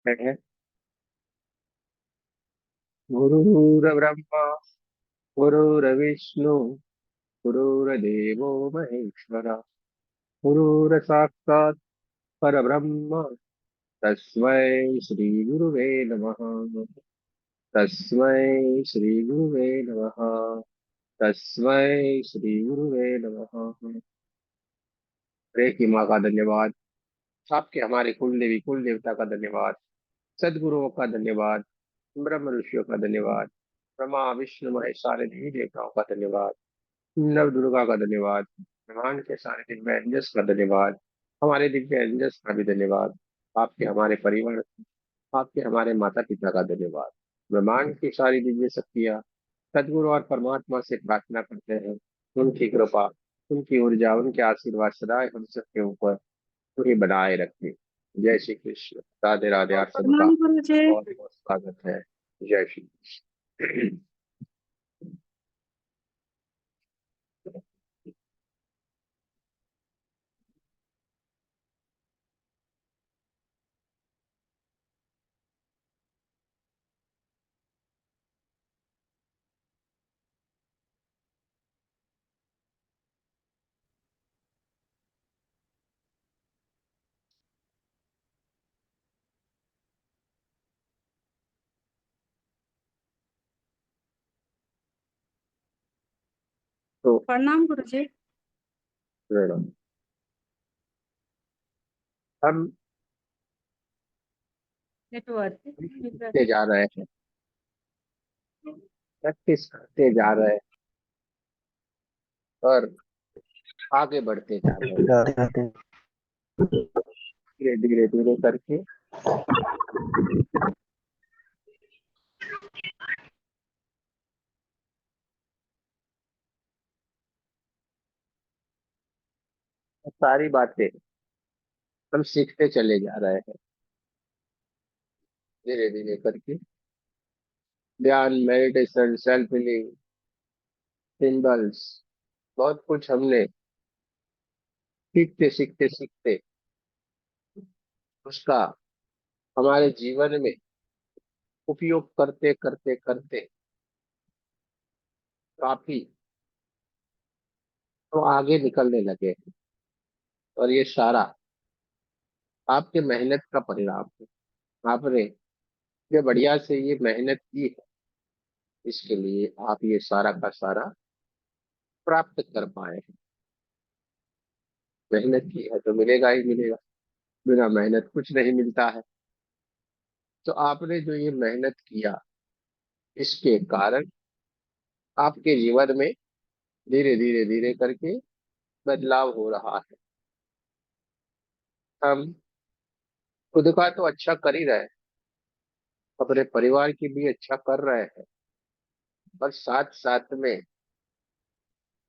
है। गुरुर्ब्रह्मा गुरुर्विष्णु गुरुर्देवो महेश्वर गुरुर्साक्षात् परब्रह्म तस्मै श्री गुरुवे नमः। तस्मै श्री गुरुवे नमः। तस्मै श्री गुरुवे नमः। हरे की माँ का धन्यवाद। आपके हमारे कुल देवी कुल देवता का धन्यवाद। सदगुरुओं का धन्यवाद। ब्रह्म ऋषियों का धन्यवाद। ब्रह्मा विष्णु महेश सारे देवी देवताओं का धन्यवाद। नव दुर्गा का धन्यवाद। ब्रह्मांड के सारे दिव्य एंजल्स का धन्यवाद। हमारे दिव्य एंजल्स का भी धन्यवाद। आपके हमारे परिवार, आपके हमारे माता पिता का धन्यवाद। ब्रह्मांड की सारी दिव्य शक्तियाँ सदगुरु और परमात्मा से प्रार्थना करते हैं, उनकी कृपा, उनकी ऊर्जा, उनके आशीर्वाद सदा हम सबके ऊपर पूरी बनाए रखें। जय श्री कृष्ण। राधे राधे। आप सबका प्रणाम गुरु जी। बहुत बहुत स्वागत है। जय श्री कृष्ण। तो प्रणाम गुरु जी। प्रणाम। हम नेटवर्क करते जा रहे हैं, प्रैक्टिस करते जा रहे हैं और आगे बढ़ते जा रहे हैं, राधे राधे। धीरे धीरे धीरे करके सारी बातें हम सीखते चले जा रहे हैं, धीरे धीरे करके। ध्यान, मेडिटेशन, सेल्फ हीलिंग, सिंबल्स, बहुत कुछ हमने सीखते सीखते सीखते उसका हमारे जीवन में उपयोग करते करते करते काफी तो आगे निकलने लगे हैं। और ये सारा आपके मेहनत का परिणाम है। आपने ये बढ़िया से ये मेहनत की है, इसके लिए आप ये सारा का सारा प्राप्त कर पाए हैं। मेहनत की है तो मिलेगा ही मिलेगा, बिना मेहनत कुछ नहीं मिलता है। तो आपने जो ये मेहनत किया, इसके कारण आपके जीवन में धीरे धीरे धीरे करके बदलाव हो रहा है। हम खुद का तो अच्छा कर ही रहे हैं, अपने परिवार की भी अच्छा कर रहे हैं, और साथ साथ में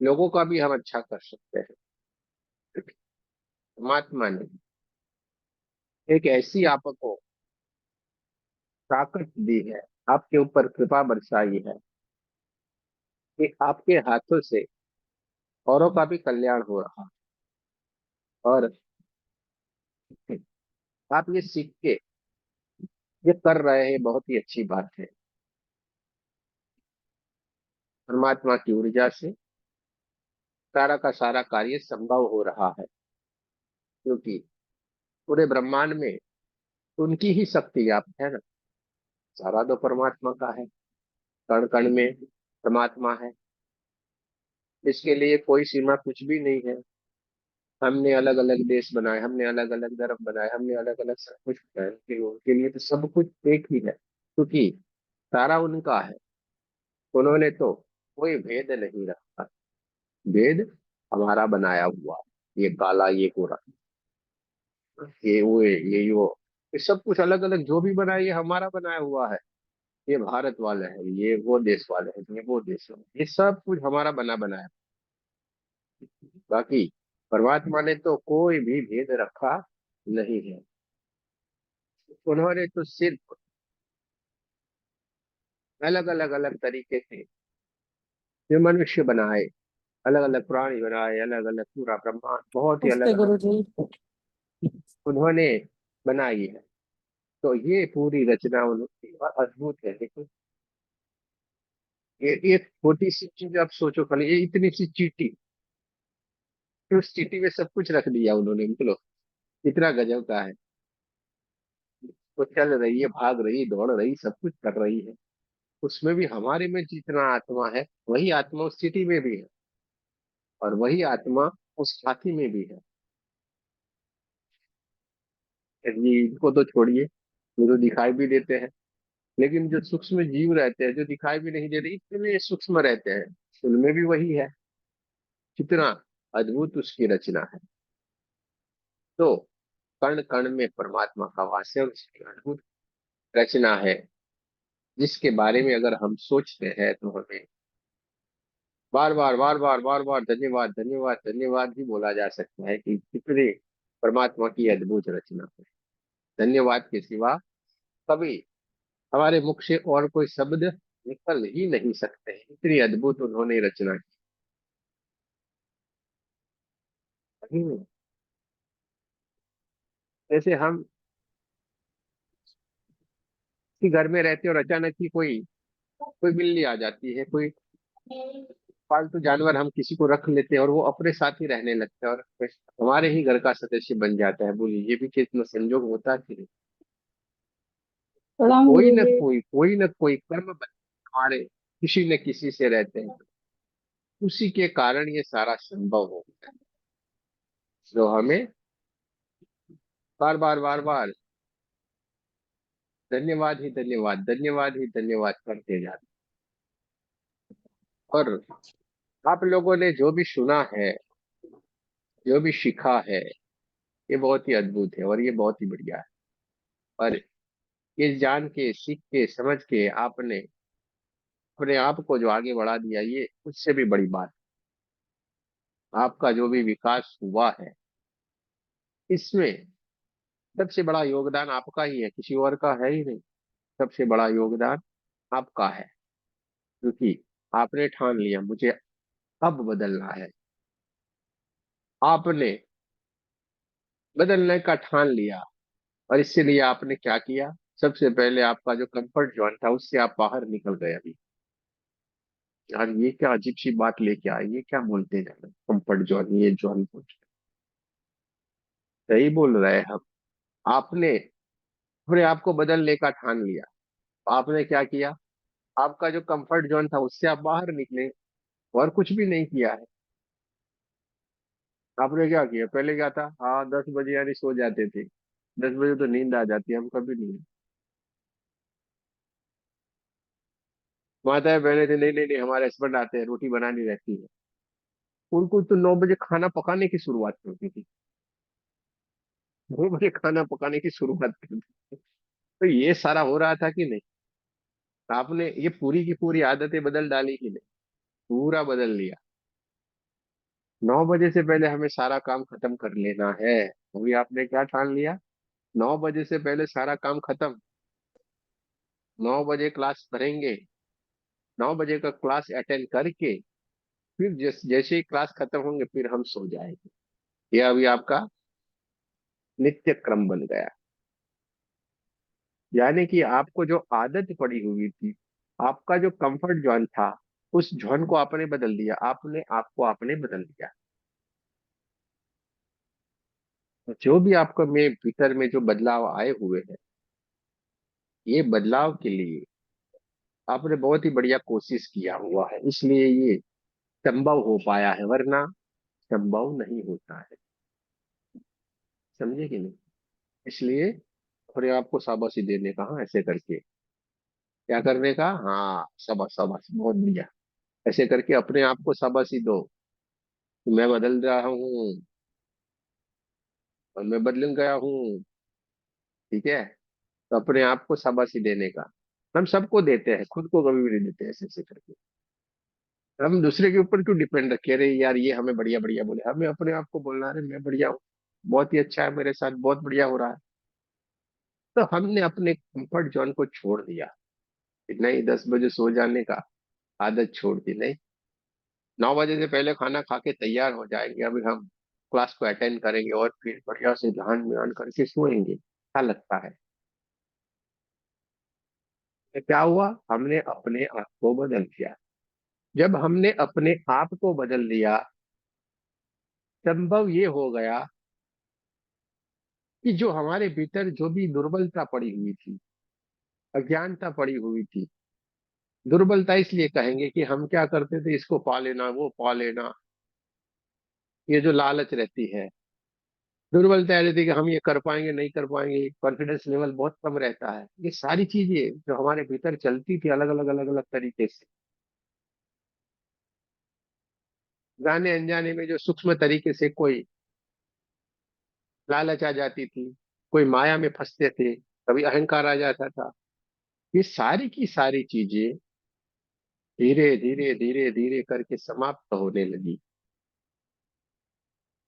लोगों का भी हम अच्छा कर सकते हैं। परमात्मा ने एक ऐसी आपको ताकत दी है, आपके ऊपर कृपा बरसाई है कि आपके हाथों से औरों का भी कल्याण हो रहा है। और आप ये सीख के ये कर रहे हैं, बहुत ही अच्छी बात है। परमात्मा की ऊर्जा से सारा का सारा कार्य संभव हो रहा है, क्योंकि पूरे ब्रह्मांड में उनकी ही शक्ति आप है ना। सारा तो परमात्मा का है, कण कण में परमात्मा है। इसके लिए कोई सीमा कुछ भी नहीं है। हमने अलग अलग देश बनाए, हमने अलग अलग धर्म बनाए, हमने अलग अलग सब कुछ बनाए, लेकिन उनके लिए तो सब कुछ एक ही है, क्योंकि सारा उनका है। उन्होंने तो कोई भेद नहीं रखा। भेद हमारा बनाया हुआ है। ये काला, ये गोरा, ये वो, ये वो, ये सब कुछ अलग अलग जो भी बनाया ये हमारा बनाया हुआ है। ये भारत वाले हैं, ये वो देश वाले हैं, ये वो देश वाले हैं, ये सब कुछ हमारा बना बनाया। बाकी परमात्मा ने तो कोई भी भेद रखा नहीं है। उन्होंने तो सिर्फ अलग अलग अलग तरीके से जो मनुष्य बनाए, अलग अलग प्राणी बनाए, अलग अलग पूरा ब्रह्मांड बहुत ही अलग नमस्ते अलग गुरु जी। उन्होंने बनाई है। तो ये पूरी रचना उन्होंने और अद्भुत है। देखो, ये एक छोटी सी चीज आप सोचो, खाली ये इतनी सी चीटी, फिर उस चीटी में सब कुछ रख दिया उन्होंने, निकलो कितना गजब का है। वो चल रही है, भाग रही, दौड़ रही, सब कुछ कर रही है। उसमें भी हमारे में जितना आत्मा है, वही आत्मा उस चीटी में भी है, और वही आत्मा उस हाथी में भी है। ये इनको तो छोड़िए, वो तो दिखाई भी देते हैं, लेकिन जो सूक्ष्म जीव रहते हैं, जो दिखाई भी नहीं देते, इतने सूक्ष्म रहते हैं, उनमें भी वही है। कितना अद्भुत उसकी रचना है। तो कण कण में परमात्मा का वास है, और उसकी अद्भुत रचना है, जिसके बारे में अगर हम सोचते हैं तो हमें बार बार बार बार बार बार धन्यवाद धन्यवाद धन्यवाद ही बोला जा सकता है कि कितने परमात्मा की अद्भुत रचना है। धन्यवाद के सिवा कभी हमारे मुख से और कोई शब्द निकल ही नहीं सकते हैं, इतनी अद्भुत उन्होंने रचना की। जैसे हम किसी घर में रहते हैं और अचानक ही कोई कोई बिल्ली आ जाती है, कोई पालतू जानवर हम किसी को रख लेते हैं और वो अपने साथ ही रहने लगता है और हमारे ही घर का सदस्य बन जाता है। बोलिए, ये भी कितना संयोग होता है कि नहीं? तो प्रणाम गुरुजी। कोई न कोई कर्म हमारे किसी न किसी से रहते हैं, उसी के कारण ये सारा संभव हो गया है। जो हमें बार बार बार बार धन्यवाद ही धन्यवाद, धन्यवाद ही धन्यवाद करते जाते हैं। और आप लोगों ने जो भी सुना है, जो भी सीखा है, ये बहुत ही अद्भुत है और ये बहुत ही बढ़िया है। और ये जान के, सीख के, समझ के आपने अपने आप को जो आगे बढ़ा दिया, ये उससे भी बड़ी बात। आपका जो भी विकास हुआ है, इसमें सबसे बड़ा योगदान आपका ही है, किसी और का है ही नहीं। सबसे बड़ा योगदान आपका है, क्योंकि आपने ठान लिया मुझे अब बदलना है। आपने बदलने का ठान लिया, और इसके लिए आपने क्या किया? सबसे पहले आपका जो कंफर्ट जोन था, उससे आप बाहर निकल गए। अभी यार, ये क्या अजीब सी बात लेके आए, ये क्या बोलते हैं कंफर्ट जोन, ये जोन कुछ सही बोल रहे हैं हम। आपने अपने आप को बदलने का ठान लिया, आपने क्या किया? आपका जो कंफर्ट जोन था, उससे आप बाहर निकले, और कुछ भी नहीं किया है। आपने क्या किया? पहले क्या था? हाँ, 10 बजे यानी सो जाते थे, 10 बजे तो नींद आ जाती है, हम कभी नहीं। माताएं बहने थे, नहीं नहीं नहीं, हमारे हस्बैंड आते हैं, रोटी बनानी रहती है। उनको तो 9 बजे खाना पकाने की शुरुआत होती थी, 9 बजे खाना पकाने की शुरुआत करती थी। तो ये सारा हो रहा था कि नहीं? आपने ये पूरी की पूरी आदतें बदल डाली कि नहीं? पूरा बदल लिया। 9 बजे से पहले हमें सारा काम खत्म कर लेना है। अभी आपने क्या ठान लिया? 9 बजे से पहले सारा काम खत्म। 9 बजे क्लास करेंगे, 9 बजे का क्लास अटेंड करके फिर जैसे ही क्लास खत्म होंगे, फिर हम सो जाएंगे। ये अभी आपका नित्य क्रम बन गया। यानी कि आपको जो आदत पड़ी हुई थी, आपका जो कंफर्ट जोन था, उस जोन को आपने बदल दिया, आपने आपको आपने बदल दिया। तो जो भी आपको में भीतर में जो बदलाव आए हुए हैं, ये बदलाव के लिए आपने बहुत ही बढ़िया कोशिश किया हुआ है, इसलिए ये संभव हो पाया है, वरना संभव नहीं होता है। समझे कि नहीं? इसलिए अपने आपको शाबाशी देने का, हाँ, ऐसे करके क्या करने का, हाँ, शाबाश शाबाश, बहुत बढ़िया। ऐसे करके अपने आप को शाबाशी दो कि मैं बदल रहा हूँ और मैं बदल गया हूँ। ठीक है? तो अपने आप को शाबाशी देने का, हम सबको देते हैं, खुद को कभी भी नहीं देते ऐसे ऐसे करके। हम दूसरे के ऊपर क्यों डिपेंड रखे? अरे यार, ये हमें बढ़िया बढ़िया बोले, हमें अपने आप को बोलना, अरे मैं बढ़िया हूँ, बहुत ही अच्छा है मेरे साथ, बहुत बढ़िया हो रहा है। तो हमने अपने कंफर्ट जोन को छोड़ दिया कि नहीं, 10 बजे सो जाने का आदत छोड़ दी। नहीं, 9 बजे से पहले खाना खा के तैयार हो जाएंगे, अभी हम क्लास को अटेंड करेंगे और फिर बढ़िया से ध्यान व्यान करके सोएंगे। अच्छा लगता है। तो क्या हुआ, हमने अपने आप को बदल दिया। जब हमने अपने आप को बदल दिया, संभव ये हो गया कि जो हमारे भीतर जो भी दुर्बलता पड़ी हुई थी, अज्ञानता पड़ी हुई थी, दुर्बलता इसलिए कहेंगे कि हम क्या करते थे, इसको पा लेना, वो पा लेना, ये जो लालच रहती है, दुर्बलता ये रहती है कि हम ये कर पाएंगे नहीं कर पाएंगे, कॉन्फिडेंस लेवल बहुत कम रहता है। ये सारी चीजें जो हमारे भीतर चलती थी अलग अलग अलग अलग तरीके से, जाने अनजाने में जो सूक्ष्म तरीके से कोई लालच आ जाती थी, कोई माया में फंसते थे, कभी अहंकार आ जाता था, ये सारी की सारी चीजें धीरे धीरे धीरे धीरे करके समाप्त होने लगी।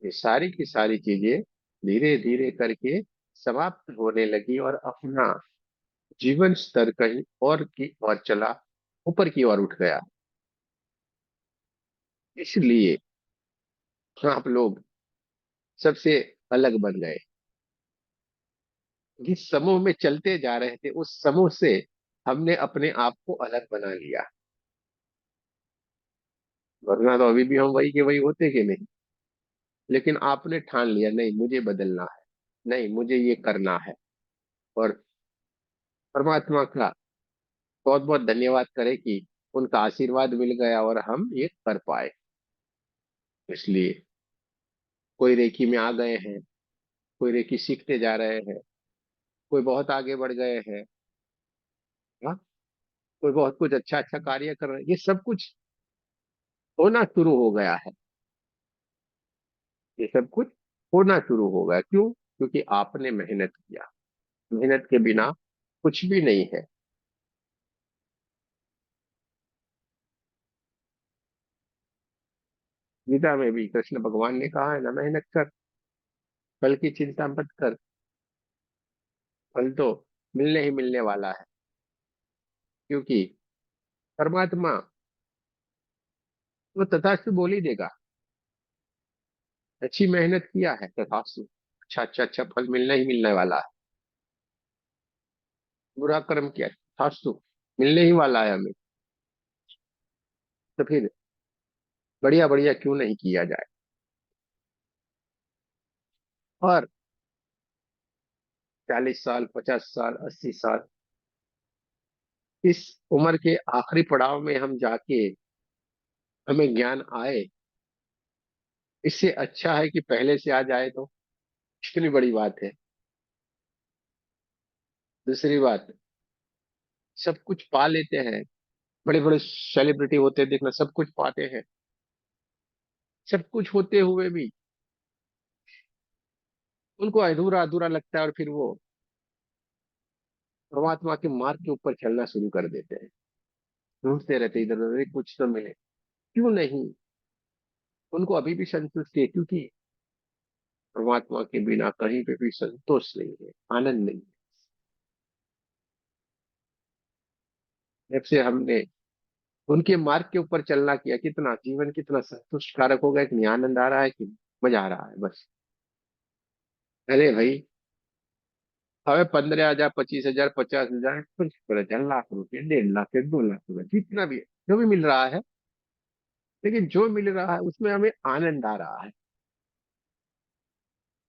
ये सारी की सारी चीजें धीरे धीरे करके समाप्त होने लगी और अपना जीवन स्तर कहीं और की ओर चला, ऊपर की ओर उठ गया। इसलिए आप लोग सबसे अलग बन गए। जिस समूह में चलते जा रहे थे उस समूह से हमने अपने आप को अलग बना लिया, वरना तो अभी भी हम वही के वही होते कि नहीं। लेकिन आपने ठान लिया, नहीं मुझे बदलना है, नहीं मुझे ये करना है। और परमात्मा का बहुत बहुत धन्यवाद करें कि उनका आशीर्वाद मिल गया और हम ये कर पाए। इसलिए कोई रेकी में आ गए हैं, कोई रेकी सीखते जा रहे हैं, कोई बहुत आगे बढ़ गए हैं, हाँ, कोई बहुत कुछ अच्छा अच्छा कार्य कर रहे हैं। ये सब कुछ होना शुरू हो गया है, ये सब कुछ होना शुरू हो गया। क्यों? क्योंकि आपने मेहनत किया। मेहनत के बिना कुछ भी नहीं है। गीता में भी कृष्ण भगवान ने कहा है ना, मेहनत कर, फल की चिंता मत कर, फल तो मिलने ही मिलने वाला है। क्योंकि परमात्मा वो तथास्तु बोल ही देगा। अच्छी मेहनत किया है तथास्तु, अच्छा अच्छा अच्छा फल मिलना ही मिलने वाला है। बुरा कर्म किया तथास्तु, मिलने ही वाला है हमें। तो फिर बढ़िया बढ़िया क्यों नहीं किया जाए। और 40 साल, 50 साल, 80 साल, इस उम्र के आखिरी पड़ाव में हम जाके हमें ज्ञान आए, इससे अच्छा है कि पहले से आ जाए तो कितनी बड़ी बात है। दूसरी बात, सब कुछ पा लेते हैं, बड़े बड़े सेलिब्रिटी होते हैं, देखना सब कुछ पाते हैं, सब कुछ होते हुए भी उनको अधूरा अधूरा लगता है और फिर वो परमात्मा के मार्ग के ऊपर चलना शुरू कर देते हैं। ढूंढते रहते इधर उधर, कुछ तो मिले। क्यों नहीं? उनको अभी भी संतुष्टि है, क्योंकि परमात्मा के बिना कहीं पे भी संतोष नहीं है, आनंद नहीं है। जब से हमने उनके मार्ग के ऊपर चलना किया, कितना जीवन कितना संतुष्टकारक हो गया कि नहीं, आनंद आ रहा है कि मजा आ रहा है बस। अरे भाई, हमें 15,000, 25,000, 50,000, कुछ 1,00,000 रुपये, 1.5 लाख, 2 लाख रुपए, जितना भी है, जो भी मिल रहा है, लेकिन जो मिल रहा है उसमें हमें आनंद आ रहा है।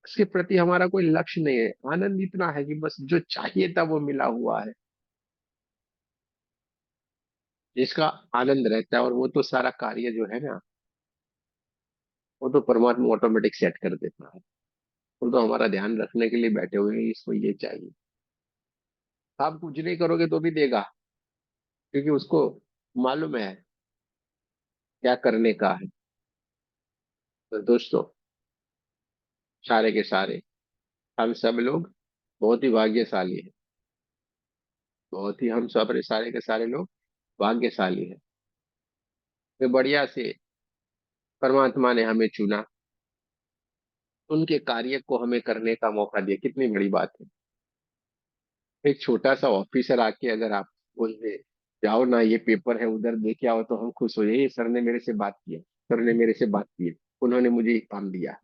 उसके प्रति हमारा कोई लक्ष्य नहीं है, आनंद इतना है कि बस जो चाहिए था वो मिला हुआ है। जिसका आनंद रहता है, और वो तो सारा कार्य जो है ना, वो तो परमात्मा ऑटोमेटिक सेट कर देता है। वो तो हमारा ध्यान रखने के लिए बैठे हुए हैं, इसको ये चाहिए। आप कुछ नहीं करोगे तो भी देगा, क्योंकि उसको मालूम है क्या करने का है। तो दोस्तों, सारे के सारे हम सब लोग बहुत ही भाग्यशाली हैं। बहुत ही हम सब सारे के सारे लोग भाग्यशाली हैं। तो बढ़िया से परमात्मा ने हमें चुना, उनके कार्य को हमें करने का मौका दिया, कितनी बड़ी बात है। एक छोटा सा ऑफिसर आके अगर आप बोल दे, जाओ ना ये पेपर है उधर देके आओ, तो हम खुश हो जाए, सर ने मेरे से बात किया, सर ने मेरे से बात की, उन्होंने मुझे ये काम दिया,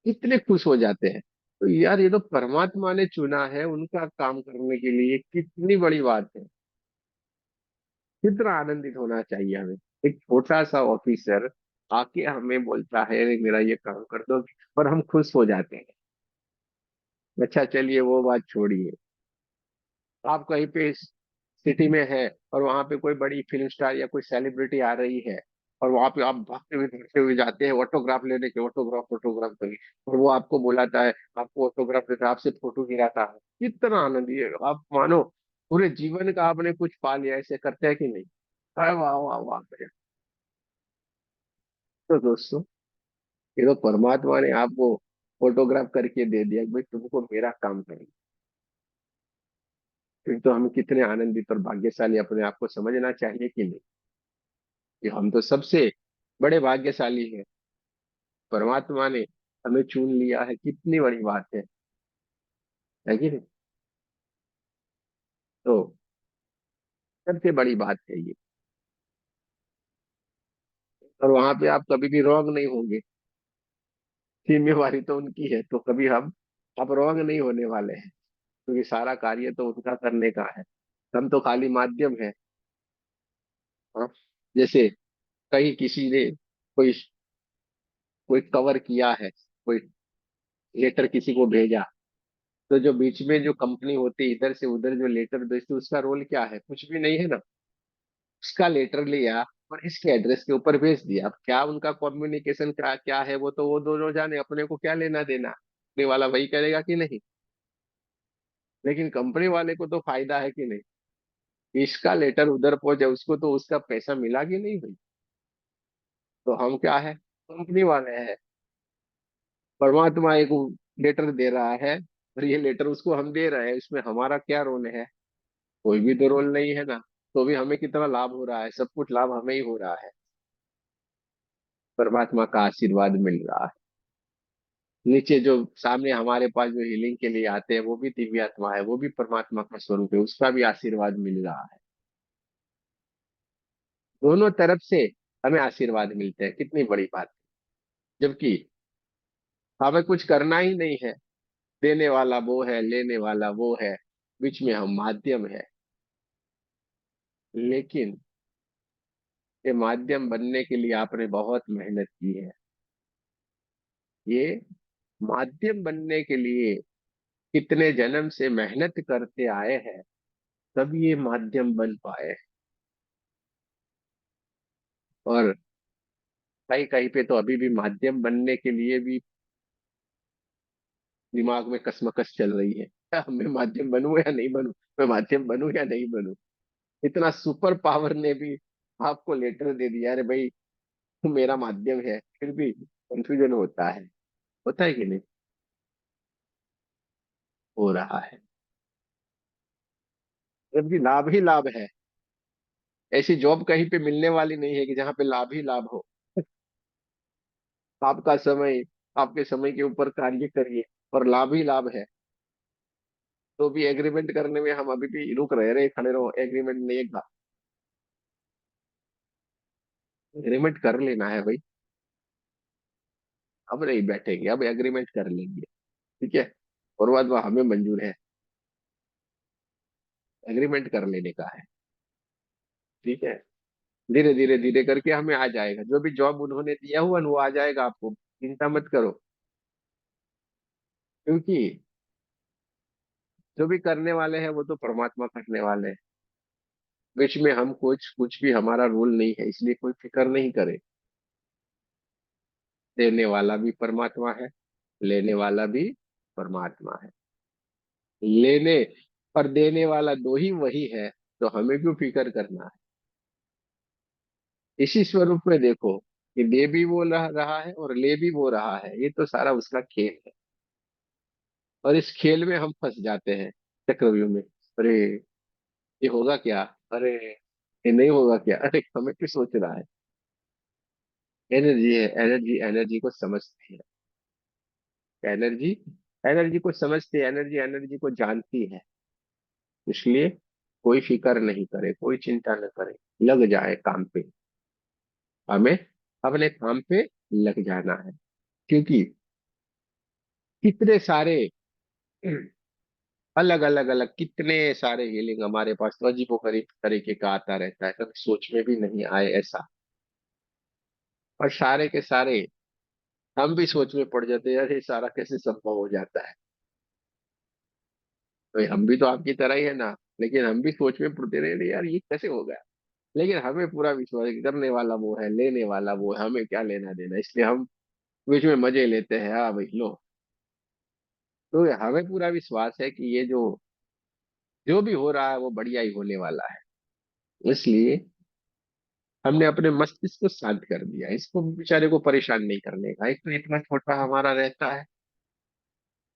इतने खुश हो जाते हैं। तो यार ये तो परमात्मा ने चुना है उनका काम करने के लिए, कितनी बड़ी बात है। कितना आनंदित होना चाहिए हमें। एक छोटा सा ऑफिसर आके हमें बोलता है मेरा ये काम कर दो, और हम खुश हो जाते हैं। अच्छा चलिए वो बात छोड़िए। आप कहीं पे सिटी में है और वहां पे कोई बड़ी फिल्म स्टार या कोई सेलिब्रिटी आ रही है, और वहां पे आप भागते हुए जाते हैं ऑटोग्राफ लेने के, ऑटोग्राफ ऑटोग्राफ करिए, और वो आपको बुलाता है, आपको ऑटोग्राफ देता है, आपसे फोटो गिराता है। कितना आनंद, ये आप मानो पूरे जीवन का आपने कुछ पा लिया। ऐसे करते हैं कि नहीं? अरे वाह वाह वाह भैया। तो दोस्तों, ये तो परमात्मा ने आपको फोटोग्राफ करके दे दिया कि भाई तुमको मेरा काम करना। फिर तो हम कितने आनंदित और भाग्यशाली अपने आप को समझना चाहिए कि नहीं, कि हम तो सबसे बड़े भाग्यशाली हैं। परमात्मा ने हमें चुन लिया है, कितनी बड़ी बात है कि नहीं? तो सबसे बड़ी बात है ये। और वहां पे आप कभी भी रॉन्ग नहीं होंगे। जिम्मेवारी तो उनकी है, तो कभी हम आप रॉन्ग नहीं होने वाले हैं, क्योंकि सारा कार्य तो उनका करने का है। हम तो खाली माध्यम है। हाँ? जैसे कहीं किसी ने कोई कोई कवर किया है, कोई लेटर किसी को भेजा, तो जो बीच में जो कंपनी होती है इधर से उधर जो लेटर भेजती है, उसका रोल क्या है? कुछ भी नहीं है ना। उसका लेटर लिया और इसके एड्रेस के ऊपर भेज दिया। अब क्या उनका कम्युनिकेशन क्या क्या है, वो तो वो दोनों जाने, अपने को क्या लेना देना। कंपनी वाला वही करेगा कि नहीं? लेकिन कंपनी वाले को तो फायदा है कि नहीं? इसका लेटर उधर पहुंचे, उसको तो उसका पैसा मिला कि नहीं भाई? तो हम क्या है? कंपनी वाले हैं। परमात्मा एक लेटर दे रहा है, और ये लेटर उसको हम दे रहे हैं, इसमें हमारा क्या रोल है? कोई भी तो रोल नहीं है ना। तो भी हमें कितना लाभ हो रहा है? सब कुछ लाभ हमें ही हो रहा है। परमात्मा का आशीर्वाद मिल रहा है। नीचे जो सामने हमारे पास जो हीलिंग के लिए आते हैं, वो भी दिव्य आत्मा है, वो भी परमात्मा का स्वरूप है, उसका भी आशीर्वाद मिल रहा है। दोनों तरफ से हमें आशीर्वाद मिलते हैं, कितनी बड़ी बात है। जबकि हमें कुछ करना ही नहीं है। देने वाला वो है, लेने वाला वो है, बीच में हम माध्यम है। लेकिन ये माध्यम बनने के लिए आपने बहुत मेहनत की है। ये माध्यम बनने के लिए कितने जन्म से मेहनत करते आए हैं, तब ये माध्यम बन पाए। और कहीं कहीं पे तो अभी भी माध्यम बनने के लिए भी दिमाग में कसमकस चल रही है। क्या मैं माध्यम बनूं या नहीं बनूं? मैं माध्यम बनूं या नहीं बनूं? इतना सुपर पावर ने भी आपको लेटर दे दिया, अरे भाई तू मेरा माध्यम है, फिर भी कंफ्यूजन होता है कि नहीं? हो रहा है। जबकि लाभ ही लाभ है। ऐसी जॉब कहीं पे मिलने वाली नहीं है कि जहाँ पे लाभ ही लाभ हो। आपका समय, आपके समय के ऊपर कार्य करिए और लाभ ही लाभ है। तो भी एग्रीमेंट करने में हम अभी भी रुक रहे, रहे खड़े रहो, एग्रीमेंट नहीं एक बार। एग्रीमेंट कर लेना है भाई। अब नहीं बैठेंगे, अब एग्रीमेंट कर लेंगे। ठीक है। और बाद में हमें मंजूर है, एग्रीमेंट कर लेने का है। ठीक है। धीरे धीरे धीरे करके हमें आ जाएगा, जो भी जॉब उन्होंने दिया हुआ ना, वो आ जाएगा आपको, चिंता मत करो। क्योंकि जो भी करने वाले हैं वो तो परमात्मा करने वाले हैं। बीच में हम कुछ भी हमारा रोल नहीं है, इसलिए कोई फिक्र नहीं करे। देने वाला भी परमात्मा है, लेने वाला भी परमात्मा है। लेने और देने वाला दो ही वही है, तो हमें क्यों फिक्र करना है? इसी स्वरूप में देखो कि दे भी वो रहा है और ले भी वो रहा है, ये तो सारा उसका खेल है। और इस खेल में हम फंस जाते हैं, चक्रव्यूह में। अरे ये होगा क्या? अरे ये नहीं होगा क्या? अरे हमें क्यों सोच रहा है? एनर्जी है, एनर्जी एनर्जी को समझती है। एनर्जी एनर्जी को समझती है, एनर्जी एनर्जी को जानती है। इसलिए कोई फिक्र नहीं करे, कोई चिंता न करे, लग जाए काम पे। हमें अपने काम पे लग जाना है। क्योंकि कितने सारे अलग अलग अलग कितने सारे हीलिंग हमारे पास तो अजीबोगरीब तरीके का आता रहता है, कभी सोच में भी नहीं आए ऐसा। और सारे के सारे हम भी सोच में पड़ जाते हैं, यार ये सारा कैसे संभव हो जाता है। तो हम भी तो आपकी तरह ही है ना, लेकिन हम भी सोच में पड़ते रहे "अरे यार ये कैसे हो गया"। लेकिन हमें पूरा विश्वास है कि करने वाला वो है, लेने वाला वो है, हमें क्या लेना देना, इसलिए हम बीच में मजे लेते हैं। हाँ भाई लो। तो हमें पूरा विश्वास है कि ये जो जो भी हो रहा है वो बढ़िया ही होने वाला है। इसलिए हमने अपने मस्तिष्क को शांत कर दिया, इसको बेचारे को परेशान नहीं करने का। एक तो इतना छोटा हमारा रहता है,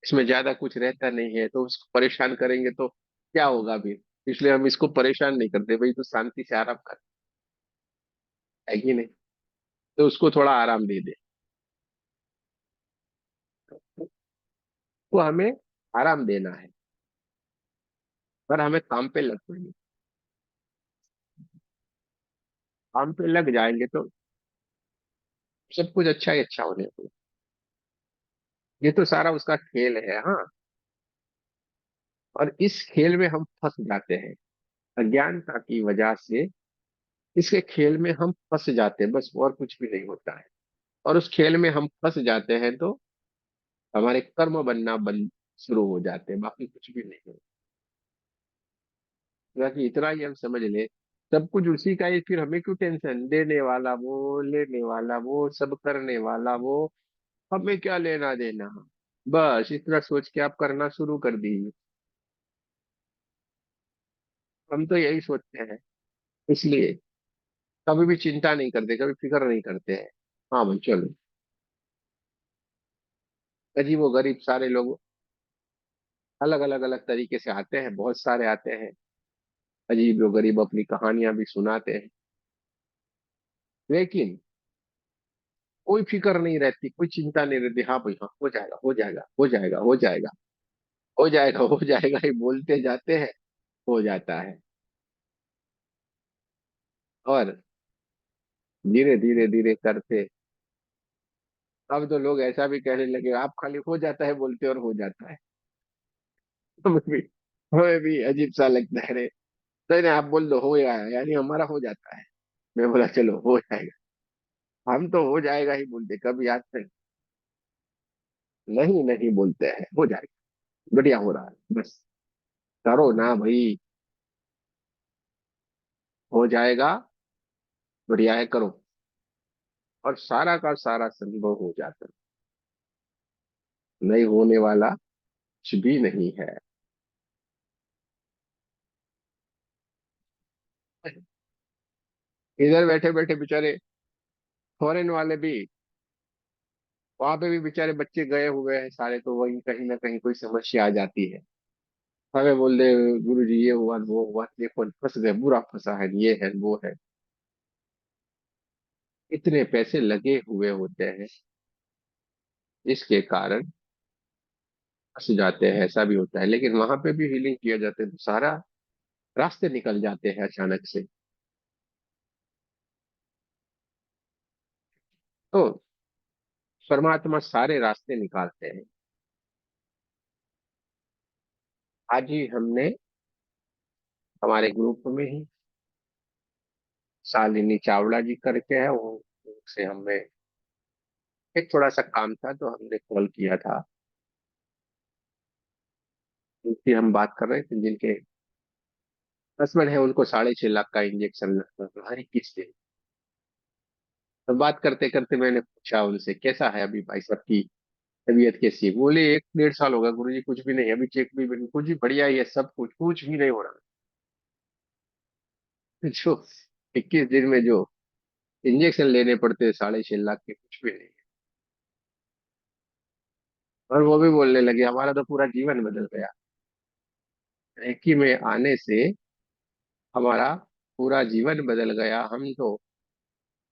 इसमें ज्यादा कुछ रहता नहीं है, तो उसको परेशान करेंगे तो क्या होगा फिर। इसलिए हम इसको परेशान नहीं करते, भाई तो शांति से आराम कर, है कि नहीं। तो उसको थोड़ा आराम दे दे, तो हमें आराम देना है, पर हमें काम पे लग पड़ेंगे। काम पे लग जाएंगे तो सब कुछ अच्छा ही अच्छा होने को। ये तो सारा उसका खेल है। हाँ, और इस खेल में हम फंस जाते हैं अज्ञानता की वजह से। इसके खेल में हम फंस जाते हैं, बस और कुछ भी नहीं होता है। और उस खेल में हम फंस जाते हैं तो हमारे कर्म बनना बंद शुरू हो जाते हैं, बाकी कुछ भी नहीं है। बाकी इतना ही हम समझ ले, सब कुछ उसी का ही, फिर हमें क्यों टेंशन, देने वाला वो, लेने वाला वो, सब करने वाला वो, हमें क्या लेना देना। बस इतना सोच के आप करना शुरू कर दीजिए। हम तो यही सोचते हैं, इसलिए कभी भी चिंता नहीं करते, कभी फिक्र नहीं करते हैं। हाँ भाई चलो, अजीब वो गरीब सारे लोग अलग अलग अलग तरीके से आते हैं, बहुत सारे आते हैं। अजीब वो गरीब अपनी कहानियां भी सुनाते हैं, लेकिन कोई फिक्र नहीं रहती, कोई चिंता नहीं रहती। हाँ भाई हाँ, हो जाएगा हो जाएगा हो जाएगा हो जाएगा हो जाएगा हो जाएगा, ही बोलते जाते हैं, हो जाता है। और धीरे धीरे धीरे करते अब तो लोग ऐसा भी कहने लगे, आप खाली हो जाता है बोलते और हो जाता है। हमें भी अजीब सा लगता है रे। तो नहीं, आप बोल दो हो जाएगा, यानी हमारा हो जाता है। मैं बोला चलो हो जाएगा, हम तो हो जाएगा ही बोलते, कभी आज तक नहीं नहीं बोलते हैं। हो जाएगा, बढ़िया हो रहा है, बस करो ना भाई, हो जाएगा, बढ़िया है करो। और सारा का सारा संभव हो जाता है, नहीं होने वाला कुछ भी नहीं है। इधर बैठे बैठे बेचारे फॉरेन वाले भी, वहां पे भी बेचारे बच्चे गए हुए हैं सारे, तो वही कहीं ना कहीं कोई समस्या आ जाती है। हमें बोल दे गुरु जी ये हुआ वो हुआ, देखो फंस गए, बुरा फंसा है, ये है वो है। इतने पैसे लगे हुए होते हैं, इसके कारण फंस जाते हैं, ऐसा भी होता है। लेकिन वहां पे भी हीलिंग किया जाता है तो सारा रास्ते निकल जाते हैं अचानक से। तो परमात्मा सारे रास्ते निकालते हैं। आज ही हमने हमारे ग्रुप में ही शालिनी चावला जी करके है वो, उनसे हमें एक थोड़ा सा काम था तो हमने कॉल किया था। उनकी हम बात कर रहे थे, जिनके हस्बैंड है उनको 6.5 लाख का इंजेक्शन हर 21 दिन। तो बात करते करते मैंने पूछा उनसे कैसा है अभी भाई साहब की तबीयत कैसी है। बोले 1 डेढ़ साल होगा गुरुजी, कुछ भी नहीं, अभी चेक भी कुछ भी बढ़िया ही है, सब कुछ कुछ भी नहीं हो रहा। जो 21 दिन में जो इंजेक्शन लेने पड़ते हैं 6.5 लाख के, कुछ भी नहीं। और वो भी बोलने लगे हमारा तो पूरा जीवन बदल गया, रेकी में आने से हमारा पूरा जीवन बदल गया। हम तो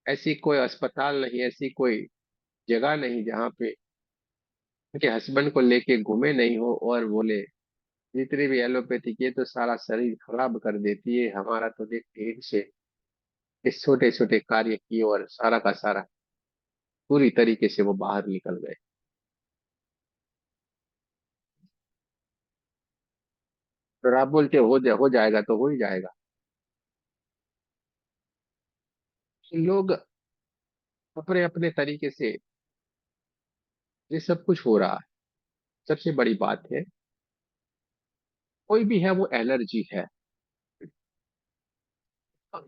ऐसी कोई अस्पताल नहीं, ऐसी कोई जगह नहीं जहाँ पे उनके हस्बैंड को लेके घूमे नहीं हो और बोले जितनी भी एलोपैथिक ये तो सारा शरीर खराब कर देती है, हमारा तो देख ढेर से इस छोटे छोटे कार्य किए और सारा का सारा पूरी तरीके से वो बाहर निकल गए। और आप बोलते हो जाएगा तो हो ही जाएगा। लोग अपने अपने तरीके से, ये सब कुछ हो रहा है। सबसे बड़ी बात है, कोई भी है वो एनर्जी है।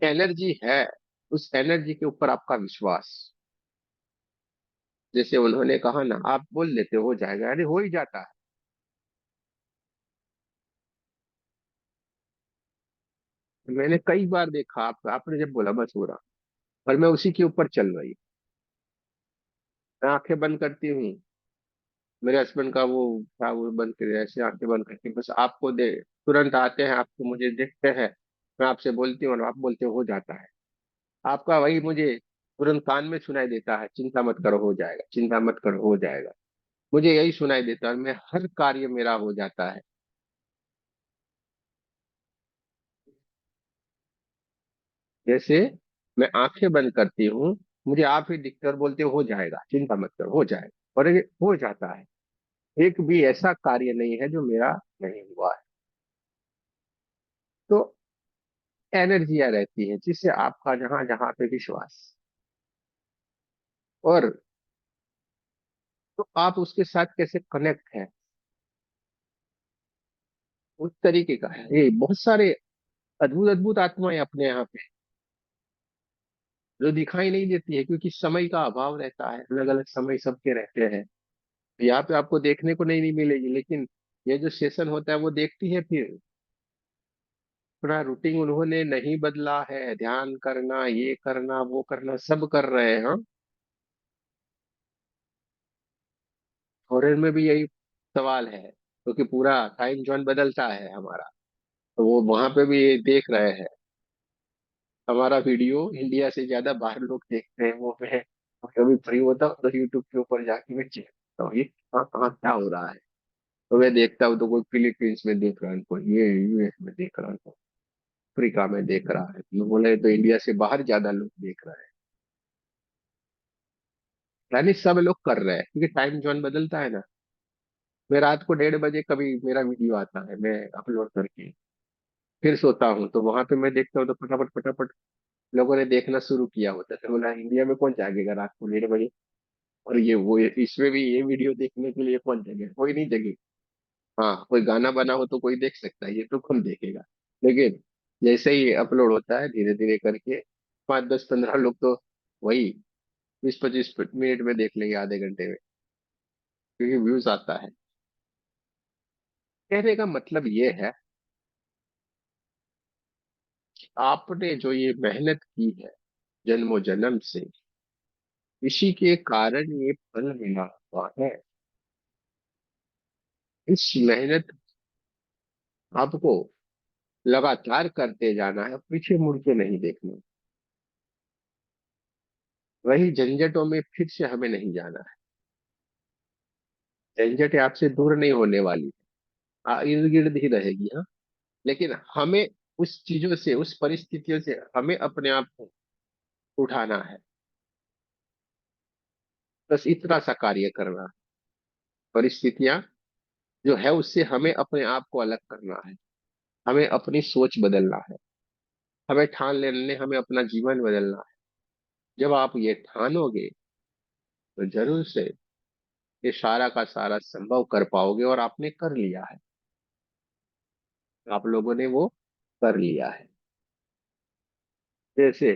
एनर्जी है, उस एनर्जी के ऊपर आपका विश्वास। जैसे उन्होंने कहा ना, आप बोल देते हो जाएगा, अरे हो ही जाता है। मैंने कई बार देखा, आपने जब बोला बस हो रहा, और मैं उसी के ऊपर चल रही। मैं आंखें बंद करती हूँ, मेरे हस्बैंड का वो था, वो बंद कर ऐसे आंखें बंद करके बस आपको दे, तुरंत आते हैं, आपको मुझे देखते हैं, मैं आपसे बोलती हूँ और आप बोलते हो जाता है। आपका वही मुझे तुरंत कान में सुनाई देता है, चिंता मत करो हो जाएगा, चिंता मत करो हो जाएगा। मुझे यही सुनाई देता है और मैं हर कार्य मेरा हो जाता है। जैसे मैं आंखें बंद करती हूँ, मुझे आप ही दिखते और बोलते हो जाएगा, चिंता मत करो हो जाएगा, और ये हो जाता है। एक भी ऐसा कार्य नहीं है जो मेरा नहीं हुआ है। तो एनर्जियां रहती है जिससे आपका जहां जहां पे विश्वास, और तो आप उसके साथ कैसे कनेक्ट है, उस तरीके का है। ये बहुत सारे अद्भुत अद्भुत आत्माएं अपने यहाँ पे, जो दिखाई नहीं देती है क्योंकि समय का अभाव रहता है, अलग अलग समय सबके रहते हैं। यहाँ पे आपको देखने को नहीं मिलेगी, लेकिन ये जो सेशन होता है वो देखती है। फिर पूरा रूटीन उन्होंने नहीं बदला है, ध्यान करना, ये करना, वो करना, सब कर रहे हैं। हाँ, फॉरेन में भी यही सवाल है, क्योंकि पूरा टाइम जोन बदलता है हमारा, तो वो वहां पे भी ये देख रहे हैं। हमारा वीडियो इंडिया से ज्यादा बाहर लोग देखते हैं। वो मैं कभी फ्री होता हूँ तो यूट्यूब के ऊपर जाके मैं चेक करता हूँ, ये कहाँ कहाँ क्या हो रहा है। तो मैं देखता हूँ तो कोई फिलीपींस में देख रहा है, कोई ये यूएस में देख रहा है, कोई अफ्रीका में देख रहा है। तो बोले तो इंडिया से बाहर ज्यादा लोग देख रहे हैं। यानी सब लोग कर रहे हैं क्योंकि टाइम जोन बदलता है ना। मैं रात को 1:30 बजे कभी मेरा वीडियो आता है, मैं अपलोड करके फिर सोता हूँ, तो वहां पे मैं देखता हूँ तो फटाफट फटाफट लोगों ने देखना शुरू किया होता है। तो बोला इंडिया में कौन जागेगा रात को 1:30 बजे, और इसमें भी ये वीडियो देखने के लिए कौन जगेगा, कोई नहीं जगेगा। हाँ, कोई गाना बना हो तो कोई देख सकता है, ये तो कौन देखेगा। लेकिन जैसे ही अपलोड होता है धीरे धीरे करके, 5 10 15 लोग तो वही 20 25 मिनट में देख लेंगे, आधे घंटे में, क्योंकि व्यूज आता है। कहने का मतलब ये है, आपने जो ये मेहनत की है जन्मों जन्म से, इसी के कारण ये फल मिला हुआ है। इस मेहनत आपको लगातार करते जाना है, पीछे मुड़ के नहीं देखना। वही झंझटों में फिर से हमें नहीं जाना है। झंझटें आपसे दूर नहीं होने वाली, इर्द गिर्द ही रहेगी। हाँ, लेकिन हमें उस चीजों से, उस परिस्थितियों से हमें अपने आप को उठाना है। बस इतना सा कार्य करना है। परिस्थितियां जो है उससे हमें अपने आप को अलग करना है, हमें अपनी सोच बदलना है, हमें ठान लेने, हमें अपना जीवन बदलना है। जब आप ये ठानोगे तो जरूर से ये सारा का सारा संभव कर पाओगे, और आपने कर लिया है। आप लोगों ने वो कर लिया है। जैसे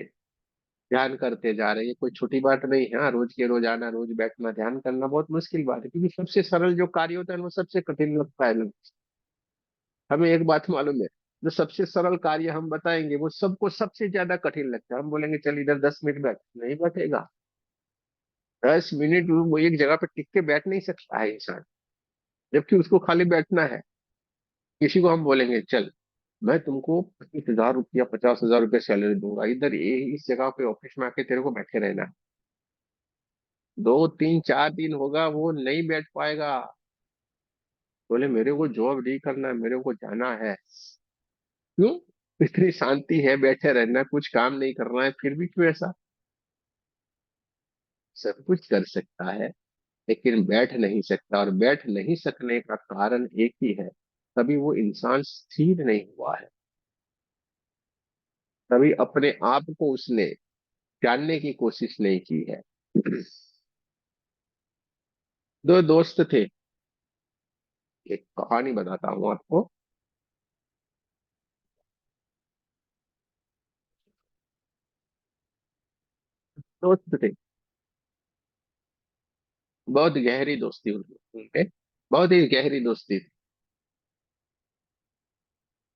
ध्यान करते जा रहे हैं, ये कोई छोटी बात नहीं है। हाँ, रोज के रोज आना, रोज बैठना, ध्यान करना बहुत मुश्किल बात है, क्योंकि सबसे सरल जो कार्य होता है वो सबसे कठिन लगता है लोग। हमें एक बात मालूम है, जो सबसे सरल कार्य हम बताएंगे वो सबको सबसे ज्यादा कठिन लगता है। हम बोलेंगे चल इधर 10 मिनट बैठ, नहीं बैठेगा। 10 मिनट वो एक जगह पे टिक के बैठ नहीं सकता है इंसान, जबकि उसको खाली बैठना है। किसी को हम बोलेंगे चल, मैं तुमको 25,000 रुपया, 50,000 रुपया सैलरी दूंगा, इधर ये इस जगह पे ऑफिस में आके तेरे को बैठे रहना है। 2 3 4 दिन होगा वो नहीं बैठ पाएगा। बोले मेरे को जॉब नहीं करना है, मेरे को जाना है। क्यों? इतनी शांति है, बैठे रहना, कुछ काम नहीं करना है, फिर भी क्यों ऐसा? सब कुछ कर सकता है लेकिन बैठ नहीं सकता, और बैठ नहीं सकने का कारण एक ही है, तभी वो इंसान स्थिर नहीं हुआ है, तभी अपने आप को उसने जानने की कोशिश नहीं की है। दो दोस्त थे, एक कहानी बताता हूँ आपको। दोस्त थे, बहुत गहरी दोस्ती उनके, बहुत ही गहरी दोस्ती थी।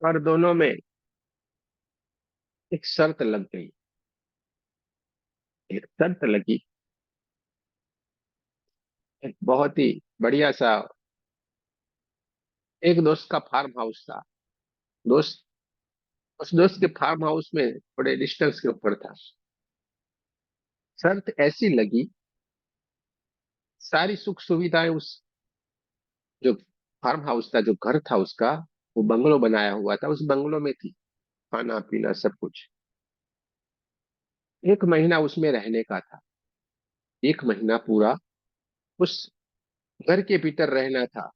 और दोनों में एक शर्त लग गई, एक शर्त लगी। एक बहुत ही बढ़िया सा, एक दोस्त का फार्म हाउस था। दोस्त, उस दोस्त के फार्म हाउस में थोड़े डिस्टेंस के ऊपर था। शर्त ऐसी लगी, सारी सुख सुविधाएं उस जो फार्म हाउस था, जो घर था उसका, वो बंगलो बनाया हुआ था, उस बंगलो में थी, खाना पीना सब कुछ। एक महीना उसमें रहने का था, एक महीना पूरा उस घर के भीतर रहना था।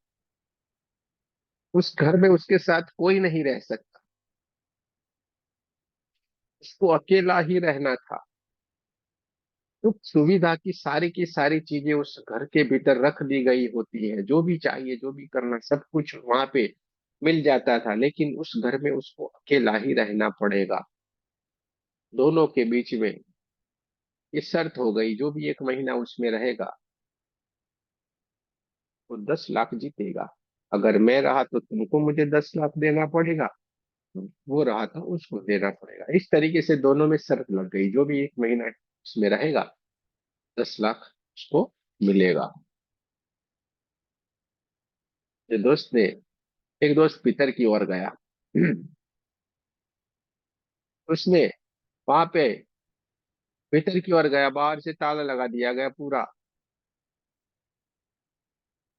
उस घर में उसके साथ कोई नहीं रह सकता, उसको अकेला ही रहना था। सुख सुविधा की सारी चीजें उस घर के भीतर रख दी गई होती है, जो भी चाहिए, जो भी करना, सब कुछ वहां पे मिल जाता था, लेकिन उस घर में उसको अकेला ही रहना पड़ेगा। दोनों के बीच में ये शर्त हो गई, जो भी एक महीना उसमें रहेगा वो 10 लाख जीतेगा। अगर मैं रहा तो तुमको मुझे 10 लाख देना पड़ेगा, वो रहा था उसको देना पड़ेगा। इस तरीके से दोनों में शर्त लग गई, जो भी एक महीना उसमें रहेगा 10 लाख उसको मिलेगा। ये दोस्त ने, एक दोस्त भीतर की ओर गया। उसने वहां पे भीतर की ओर गया, बाहर से ताला लगा दिया गया पूरा।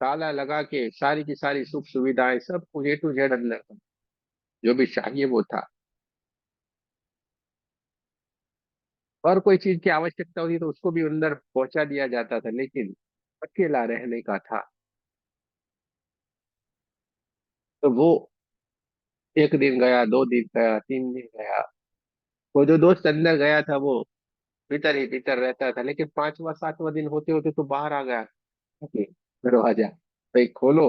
ताला लगा के सारी की सारी सुख सुविधाएं सब कुछ ए टू जेड अंदर था, जो भी चाहिए वो था। और कोई चीज की आवश्यकता होती तो उसको भी अंदर पहुंचा दिया जाता था, लेकिन अकेला रहने का था। तो वो एक दिन गया, 2 दिन गया, 3 दिन गया। वो जो दोस्त अंदर गया था वो भीतर ही भीतर रहता था, लेकिन पांचवा सातवां दिन होते होते तो बाहर आ गया। ओके, दरवाजा भाई खोलो,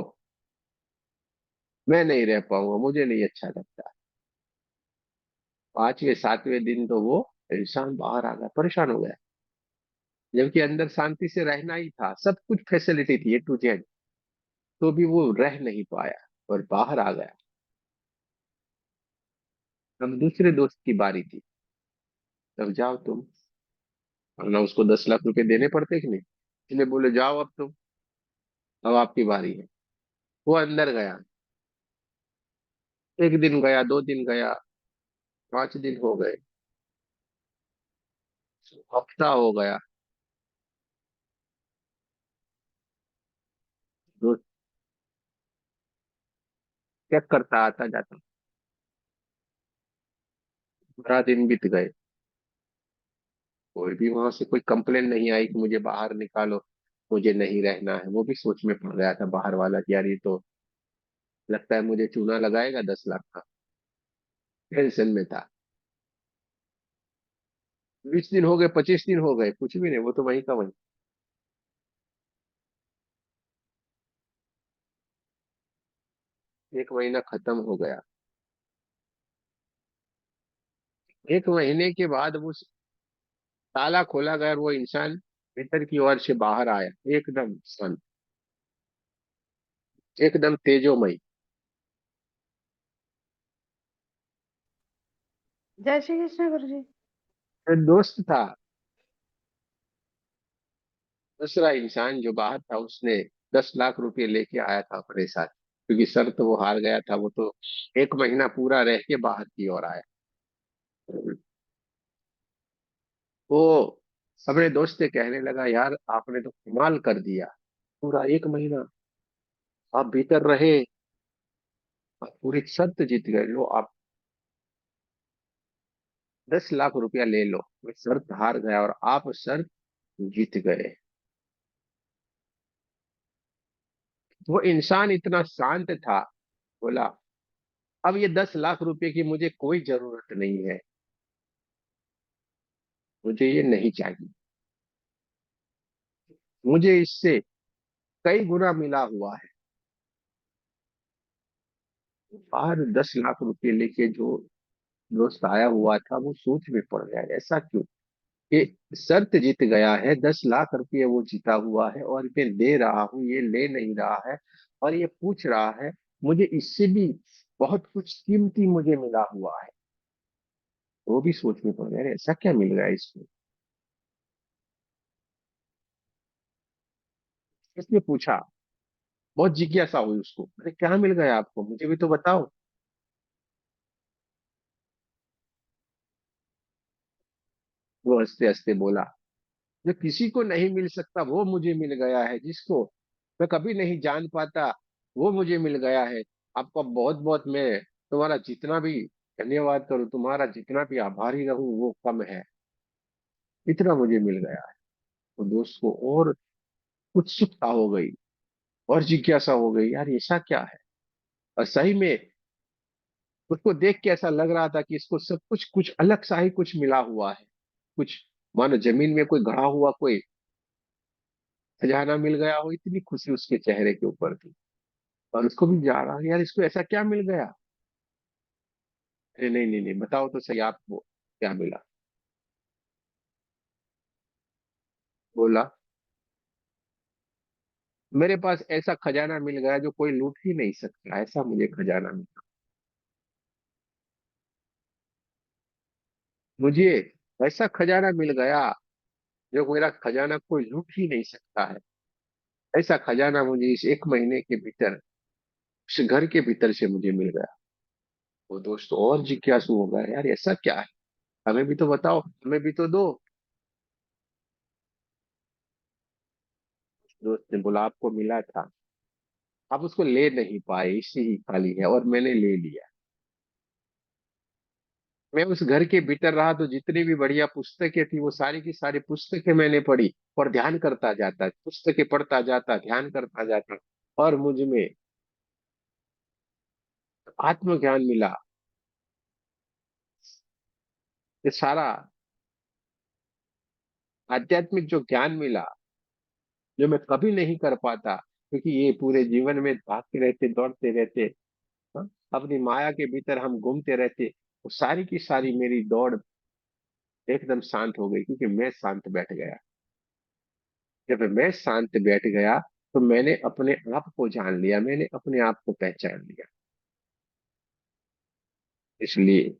मैं नहीं रह पाऊंगा, मुझे नहीं अच्छा लगता। पांचवे सातवें दिन तो वो इंसान बाहर आ गया, परेशान हो गया। जबकि अंदर शांति से रहना ही था, सब कुछ फैसिलिटी थी ए टू जेड, तो भी वो रह नहीं पाया और बाहर आ गया। अब दूसरे दोस्त की बारी थी। तब जाओ तुम, वरना उसको 10 लाख रुपए देने पड़ते कि नहीं। इसलिए बोले जाओ अब तुम, अब आपकी बारी है। वो अंदर गया, एक दिन गया, 2 दिन गया, 5 दिन हो गए, हफ्ता हो गया। दोस्त चेक करता आता जाता, 12 दिन बीत गए, कोई भी वहां से कोई कंप्लेन नहीं आई कि मुझे बाहर निकालो, मुझे नहीं रहना है। वो भी सोच में पड़ गया था बाहर वाला कि यार ये तो लगता है मुझे चूना लगाएगा 10 लाख का। टेंशन में था। 20 दिन हो गए, 25 दिन हो गए, कुछ भी नहीं, वो तो वहीं का वहीं। एक महीना खत्म हो गया। एक महीने के बाद वो ताला खोला गया और वो इंसान भीतर की ओर से बाहर आया, एकदम शांत, एकदम तेजोमय। जय श्री कृष्ण गुरु जी। एक दोस्त था, दूसरा इंसान जो बाहर था, उसने 10 लाख रुपए लेके आया था अपने साथ, क्योंकि शर्त वो हार गया था। वो तो एक महीना पूरा रह के बाहर की ओर आया। वो अपने दोस्त से कहने लगा, यार आपने तो कमाल कर दिया, पूरा एक महीना आप भीतर रहे, आप पूरी शर्त जीत गए। लो आप 10 लाख रुपया ले लो, मैं शर्त हार गया और आप शर्त जीत गए। वो इंसान इतना शांत था, बोला अब ये 10 लाख रुपए की मुझे कोई जरूरत नहीं है, मुझे ये नहीं चाहिए, मुझे इससे कई गुना मिला हुआ है। और 10 लाख रुपए लेके जो दोस्त आया हुआ था वो सोच में पड़ गया, ऐसा क्यों? ये शर्त जीत गया है, 10 लाख रुपए वो जीता हुआ है और मैं दे रहा हूँ, ये ले नहीं रहा है। और ये पूछ रहा है मुझे इससे भी बहुत कुछ कीमती मुझे मिला हुआ है। वो भी सोच में पड़ गया, अरे ऐसा क्या मिल रहा है इसको। इसने पूछा, बहुत जिज्ञासा हुई उसको, अरे क्या मिल गया आपको, मुझे भी तो बताओ। वो हंसते हंसते बोला, जो किसी को नहीं मिल सकता वो मुझे मिल गया है, जिसको मैं कभी नहीं जान पाता वो मुझे मिल गया है। आपका बहुत बहुत मैं तुम्हारा जितना भी धन्यवाद करूं, तुम्हारा जितना भी आभारी रहूं वो कम है, इतना मुझे मिल गया है। तो दोस्त को और उत्सुकता हो गई और जिज्ञासा हो गई, यार ऐसा क्या है। और सही में उसको देख के ऐसा लग रहा था कि इसको सब कुछ कुछ अलग सा ही कुछ मिला हुआ है, कुछ मानो जमीन में कोई गड़ा हुआ कोई खजाना मिल गया हो, इतनी खुशी उसके चेहरे के ऊपर थी। और उसको भी जा रहा है, यार इसको ऐसा क्या मिल गया। अरे नहीं नहीं नहीं, बताओ तो सही आपको क्या मिला। बोला, मेरे पास ऐसा खजाना मिल गया जो कोई लूट ही नहीं सकता, ऐसा मुझे खजाना मिला। मुझे ऐसा खजाना मिल गया जो मेरा खजाना कोई लूट ही नहीं सकता है। ऐसा खजाना मुझे इस 1 महीने के भीतर उस घर के भीतर से मुझे मिल गया। वो दोस्त और जिज्ञासु हो गया, यार ऐसा क्या है, हमें भी तो बताओ, हमें भी तो दो। दोस्त ने बोला, आपको मिला था, आप उसको ले नहीं पाए, इसी ही खाली है और मैंने ले लिया। मैं उस घर के भीतर रहा तो जितनी भी बढ़िया पुस्तकें थी वो सारी की सारी पुस्तकें मैंने पढ़ी और ध्यान करता जाता, पुस्तकें पढ़ता जाता, ध्यान करता जाता। और मुझ में आत्मज्ञान मिला। ये सारा आध्यात्मिक जो ज्ञान मिला, जो मैं कभी नहीं कर पाता, क्योंकि ये पूरे जीवन में भागते रहते दौड़ते रहते, हाँ, अपनी माया के भीतर हम घूमते रहते। वो सारी की सारी मेरी दौड़ एकदम शांत हो गई, क्योंकि मैं शांत बैठ गया। जब मैं शांत बैठ गया तो मैंने अपने आप को जान लिया, मैंने अपने आप को पहचान लिया। इसलिए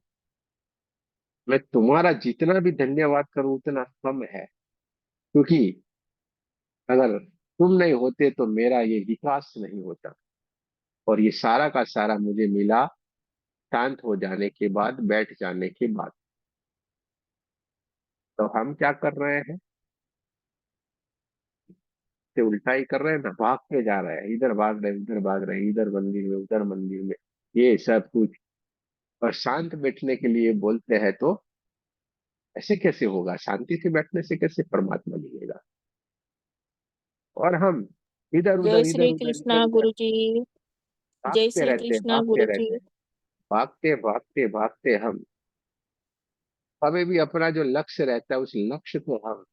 मैं तुम्हारा जितना भी धन्यवाद करूं उतना कम है, क्योंकि अगर तुम नहीं होते तो मेरा ये विकास नहीं होता। और ये सारा का सारा मुझे मिला शांत हो जाने के बाद, बैठ जाने के बाद। तो हम क्या कर रहे हैं, से उल्टा ही कर रहे हैं ना, भागते जा रहे हैं, इधर भाग रहे हैं, उधर भाग रहे हैं, इधर मंदिर में उधर मंदिर में, ये सब कुछ। और शांत बैठने के लिए बोलते हैं तो ऐसे कैसे होगा, शांति से बैठने से कैसे परमात्मा मिलेगा। और हम इधर जय उधर इधर श्री उधर कृष्णा इधर उधर गुरु जी। जय भागते श्री रहते हैं, कृष्णा भागते गुरु जी। रहते हैं, भागते भागते भागते हम कभी भी अपना जो लक्ष्य रहता है उस लक्ष्य को हम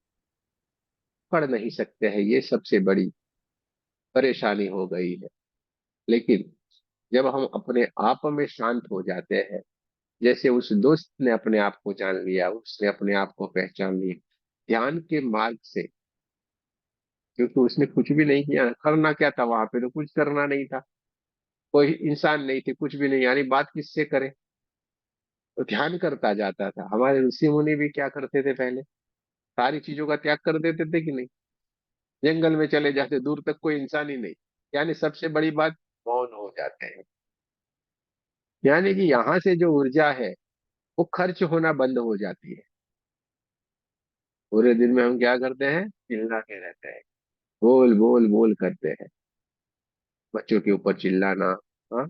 पढ़ नहीं सकते हैं, ये सबसे बड़ी परेशानी हो गई है। लेकिन जब हम अपने आप में शांत हो जाते हैं, जैसे उस दोस्त ने अपने आप को जान लिया, उसने अपने आप को पहचान लिया ध्यान के मार्ग से, क्योंकि उसने कुछ भी नहीं किया, करना क्या था वहां पे, तो कुछ करना नहीं था, कोई इंसान नहीं थे, कुछ भी नहीं, यानी बात किससे करे। तो ध्यान करता जाता था। हमारे ऋषि मुनि भी क्या करते थे पहले, सारी चीजों का त्याग कर देते थे कि नहीं, जंगल में चले जाते, दूर तक कोई इंसान ही नहीं, यानी सबसे बड़ी बात मौन हो जाते हैं। यानी कि यहाँ से जो ऊर्जा है वो खर्च होना बंद हो जाती है। पूरे दिन में हम क्या करते हैं, चिल्ला के रहते हैं, बोल बोल बोल करते हैं, बच्चों के ऊपर चिल्लाना, हाँ,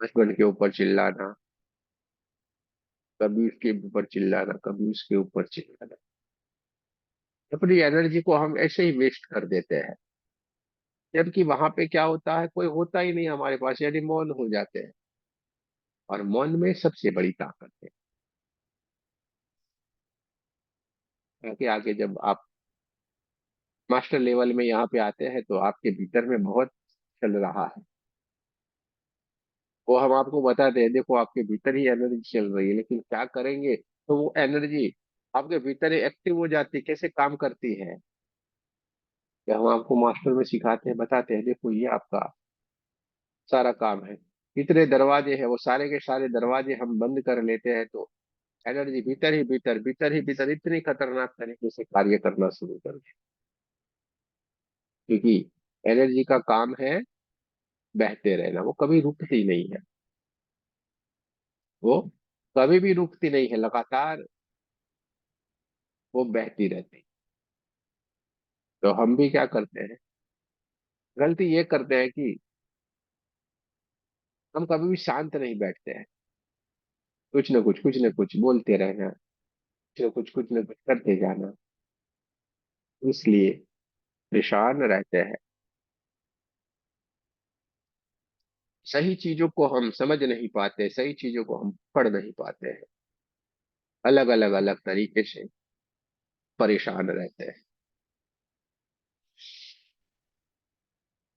हस्बैंड के ऊपर चिल्लाना, कभी उसके ऊपर चिल्लाना, कभी उसके ऊपर चिल्लाना। अपनी एनर्जी को हम ऐसे ही वेस्ट कर देते हैं। जबकि वहां पे क्या होता है, कोई होता ही नहीं हमारे पास, यानी मौन हो जाते हैं। और मौन में सबसे बड़ी ताकत है। आगे आगे जब आप मास्टर लेवल में यहाँ पे आते हैं तो आपके भीतर में बहुत चल रहा है, वो हम आपको बताते हैं, देखो आपके भीतर ही एनर्जी चल रही है, लेकिन क्या करेंगे तो वो एनर्जी आपके भीतर ही एक्टिव हो जाती है। कैसे काम करती है, कि हम आपको मास्टर में सिखाते हैं, बताते हैं, देखो ये आपका सारा काम है। इतने दरवाजे हैं, वो सारे के सारे दरवाजे हम बंद कर लेते हैं तो एनर्जी भीतर ही भीतर, भीतर ही भीतर इतनी खतरनाक तरीके से कार्य करना शुरू कर दे। क्योंकि एनर्जी का काम है बहते रहना, वो कभी रुकती नहीं है, वो कभी भी रुकती नहीं है, लगातार वो बहती रहती है। तो हम भी क्या करते हैं, गलती ये करते हैं कि हम कभी भी शांत नहीं बैठते हैं, कुछ न कुछ बोलते रहना, कुछ न कुछ करते जाना, इसलिए परेशान रहते हैं। सही चीजों को हम समझ नहीं पाते, सही चीजों को हम पढ़ नहीं पाते हैं, अलग अलग अलग तरीके से परेशान रहते हैं।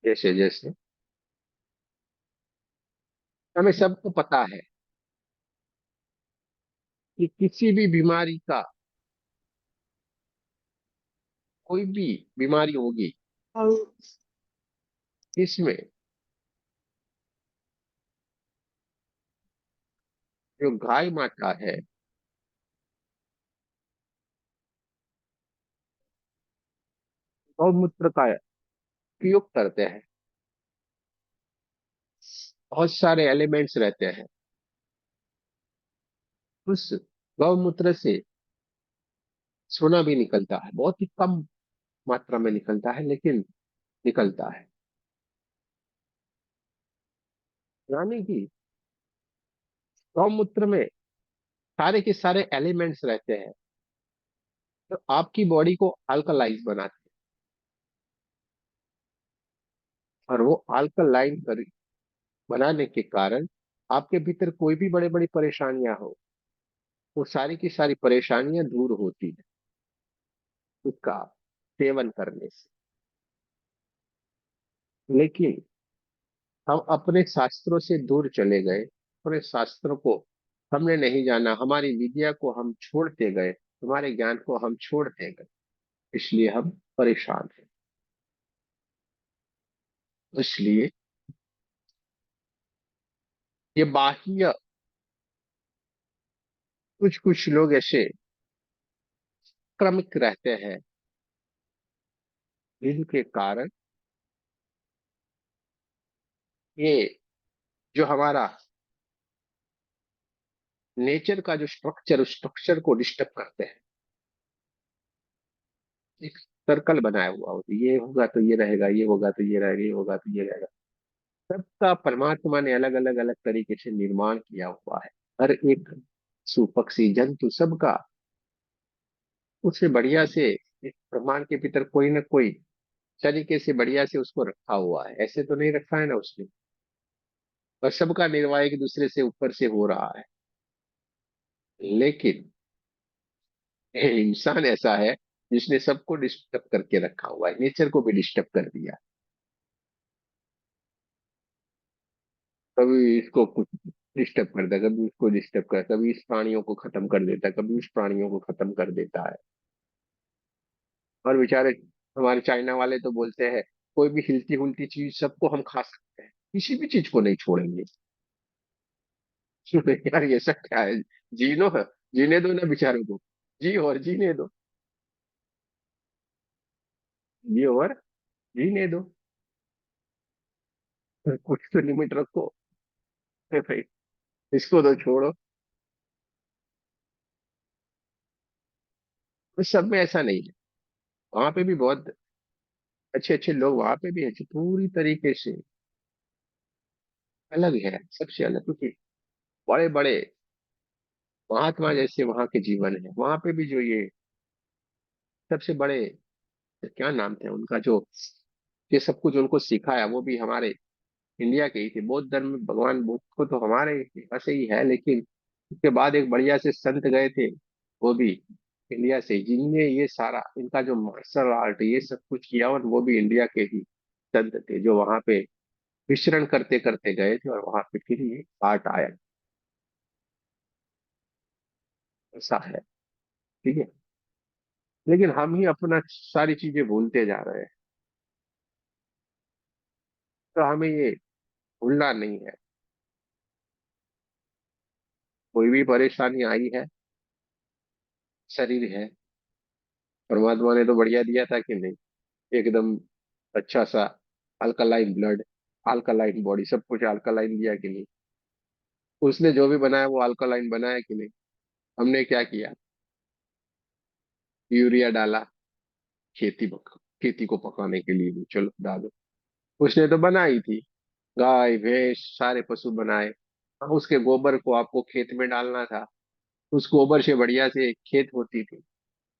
जैसे जैसे हमें सबको पता है कि किसी भी बीमारी का, कोई भी बीमारी होगी, और इसमें जो गाय माता है, गौमूत्र का उपयोग करते हैं, बहुत सारे एलिमेंट्स रहते हैं उस गौमूत्र से। सोना भी निकलता है, बहुत ही कम मात्रा में निकलता है, लेकिन निकलता है। यानी कि गौमूत्र में सारे के सारे एलिमेंट्स रहते हैं, तो आपकी बॉडी को अल्कलाइज बनाते हैं। और वो अल्कलाइन बनाने के कारण आपके भीतर कोई भी बड़े बड़ी परेशानियां हो, वो सारी की सारी परेशानियां दूर होती है उसका सेवन करने से। लेकिन हम अपने शास्त्रों से दूर चले गए, अपने शास्त्रों को हमने नहीं जाना, हमारी विद्या को हम छोड़ते गए, हमारे ज्ञान को हम छोड़ते गए, इसलिए हम परेशान हैं। इसलिए ये बाह्य, कुछ कुछ लोग ऐसे क्रमिक रहते हैं जिनके कारण ये जो हमारा नेचर का जो स्ट्रक्चर, उस स्ट्रक्चर को डिस्टर्ब करते हैं। एक सर्कल बनाया हुआ होता है, ये होगा तो ये रहेगा, ये होगा तो ये रहेगा, ये होगा तो ये रहेगा। सबका परमात्मा ने अलग अलग अलग तरीके से निर्माण किया हुआ है। हर एक पशु पक्षी जंतु सबका उससे बढ़िया से एक ब्रह्मांड के भीतर कोई ना कोई तरीके से बढ़िया से उसको रखा हुआ है, ऐसे तो नहीं रखा है ना उसने। और सबका निर्वाह एक दूसरे से ऊपर से हो रहा है। लेकिन ये इंसान ऐसा है जिसने सबको डिस्टर्ब करके रखा हुआ है, नेचर को भी डिस्टर्ब कर दिया। कभी इसको कुछ डिस्टर्ब करता है, कभी उसको डिस्टर्ब करता है, कभी इस प्राणियों को खत्म कर देता है, कभी उस प्राणियों को खत्म कर देता है। और बेचारे हमारे चाइना वाले तो बोलते हैं कोई भी हिलती हुलती चीज सबको हम खा सकते हैं, किसी भी चीज को नहीं छोड़ेंगे। यार ये सब क्या है, जीनो है, जीने दो ना बेचारों को, जी और जीने दो, जी और जीने दो, कुछ तो लिमिट रखो। भाई इसको तो छोड़ो। उस सब में ऐसा नहीं है, वहां पे भी बहुत अच्छे अच्छे लोग वहां पे भी है जो पूरी तरीके से अलग है, सबसे अलग। क्योंकि बड़े बड़े महात्मा जैसे वहां के जीवन है, वहां पे भी जो ये सबसे बड़े, क्या नाम थे उनका, जो ये सब कुछ उनको सिखाया, वो भी हमारे इंडिया के ही थे। बौद्ध धर्म में भगवान बुद्ध को तो हमारे यहाँ से ही है, लेकिन उसके बाद एक बढ़िया से संत गए थे, वो भी इंडिया से ही, जिनने ये सारा इनका जो मार्शल आर्ट ये सब कुछ किया, और वो भी इंडिया के ही संत थे, जो वहां पे विचरण करते करते गए थे और वहां पे फिर ये आर्ट आया। ऐसा है। ठीक है। लेकिन हम ही अपना सारी चीजें भूलते जा रहे हैं। तो हमें ये भूलना नहीं है। कोई भी परेशानी आई है, शरीर है, परमात्मा ने तो बढ़िया दिया था कि नहीं, एकदम अच्छा सा अल्कलाइन ब्लड, अल्कलाइन बॉडी, सब कुछ अल्कलाइन दिया कि नहीं। उसने जो भी बनाया वो अल्कलाइन बनाया कि नहीं। हमने क्या किया, यूरिया डाला, खेती को पकाने के लिए भी चलो डालो। उसने तो बनाई थी, गाय भैंस सारे पशु बनाए। अब उसके गोबर को आपको खेत में डालना था। उस गोबर से बढ़िया से खेत होती थी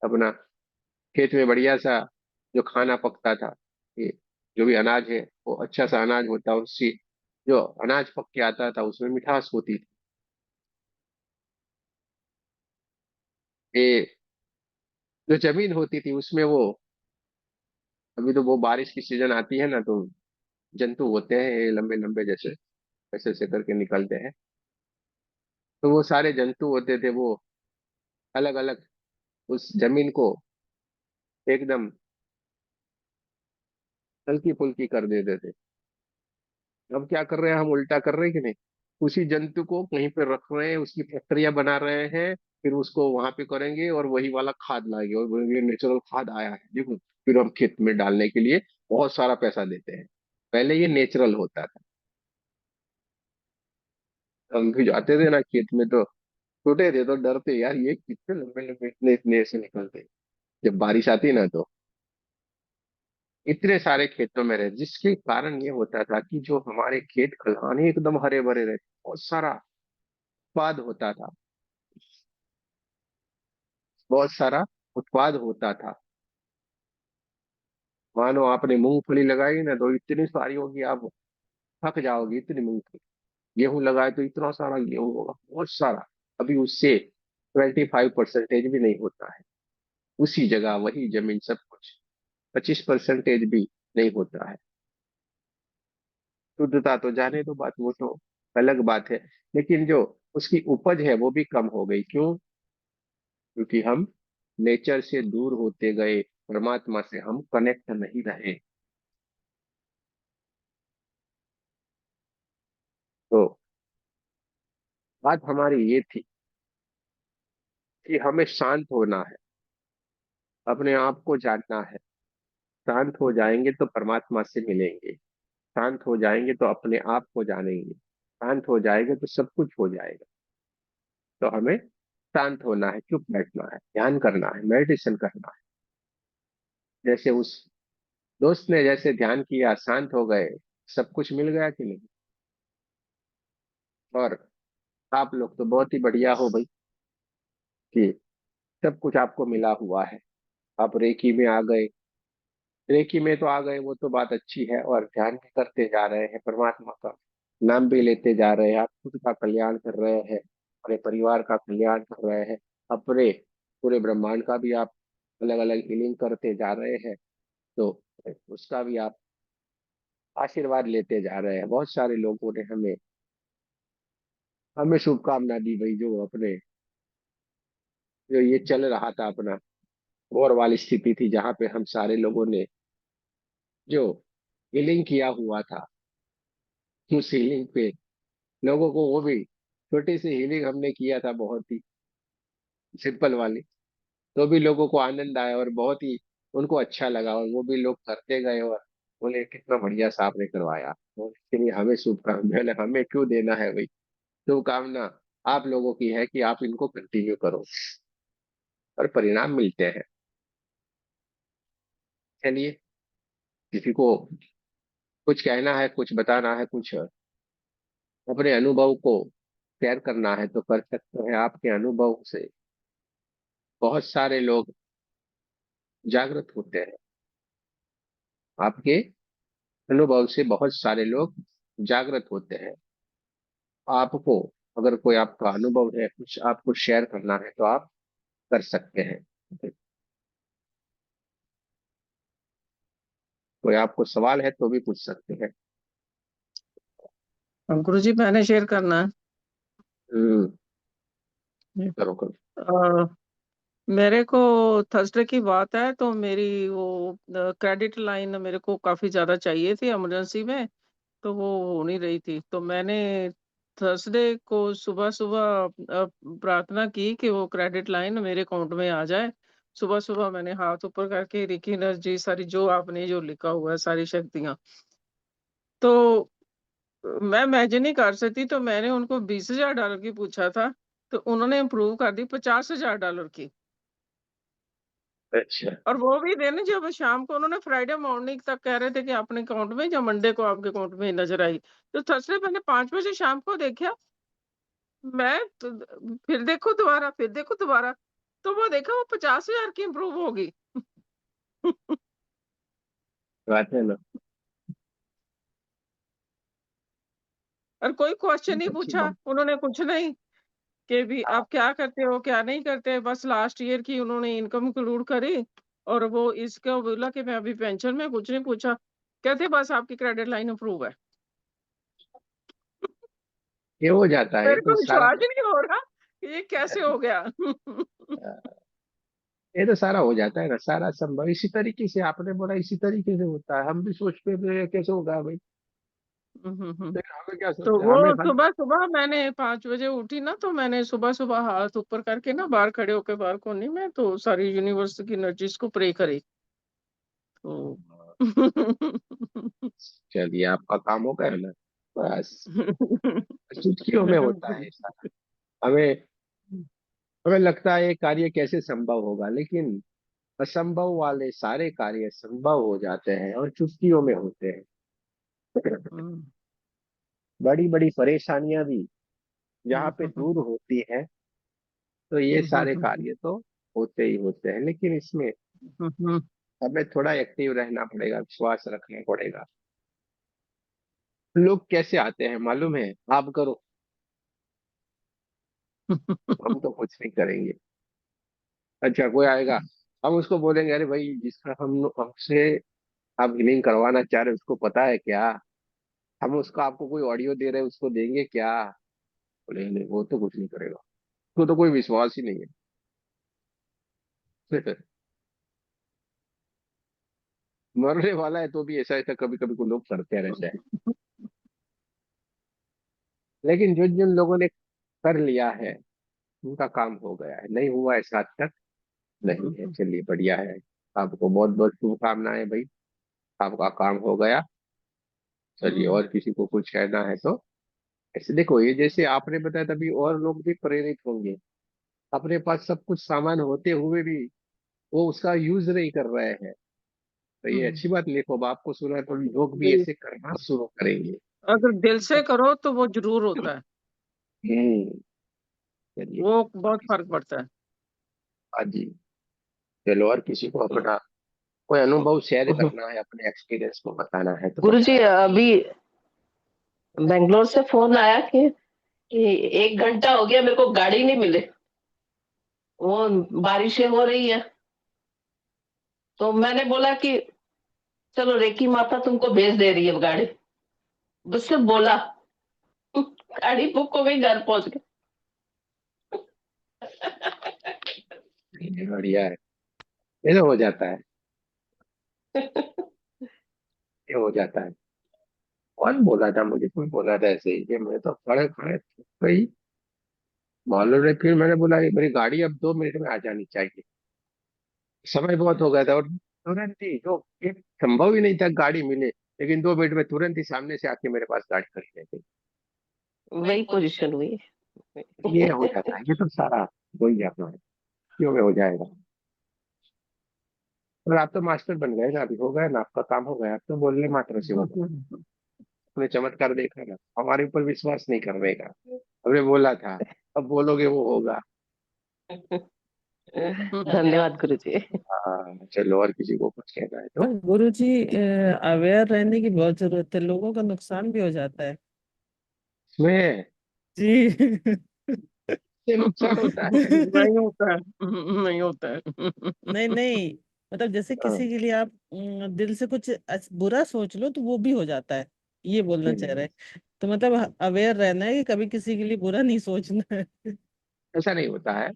अपना, खेत में बढ़िया सा जो खाना पकता था, ये जो भी अनाज है वो अच्छा सा अनाज होता, उससे जो अनाज पक के आता था उसमें मिठास होती थी। ये जो जमीन होती थी उसमें वो, अभी तो वो बारिश की सीजन आती है ना, तो जंतु होते हैं ये लंबे लंबे जैसे ऐसे ऐसे करके निकलते हैं। तो वो सारे जंतु होते थे, वो अलग अलग उस जमीन को एकदम हल्की फुल्की कर देते थे। अब क्या कर रहे हैं हम, उल्टा कर रहे हैं कि नहीं। उसी जंतु को कहीं पे रख रहे हैं, उसकी फैक्ट्रियां बना रहे हैं, फिर उसको वहां पे करेंगे और वही वाला खाद लाएंगे, और बोलेंगे नेचुरल खाद आया है देखो, फिर हम खेत में डालने के लिए बहुत सारा पैसा देते हैं। पहले ये नेचुरल होता था। हम भी जाते थे ना खेत में, तो छोटे थे तो डरते यार, ये कितने लंबे लंबे इतने इतने ऐसे निकलते हैं। जब बारिश आती ना तो इतने सारे खेतों में रहे, जिसके कारण ये होता था कि जो हमारे खेत खलिहान ही एकदम हरे भरे रहते, बहुत सारा उत्पाद होता था, बहुत सारा उत्पाद होता था। मानो आपने मूंगफली लगाई ना तो इतनी सारी होगी, आप थक जाओगे इतनी मूंगफली। गेहूं लगाए तो इतना सारा गेहूं होगा, बहुत सारा। अभी उससे 25% भी नहीं होता है, उसी जगह वही जमीन सब कुछ 25% भी नहीं होता है। शुद्धता तो जाने दो बात, वो तो अलग बात है। लेकिन जो उसकी उपज है वो भी कम हो गई, क्यों? क्योंकि हम नेचर से दूर होते गए, परमात्मा से हम कनेक्ट नहीं रहे। तो बात हमारी ये थी कि हमें शांत होना है, अपने आप को जानना है। शांत हो जाएंगे तो परमात्मा से मिलेंगे, शांत हो जाएंगे तो अपने आप को जानेंगे, शांत हो जाएंगे तो सब कुछ हो जाएगा। तो हमें शांत होना है, चुप बैठना है, ध्यान करना है, मेडिटेशन करना है। जैसे उस दोस्त ने जैसे ध्यान किया, शांत हो गए, सब कुछ मिल गया कि नहीं। और आप लोग तो बहुत ही बढ़िया हो भाई, कि सब कुछ आपको मिला हुआ है। आप रेकी में आ गए, रेकी में तो आ गए, वो तो बात अच्छी है, और ध्यान भी करते जा रहे हैं, परमात्मा का नाम भी लेते जा रहे हैं, आप खुद का कल्याण कर रहे हैं, अपने परिवार का कल्याण कर रहे हैं, अपने पूरे ब्रह्मांड का भी आप अलग अलग हीलिंग करते जा रहे हैं। तो उसका भी आप आशीर्वाद लेते जा रहे हैं। बहुत सारे लोगों ने हमें हमें शुभकामना दी भाई, जो अपने जो ये चल रहा था अपना वॉर वाली स्थिति थी, जहाँ पे हम सारे लोगों ने जो हीलिंग किया हुआ था, उस हीलिंग पे लोगों को, वो भी छोटी सी हीलिंग हमने किया था, बहुत ही सिंपल वाली, तो भी लोगों को आनंद आया और बहुत ही उनको अच्छा लगा, और वो भी लोग करते गए और बोले कितना बढ़िया सा आपने करवाया। तो इसके लिए हमें शुभकामना, हमें क्यों देना है भाई, शुभकामना आप लोगों की है कि आप इनको कंटिन्यू करो और परिणाम मिलते हैं। चलिए, किसी को कुछ कहना है, कुछ बताना है, कुछ अपने अनुभव को शेयर करना है तो कर सकते हैं। आपके अनुभव से बहुत सारे लोग जागृत होते हैं, आपके अनुभव से बहुत सारे लोग जागृत होते हैं। आपको अगर कोई आपका अनुभव है, कुछ आपको शेयर करना है, तो आप कर सकते हैं। कोई आपको सवाल है तो भी पूछ सकते हैं। गुरु जी मैंने शेयर करना हम्म, है। करो करो। अ, मेरे को थर्सडे की बात है, तो मेरी वो क्रेडिट लाइन मेरे को काफी ज्यादा चाहिए थी इमरजेंसी में, तो वो हो नहीं रही थी। तो मैंने थर्सडे को सुबह सुबह प्रार्थना की कि वो क्रेडिट लाइन मेरे अकाउंट में आ जाए। सुबह सुबह मैंने हाथ ऊपर करके रिकी एनर्जी सारी जो आपने जो लिखा हुआ है सारी शक्तियां, तो मैं इमेजिन नहीं कर सकती। तो मैंने उनको $20,000 की पूछा था, तो उन्होंने अप्रूव कर दी $50,000 की। अच्छा। और वो भी दिन जब शाम को उन्होंने फ्राइडे मॉर्निंग तक कह रहे थे कि आपने अकाउंट में, या मंडे को आपके अकाउंट में नजर आई। तो थर्सडे मैंने 5 बजे शाम को देखा, मैं तो फिर देखो दोबारा, फिर देखो दोबारा, तो वो देखा वो 50,000 की इम्प्रूव होगी। बात है ना। और कोई क्वेश्चन नहीं अच्छी पूछा बात। उन्होंने, कुछ नहीं कि भी हाँ, आप क्या करते हो क्या नहीं करते। बस लास्ट ईयर की उन्होंने इनकम इंक्लूड करी, और वो इसका बोला कि मैं अभी पेंशन में, कुछ नहीं पूछा। कहते बस आपकी क्रेडिट लाइन अप्रूव है। ये हो जाता है, ये मेरे तो को सारा विश्वास ही नहीं हो रहा कि ये कैसे हो गया। ये तो सारा हो जाता है ना, सारा संभव इसी तरीके से आपने बोला, इसी तरीके से होता है। हम भी सोचते थे ये कैसे होगा भाई, लेकिन हमें क्या तो सोचते हैं, वो हमें खाली। सुबह सुबह मैंने 5 बजे उठी ना, तो मैंने सुबह सुबह हाथ ऊपर करके ना बाहर खड़े होके बाहर कोने में तो सारी यूनिवर्स की एनर्जीज को प्रे करी। तो चलिए, आपका काम हो गया ना, बस। चुटकियों में होता है ऐसा। हमें हमें लगता है ये कार्य कैसे संभव होगा, लेकिन असंभव वाले सारे कार्य संभव हो जाते हैं और चुटकियों में होते हैं। बड़ी बड़ी परेशानियां भी जहाँ पे दूर होती है, तो ये सारे कार्य तो होते ही होते हैं। लेकिन इसमें हमें थोड़ा एक्टिव रहना पड़ेगा, विश्वास रखना पड़ेगा। लोग कैसे आते हैं मालूम है? आप करो, हम तो कुछ नहीं करेंगे। अच्छा, कोई आएगा, हम उसको बोलेंगे अरे भाई, जिसका हम हमसे आप हीलिंग करवाना चाह रहे हो उसको पता है क्या? हम उसका आपको कोई ऑडियो दे रहे हैं, उसको देंगे क्या? बोले नहीं, वो तो कुछ नहीं करेगा, उसको तो कोई विश्वास ही नहीं है। मरने वाला है तो भी ऐसा ऐसा कभी कभी को लोग करते रहते हैं। लेकिन जो जिन लोगों ने कर लिया है, उनका काम हो गया है, नहीं हुआ ऐसा आज तक नहीं है। चलिए, बढ़िया है। आपको बहुत बहुत शुभकामनाएं भाई, आपका काम हो गया। चलिए, और किसी को कुछ कहना है तो ऐसे देखो, ये जैसे आपने बताया, तभी और लोग भी प्रेरित होंगे। अपने पास सब कुछ सामान होते हुए भी वो उसका यूज नहीं कर रहे हैं, तो ये अच्छी बात। देखो, अब आपको सुना तो लोग भी ऐसे करना शुरू करेंगे। अगर दिल से करो तो वो जरूर होता है, हम्म। चलिए। वो और बहुत किसी फर्क पड़ता है। हाँ जी। चलो, और किसी को अपना कोई अनुभव शेयर करना है, अपने एक्सपीरियंस को बताना है तो गुरु जी बताएं। अभी बेंगलोर से फोन आया कि 1 घंटा हो गया मेरे को गाड़ी नहीं मिले, वो बारिशें हो रही है। तो मैंने बोला कि चलो रेकी माता तुमको भेज दे रही है गाड़ी। उससे बोला गाड़ी बुक हो गई, घर पहुंच गए। ये बढ़िया है। ये तो हो जाता है, ये हो जाता है। कौन बोला था मुझे? कोई बोला था ऐसे ही कि मैं तो खड़े खड़े थक गई मालूम नहीं। फिर मैंने बोला ये मेरी गाड़ी अब 2 मिनट में आ जानी चाहिए, समय बहुत हो गया था। और तुरंत ही, जो एक संभव ही नहीं था गाड़ी मिले, लेकिन 2 मिनट में तुरंत ही सामने से आके मेरे पास गाड़ी खड़ी रह गई। वही पोजीशन हुई। ये हो जाता है, ये तो सारा वही अपना है, क्यों में हो जाएगा। और आप तो मास्टर बन गए ना, अभी हो गया ना, आपका काम हो गया। आप तो बोलने मात्र से होगा। आपने चमत्कार देखा ना, हमारे ऊपर विश्वास नहीं करने का। हमने बोला था, अब बोलोगे वो होगा। धन्यवाद गुरुजी। हाँ, चलो, और किसी को कुछ कहना है तो। पर गुरुजी, अवेयर रहने की बहुत जरूरत है, लोगों का नुकसान भी हो जाता है इसमें जी। से नुकसान होता है। नहीं होता है, नहीं होता है। नहीं नहीं, मतलब जैसे हाँ, किसी के लिए आप दिल से कुछ बुरा सोच लो तो वो भी हो जाता है, ये बोलना चाह रहे हैं। तो मतलब अवेयर रहना है कि कभी किसी के लिए बुरा नहीं सोचना है। ऐसा नहीं होता है।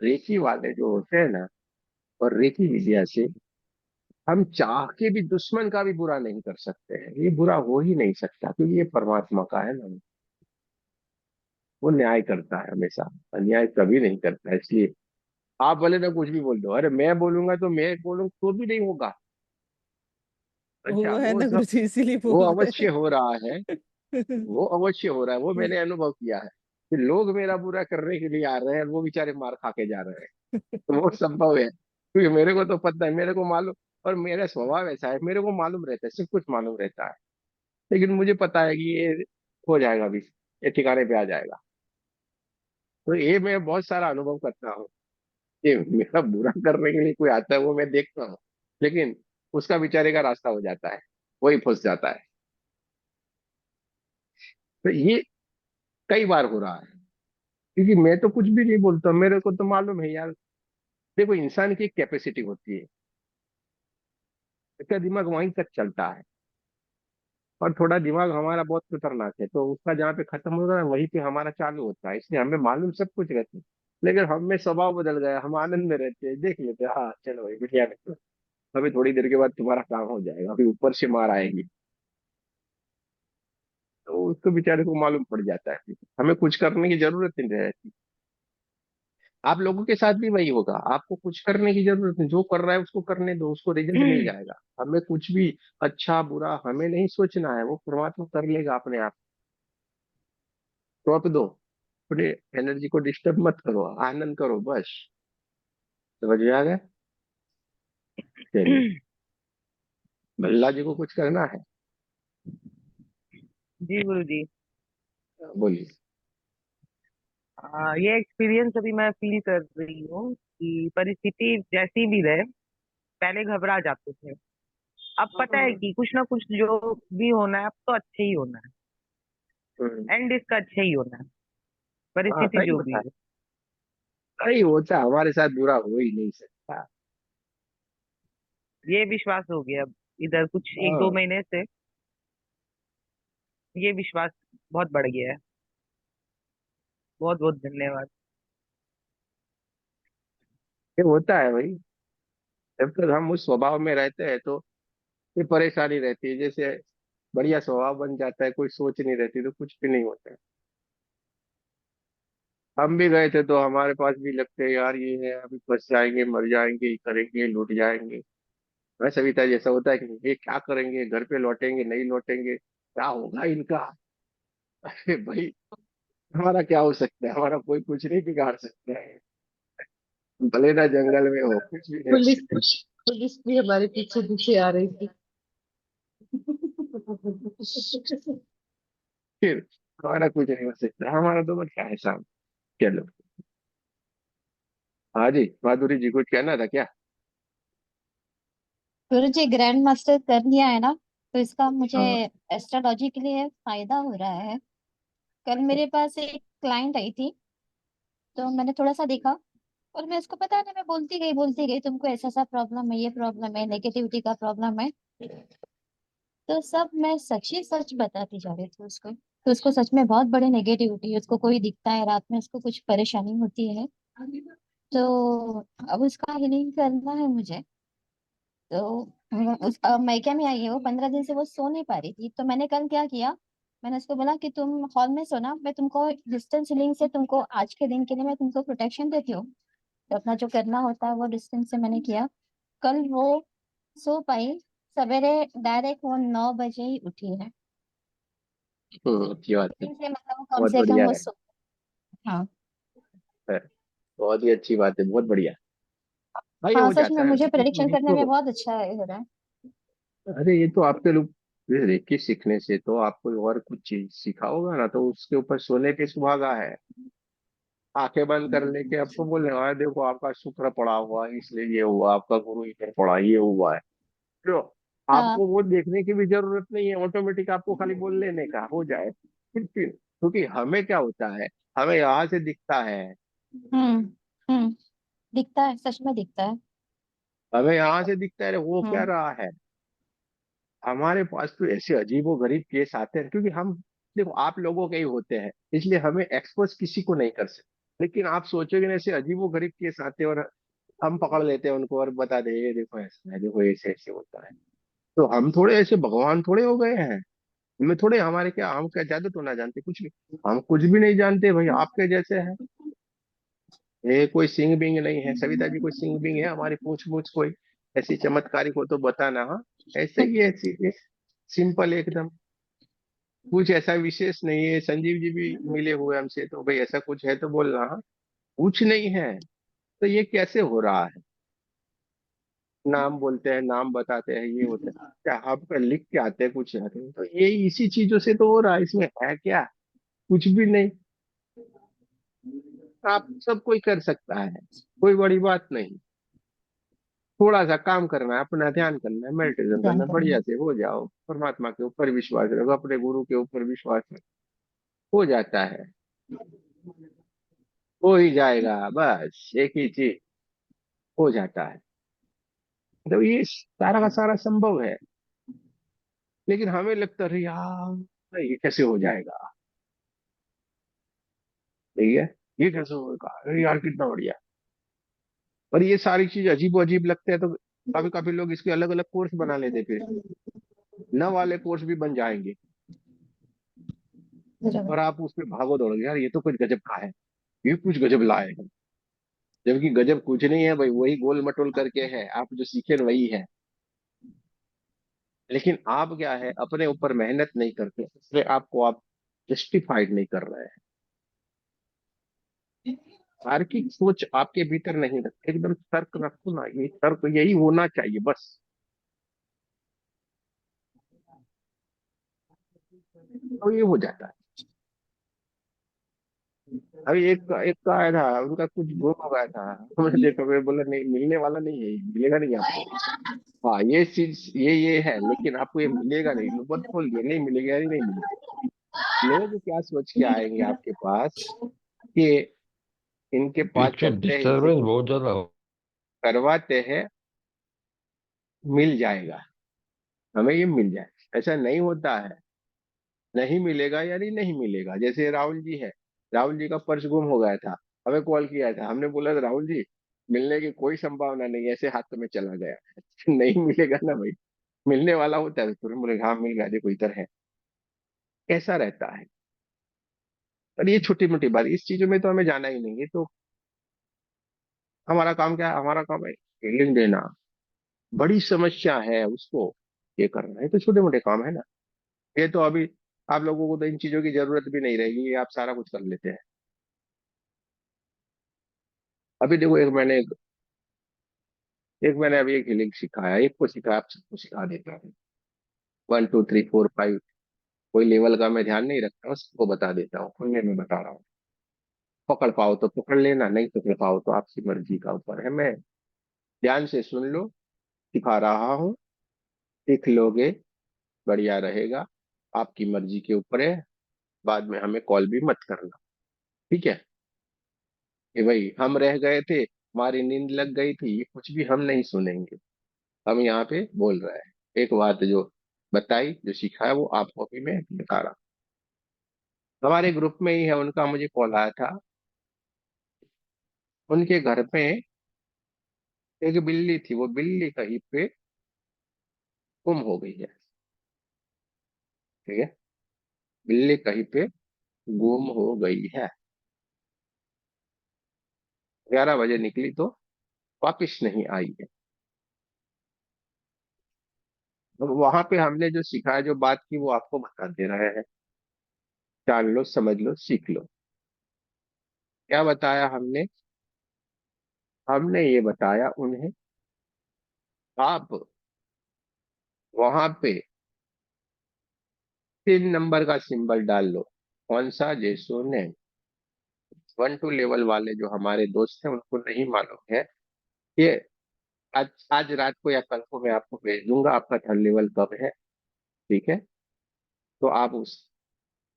रेकी वाले जो होते हैं ना, और रेकी विद्या से हम चाह के भी दुश्मन का भी बुरा नहीं कर सकते हैं। ये बुरा हो ही नहीं सकता, क्योंकि ये परमात्मा का है ना। वो न्याय करता है हमेशा, अन्याय कभी नहीं करता है। इसलिए आप भले ना कुछ भी बोल दो, अरे मैं बोलूंगा तो, मैं बोलूँ तो भी नहीं होगा। अच्छा, वो है वो ना सब, गुरुजी, इसीलिए वो बोल रहे अवश्य हो रहा है। हैं। वो अवश्य हो रहा है, वो मैंने अनुभव किया है कि लोग मेरा बुरा करने के लिए आ रहे हैं, और वो बेचारे मार खा के जा रहे हैं। तो वो संभव है, क्योंकि मेरे को तो पता है, मेरे को मालूम। और मेरा स्वभाव ऐसा है, मेरे को मालूम रहता है, सब कुछ मालूम रहता है। लेकिन मुझे पता है कि ये हो जाएगा भी, ये ठिकाने पे आ जाएगा। तो ये मैं बहुत सारा अनुभव करता हूँ कि मेरा बुरा करने के लिए कोई आता है, वो मैं देखता हूँ। लेकिन उसका बेचारे का रास्ता हो जाता है, वही फंस जाता है। तो ये कई बार हो रहा है, क्योंकि मैं तो कुछ भी नहीं बोलता, मेरे को तो मालूम है यार। देखो, इंसान की एक कैपेसिटी होती है, इसका दिमाग वहीं तक चलता है। और थोड़ा दिमाग हमारा बहुत खतरनाक है, तो उसका जहाँ पे खत्म होता है वहीं पे हमारा चालू होता है। इसलिए हमें मालूम सब कुछ रहता है, लेकिन हम में स्वभाव बदल गया, हम आनंद में रहते हैं, देख लेते हैं, हाँ चलो भाई बिटिया में, अभी थोड़ी देर के बाद तुम्हारा काम हो जाएगा, अभी ऊपर से मार आएगी। तो उसको बेचारे को मालूम पड़ जाता है, हमें कुछ करने की जरूरत नहीं रहती। आप लोगों के साथ भी वही होगा, आपको कुछ करने की जरूरत नहीं, जो कर रहा है उसको करने दो, उसको रिजल्ट मिल जाएगा। हमें कुछ भी अच्छा बुरा हमें नहीं सोचना है, वो परमात्मा कर लेगा अपने आप। सौंप दो, अपने एनर्जी को डिस्टर्ब मत करो, आनंद करो बस। समझ में आ गया? चलिए, भल्ला जी को कुछ करना है, जी गुरु जी। बोलिए। ये एक्सपीरियंस अभी मैं फील कर रही हूँ कि परिस्थिति जैसी भी रहे, पहले घबरा जाते थे। अब पता है कि कुछ ना कुछ जो भी होना है अब तो अच्छा ही होना है। हम्म, एंड इसका अच्छा ही होना है, हाँ, परिस्थिति सही जो होता भी है। हो। सही होता है, हमारे साथ बुरा हो ही नहीं सकता। ये विश्वास हो गया अब, इधर कुछ एक दो हाँ, महीने से ये विश्वास बहुत बढ़ गया है। बहुत बहुत धन्यवाद। ये होता है भाई। जब तक हम उस स्वभाव में रहते हैं तो ये परेशानी रहती है। जैसे बढ़िया स्वभाव बन जाता है, कोई सोच नहीं रहती, तो कुछ भी नहीं होता है। हम भी गए थे तो हमारे पास भी लगते हैं, यार ये है, अभी फंस जाएंगे, मर जाएंगे, ये करेंगे, लूट जाएंगे। मैं सविता जैसा होता है कि ये क्या करेंगे, घर पे लौटेंगे नहीं लौटेंगे, क्या होगा इनका। अरे भाई, हमारा क्या हो सकता है, हमारा कोई कुछ नहीं बिगाड़ सकता है। भले ना जंगल में हो, कुछ भी नहीं। पुलिस पुलिस भी हमारे पीछे पीछे आ रही थी। फिर हमारा कुछ नहीं हो सकता, हमारा तो बस क्या है साहब। चलो, हाँ जी, माधुरी जी कुछ कहना था क्या? गुरु जी, ग्रैंड मास्टर कर लिया है ना, तो इसका मुझे हाँ। एस्ट्रोलॉजी के लिए फायदा हो रहा है। कल मेरे पास एक क्लाइंट आई थी, तो मैंने थोड़ा सा देखा, और मैं उसको पता नहीं, मैं बोलती गई तुमको ऐसा सा प्रॉब्लम है, ये प्रॉब्लम है, नेगेटिविटी का प्रॉब्लम है। तो सब मैं सच ही सच बताती जा रही थी उसको। तो उसको सच में बहुत बड़ी नेगेटिविटी है, उसको कोई दिखता है रात में, उसको कुछ परेशानी होती है। तो अब उसका हीलिंग करना है मुझे। तो मायके में आई है वो, 15 दिन से वो सो नहीं पा रही थी। तो मैंने कल क्या किया, मैंने उसको बोला कि तुम हॉल में सोना, मैं तुमको डिस्टेंस हीलिंग से, तुमको आज के दिन के लिए मैं तुमको प्रोटेक्शन देती हूँ। तो अपना जो करना होता है वो डिस्टेंस से मैंने किया। कल वो सो पाई। सवेरे डायरेक्ट वो 9 बजे ही उठी है। अच्छी बात है। से मतलब वो कम बहुत से कम बढ़िया वो है। सो। हाँ। है, बहुत ही अच्छी बात है, बहुत बढ़िया। भाई, ये हाँ, हो सच में जाता है मुझे देखो, प्रेडिक्शन ये करने में तो, बहुत अच्छा हो रहा है। अरे ये तो आपके लोग, ये रेकी सीखने से तो आपको और कुछ चीज सीखा होगा ना, तो उसके ऊपर सोने पे सुहागा है। आंखें बंद कर लेके आपको बोले हाँ देखो आपका शुक्र पड़ा हुआ है इसलिए ये हुआ, आपका गुरु इधर पड़ा ये हुआ है। तो हाँ। आपको वो देखने की भी जरूरत नहीं है, ऑटोमेटिक आपको खाली बोल लेने का हो जाए। फिर क्योंकि हमें क्या होता है, हमें यहाँ से दिखता है, हम्म। हम्म। दिखता है, सच में दिखता है। हमें यहाँ से दिखता है वो क्या हम्म। रहा है। हमारे पास तो ऐसे अजीबो गरीब केस आते हैं, क्योंकि हम देखो आप लोगों के ही होते हैं इसलिए हमें एक्सपोज किसी को नहीं कर सकते, लेकिन आप सोचोगे ना ऐसे अजीबो गरीब केस आते हैं और हम पकड़ लेते हैं उनको और बता दे ये देखो ऐसा है, देखो ऐसे ऐसे होता है। तो हम थोड़े ऐसे भगवान थोड़े हो गए हैं, हमें थोड़े हमारे क्या, हम क्या जादू तो ना जानते कुछ भी, हम कुछ भी नहीं जानते भाई, आपके जैसे हैं। ये कोई सिंह बिंग नहीं है, सविता जी कोई सिंह बिंग है हमारी पूछ पूछ कोई ऐसी चमत्कारिक हो तो बताना। हाँ ऐसे ही है, ऐसी सिंपल एकदम, कुछ ऐसा विशेष नहीं है। संजीव जी भी मिले हुए हमसे तो भाई ऐसा कुछ है तो बोल रहा, कुछ नहीं है। तो ये कैसे हो रहा है, नाम बोलते हैं नाम बताते हैं ये होता है क्या, आप लिख के आते हैं कुछ आते हैं, तो ये इसी चीजों से तो हो रहा है, इसमें है क्या, कुछ भी नहीं। आप सब कोई कर सकता है, कोई बड़ी बात नहीं। थोड़ा सा काम करना है, अपना ध्यान करना है, मेडिटेशन करना ध्यान है, करना। बढ़िया से हो जाओ, परमात्मा के ऊपर विश्वास रखो, अपने गुरु के ऊपर विश्वास रखो, हो जाता है, हो ही जाएगा, बस एक ही चीज, हो जाता है। तो ये सारा का सारा संभव है, लेकिन हमें लगता है यार ये कैसे हो जाएगा, ठीक है, ये कैसे होगा, अरे यार कितना बढ़िया। और ये सारी चीज अजीब अजीब लगते हैं तो कभी कभी लोग इसके अलग अलग कोर्स बना लेते, फिर न वाले कोर्स भी बन जाएंगे बराबर। और आप उसमें भागो दौड़ोगे, यार ये तो कुछ गजब का है, ये कुछ गजब लाए हैं। जबकि गजब कुछ नहीं है भाई, वही गोल मटोल करके है, आप जो सीखे वही है। लेकिन आप क्या है, अपने ऊपर मेहनत नहीं करते, इसलिए आपको आप जस्टिफाइड नहीं कर रहे हैं। तार्किक सोच आपके भीतर नहीं रखते, एकदम तर्क रखो ना, ये तर्क यही होना चाहिए बस, तो ये हो जाता है। अभी एक एक का आया था, उनका कुछ गुम हो गया था, मैंने देखा, मैं बोला नहीं मिलने वाला नहीं है, ये मिलेगा नहीं आपको। हाँ ये चीज ये है, लेकिन आपको ये मिलेगा नहीं, मत बोल दिया नहीं मिलेगा, नहीं नहीं मिलेगा। लोग क्या सोच के आएंगे आपके पास कि इनके पास पीछे चलते हैं, इनसे डिस्टरबेंस कुछ बहुत ज्यादा हो। करवाते हैं, मिल जाएगा, हमें ये मिल जाए, ऐसा नहीं होता है। नहीं मिलेगा यानी नहीं मिलेगा। जैसे राहुल जी है, राहुल जी का पर्स गुम हो गया था, हमें कॉल किया था, हमने बोला था, राहुल जी मिलने की कोई संभावना नहीं, ऐसे हाथ में चला गया। नहीं मिलेगा ना भाई, मिलने वाला होता है तो तुरंत बोले हाँ मिल गया, देखो इधर है। कैसा रहता है। और ये छोटी मोटी बात, इस चीजों में तो हमें जाना ही नहीं है, तो हमारा काम क्या है, हमारा काम है हीलिंग देना। बड़ी समस्या है उसको ये करना, ये तो छोटे मोटे काम है ना। ये तो अभी आप लोगों को तो इन चीजों की जरूरत भी नहीं रहेगी, ये आप सारा कुछ कर लेते हैं। अभी देखो एक मैंने अभी एक हीलिंग सिखाया, एक को सिखाया, आप सबको सिखा देता हूँ। 1 2 3 4 5, कोई लेवल का मैं ध्यान नहीं रखता हूँ, सबको बता देता हूँ, खुलने में बता रहा हूँ। पकड़ पाओ तो पकड़ लेना, नहीं पकड़ पाओ तो आपकी मर्जी का ऊपर है। मैं ध्यान से सुन लो, सिखा रहा हूँ, सीख लोगे बढ़िया रहेगा, आपकी मर्जी के ऊपर है। बाद में हमें कॉल भी मत करना, ठीक है, कि भाई हम रह गए थे, हमारी नींद लग गई थी, ये कुछ भी हम नहीं सुनेंगे। हम यहाँ पे बोल रहे हैं एक बात जो बताई, जो सिखाया वो आपको भी मैं बता रहा हूँ। हमारे ग्रुप में ही है, उनका मुझे कॉल आया था, उनके घर पे एक बिल्ली थी, वो बिल्ली कहीं पे गुम हो गई है, ठीक है, बिल्ली कहीं पे गुम हो गई है। 11 बजे निकली तो वापिस नहीं आई है। तो वहां पे हमने जो सिखाया, जो बात की, वो आपको बता दे रहे हैं, जान लो समझ लो सीख लो। क्या बताया हमने, हमने ये बताया उन्हें, आप वहां पे 3 नंबर का सिंबल डाल लो। कौन सा, जैसो ने, 1-2 लेवल वाले जो हमारे दोस्त हैं उनको नहीं मालूम है कि आज आज रात को या कल को मैं आपको भेज दूंगा आपका 3rd लेवल कब है। ठीक है, तो आप उस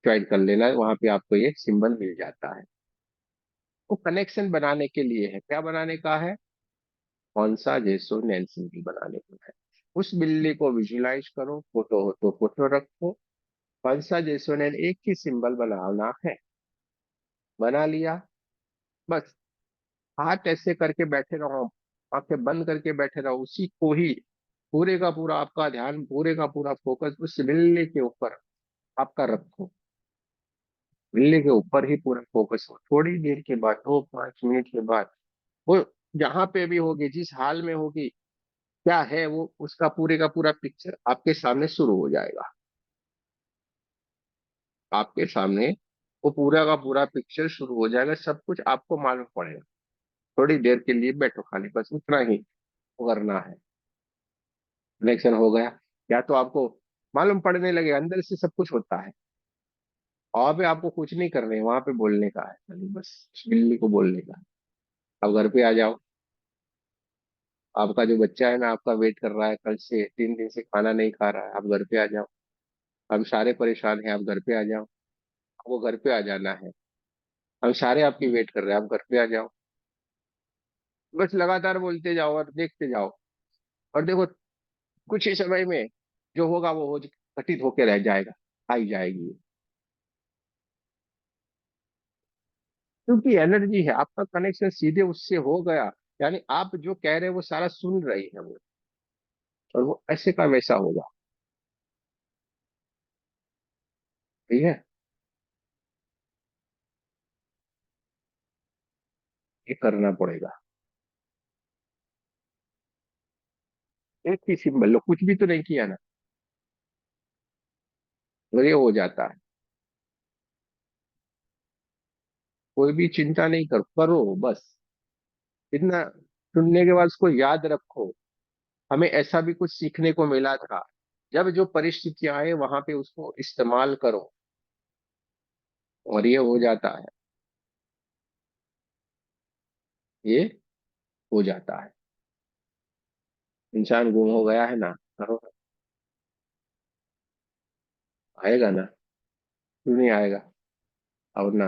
ज्वाइन कर लेना, वहां पे आपको ये सिंबल मिल जाता है। वो कनेक्शन बनाने के लिए है, क्या बनाने का है? कौन सा? जेसो नैन सिंबल बनाने का है। उस बिल्ली को विजुलाइज करो, फोटो हो तो फोटो रखो। कौन सा? जेसो नैन, एक ही सिंबल बनाना है। बना लिया, बस हाथ ऐसे करके बैठे रहो, आंखें बंद करके बैठे रहो, उसी को ही पूरे का पूरा आपका ध्यान, पूरे का पूरा फोकस उस बिल्ली के ऊपर आपका रखो। बिल्ली के ऊपर ही पूरा फोकस हो। थोड़ी देर के बाद, 2-5 मिनट के बाद, वो जहां पे भी होगी, जिस हाल में होगी, क्या है वो, उसका पूरे का पूरा पिक्चर आपके सामने शुरू हो जाएगा। आपके सामने वो पूरा का पूरा पिक्चर शुरू हो जाएगा, सब कुछ आपको मालूम पड़ेगा। थोड़ी देर के लिए बैठो खाली, बस उतना ही करना है। कनेक्शन हो गया, या तो आपको मालूम पड़ने लगे अंदर से सब कुछ होता है, और भी आपको कुछ नहीं करने, वहां पे बोलने का है खाली, बस उस बिल्ली को बोलने का है। अब घर पे आ जाओ, आपका जो बच्चा है ना, आपका वेट कर रहा है, कल से 3 दिन से खाना नहीं खा रहा है, आप घर पे आ जाओ। हम सारे परेशान हैं, आप घर पे आ जाओ। आपको घर पे आ जाना है, हम सारे आपकी वेट कर रहे हैं, आप घर पे आ जाओ। बस लगातार बोलते जाओ और देखते जाओ, और देखो कुछ ही समय में जो होगा वो हो, घटित होके रह जाएगा, आई जाएगी। क्योंकि एनर्जी है, आपका कनेक्शन सीधे उससे हो गया, यानी आप जो कह रहे हैं वो सारा सुन रही है वो, और वो ऐसे का वैसा होगा। ठीक है, ये करना पड़ेगा। एक ही सिंबल लो, कुछ भी तो नहीं किया ना, और ये हो जाता है। कोई भी चिंता नहीं करो बस इतना सुनने के बाद उसको याद रखो। हमें ऐसा भी कुछ सीखने को मिला था, जब जो परिस्थितियां आए वहां पे उसको इस्तेमाल करो, और ये हो जाता है, ये हो जाता है। इंसान गुम हो गया है ना, करो, आएगा ना, क्यों नहीं आएगा? और ना,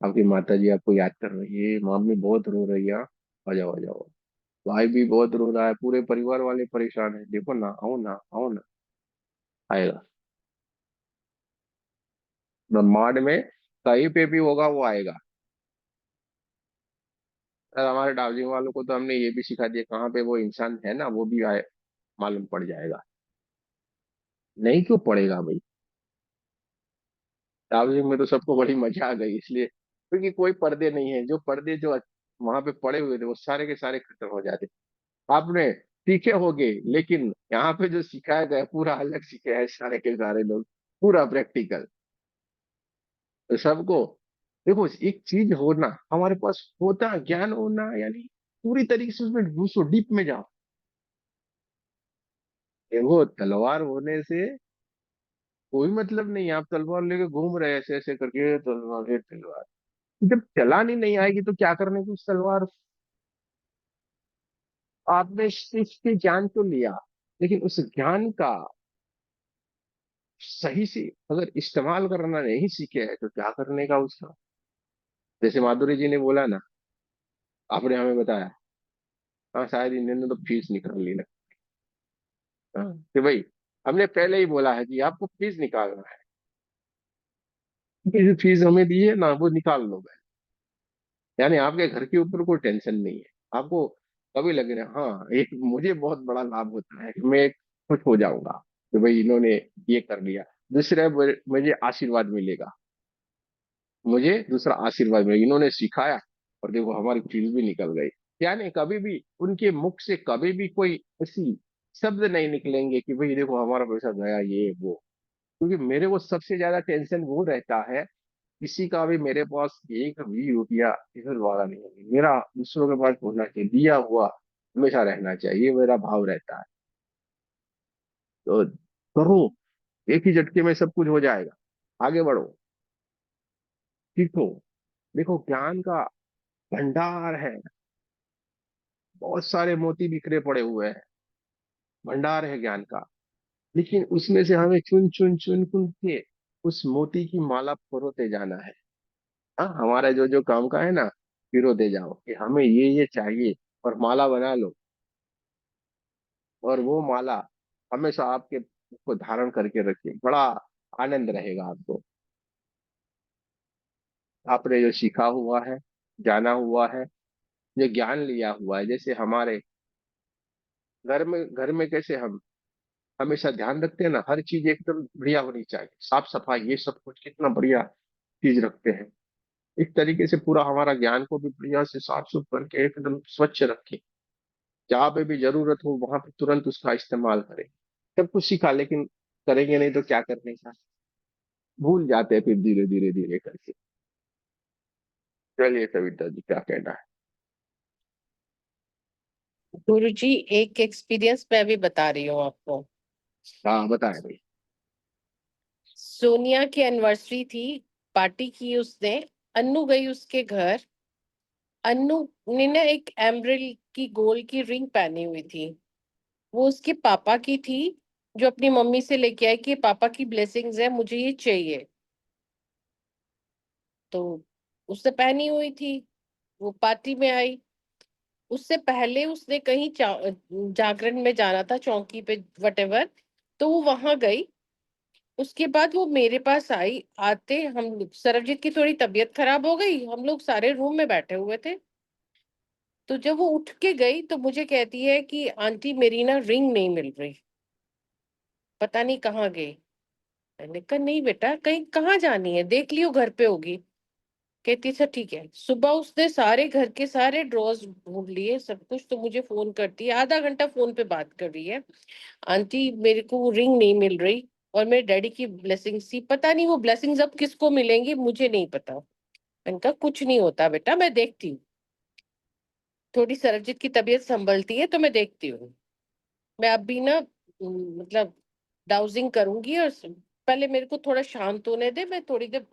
आपकी माता जी आपको याद कर रही है, मम्मी बहुत रो रही है, आ जाओ आ जाओ। भाई भी बहुत रो रहा है, पूरे परिवार वाले परेशान है, देखो ना, आओ ना, आओ ना, आएगा। ब्रह्मांड में कहीं पे भी होगा वो आएगा। और हमारे दार्जिलिंग वालों को तो हमने ये भी सिखा दिया, कहाँ पे वो इंसान है ना, वो भी आए, मालूम पड़ जाएगा। नहीं क्यों पड़ेगा भाई? दार्जिलिंग में तो सबको बड़ी मजा आ गई, इसलिए क्योंकि कोई पर्दे नहीं है, जो पर्दे जो वहां पे पड़े हुए थे वो सारे के सारे खत्म हो जाते। आपने सीखे होगे, लेकिन यहाँ पे जो सिखाया गया पूरा अलग सीखे हैं सारे के सारे लोग, पूरा प्रैक्टिकल। तो सबको देखो, एक चीज होना हमारे पास होता, ज्ञान होना, यानी पूरी तरीके से उसमें घुसो, डीप में जाओ। देखो, तलवार होने से कोई मतलब नहीं है, आप तलवार लेके घूम रहे हैं ऐसे ऐसे करके, तलवार है तलवार। जब चलानी नहीं आएगी तो क्या करने की उस तलवार? आपने सीख के ज्ञान तो लिया, लेकिन उस ज्ञान का सही से अगर इस्तेमाल करना नहीं सीखे है तो क्या करने का उसका? जैसे माधुरी जी ने बोला ना, आपने हमें बताया, हाँ शायद इन्होंने तो फीस निकाल ली ना। हाँ, कि भाई हमने पहले ही बोला है कि आपको फीस निकालना है, क्योंकि जो फीस हमें दी है ना वो निकाल लो भाई। यानी आपके घर के ऊपर कोई टेंशन नहीं है आपको। कभी लगे ना, हाँ एक मुझे बहुत बड़ा लाभ होता है कि मैं खुश हो जाऊंगा कि भाई इन्होंने ये कर लिया, दूसरा मुझे आशीर्वाद मिलेगा, मुझे दूसरा आशीर्वाद मिलेगा, इन्होंने सिखाया और देखो हमारी फीस भी निकल गई। यानी कभी भी उनके मुख से कभी भी कोई ऐसी शब्द नहीं निकलेंगे कि भाई देखो हमारा पैसा गया ये वो। क्योंकि मेरे को सबसे ज्यादा टेंशन वो रहता है, किसी का भी मेरे पास एक भी रुपया इधर वाला नहीं है, मेरा दूसरों के पास होना चाहिए, दिया हुआ हमेशा रहना चाहिए, ये मेरा भाव रहता है। तो करो, एक ही झटके में सब कुछ हो जाएगा। आगे बढ़ो, सीखो, देखो ज्ञान का भंडार है, बहुत सारे मोती बिखरे पड़े हुए हैं, भंडार है ज्ञान का। लेकिन उसमें से हमें चुन चुन चुन चुन के उस मोती की माला परोते जाना है। हाँ, हमारा जो जो काम का है ना, पिरोते जाओ कि हमें ये चाहिए, और माला बना लो। और वो माला हमेशा आपके को धारण करके रखिए, बड़ा आनंद रहेगा आपको। आपने जो सीखा हुआ है, जाना हुआ है, जो ज्ञान लिया हुआ है, जैसे हमारे घर में कैसे हम हमेशा ध्यान रखते हैं ना, हर चीज एकदम बढ़िया होनी चाहिए, साफ सफाई, ये सब कुछ कितना बढ़िया चीज रखते हैं। इस तरीके से पूरा हमारा ज्ञान को भी बढ़िया से साफ सुफ करके एकदम स्वच्छ रखें। जहाँ पे भी जरूरत हो वहां पे तुरंत उसका इस्तेमाल करें। सब कुछ सीखा, लेकिन करेंगे नहीं तो क्या करने का, भूल जाते हैं फिर धीरे धीरे धीरे करके। चलिए सविता जी, क्या कहना है? गुरुजी, एक एक्सपीरियंस मैं भी बता रही हूँ आपको। हाँ बताएं भाई। सोनिया की एनिवर्सरी थी, पार्टी की उसने। अन्नू गई उसके घर। अन्नू ने ना एक एम्ब्रिल की गोल की रिंग पहनी हुई थी। वो उसके पापा की थी, जो अपनी मम्मी से लेके आई कि पापा की ब्लेसिंग्स है, मुझे ये चाहिए। तो उसने पहनी हुई थी, वो पार्टी में आई। उससे पहले उसने कहीं जागरण में जाना था, चौकी पे, वटेवर। तो वो वहां गई। उसके बाद वो मेरे पास आई। आते हम सरबजीत की थोड़ी तबीयत खराब हो गई, हम लोग सारे रूम में बैठे हुए थे। तो जब वो उठ के गई तो मुझे कहती है कि आंटी मेरी ना रिंग नहीं मिल रही, पता नहीं कहाँ गई। मैंने कहा नहीं बेटा, कहीं कहाँ जानी है, देख लियो घर पे होगी। कहती अच्छा ठीक है। सुबह उसने सारे घर के सारे ड्रॉर्स ढूंढ लिए सब कुछ, तो मुझे फोन करती है, आधा घंटा फोन पे बात कर रही है। आंटी मेरे को वो रिंग नहीं मिल रही, और मेरे डैडी की ब्लेसिंग्स थी, पता नहीं वो ब्लेसिंग्स अब किसको मिलेंगी, मुझे नहीं पता। मैंने कहा कुछ नहीं होता बेटा, मैं देखती हूँ। थोड़ी सरबजीत की तबीयत संभलती है तो मैं देखती हूँ। मैं अभी ना मतलब डाउजिंग करूंगी, और पहले मेरे को थोड़ा शांत होने दे, मैं थोड़ी देर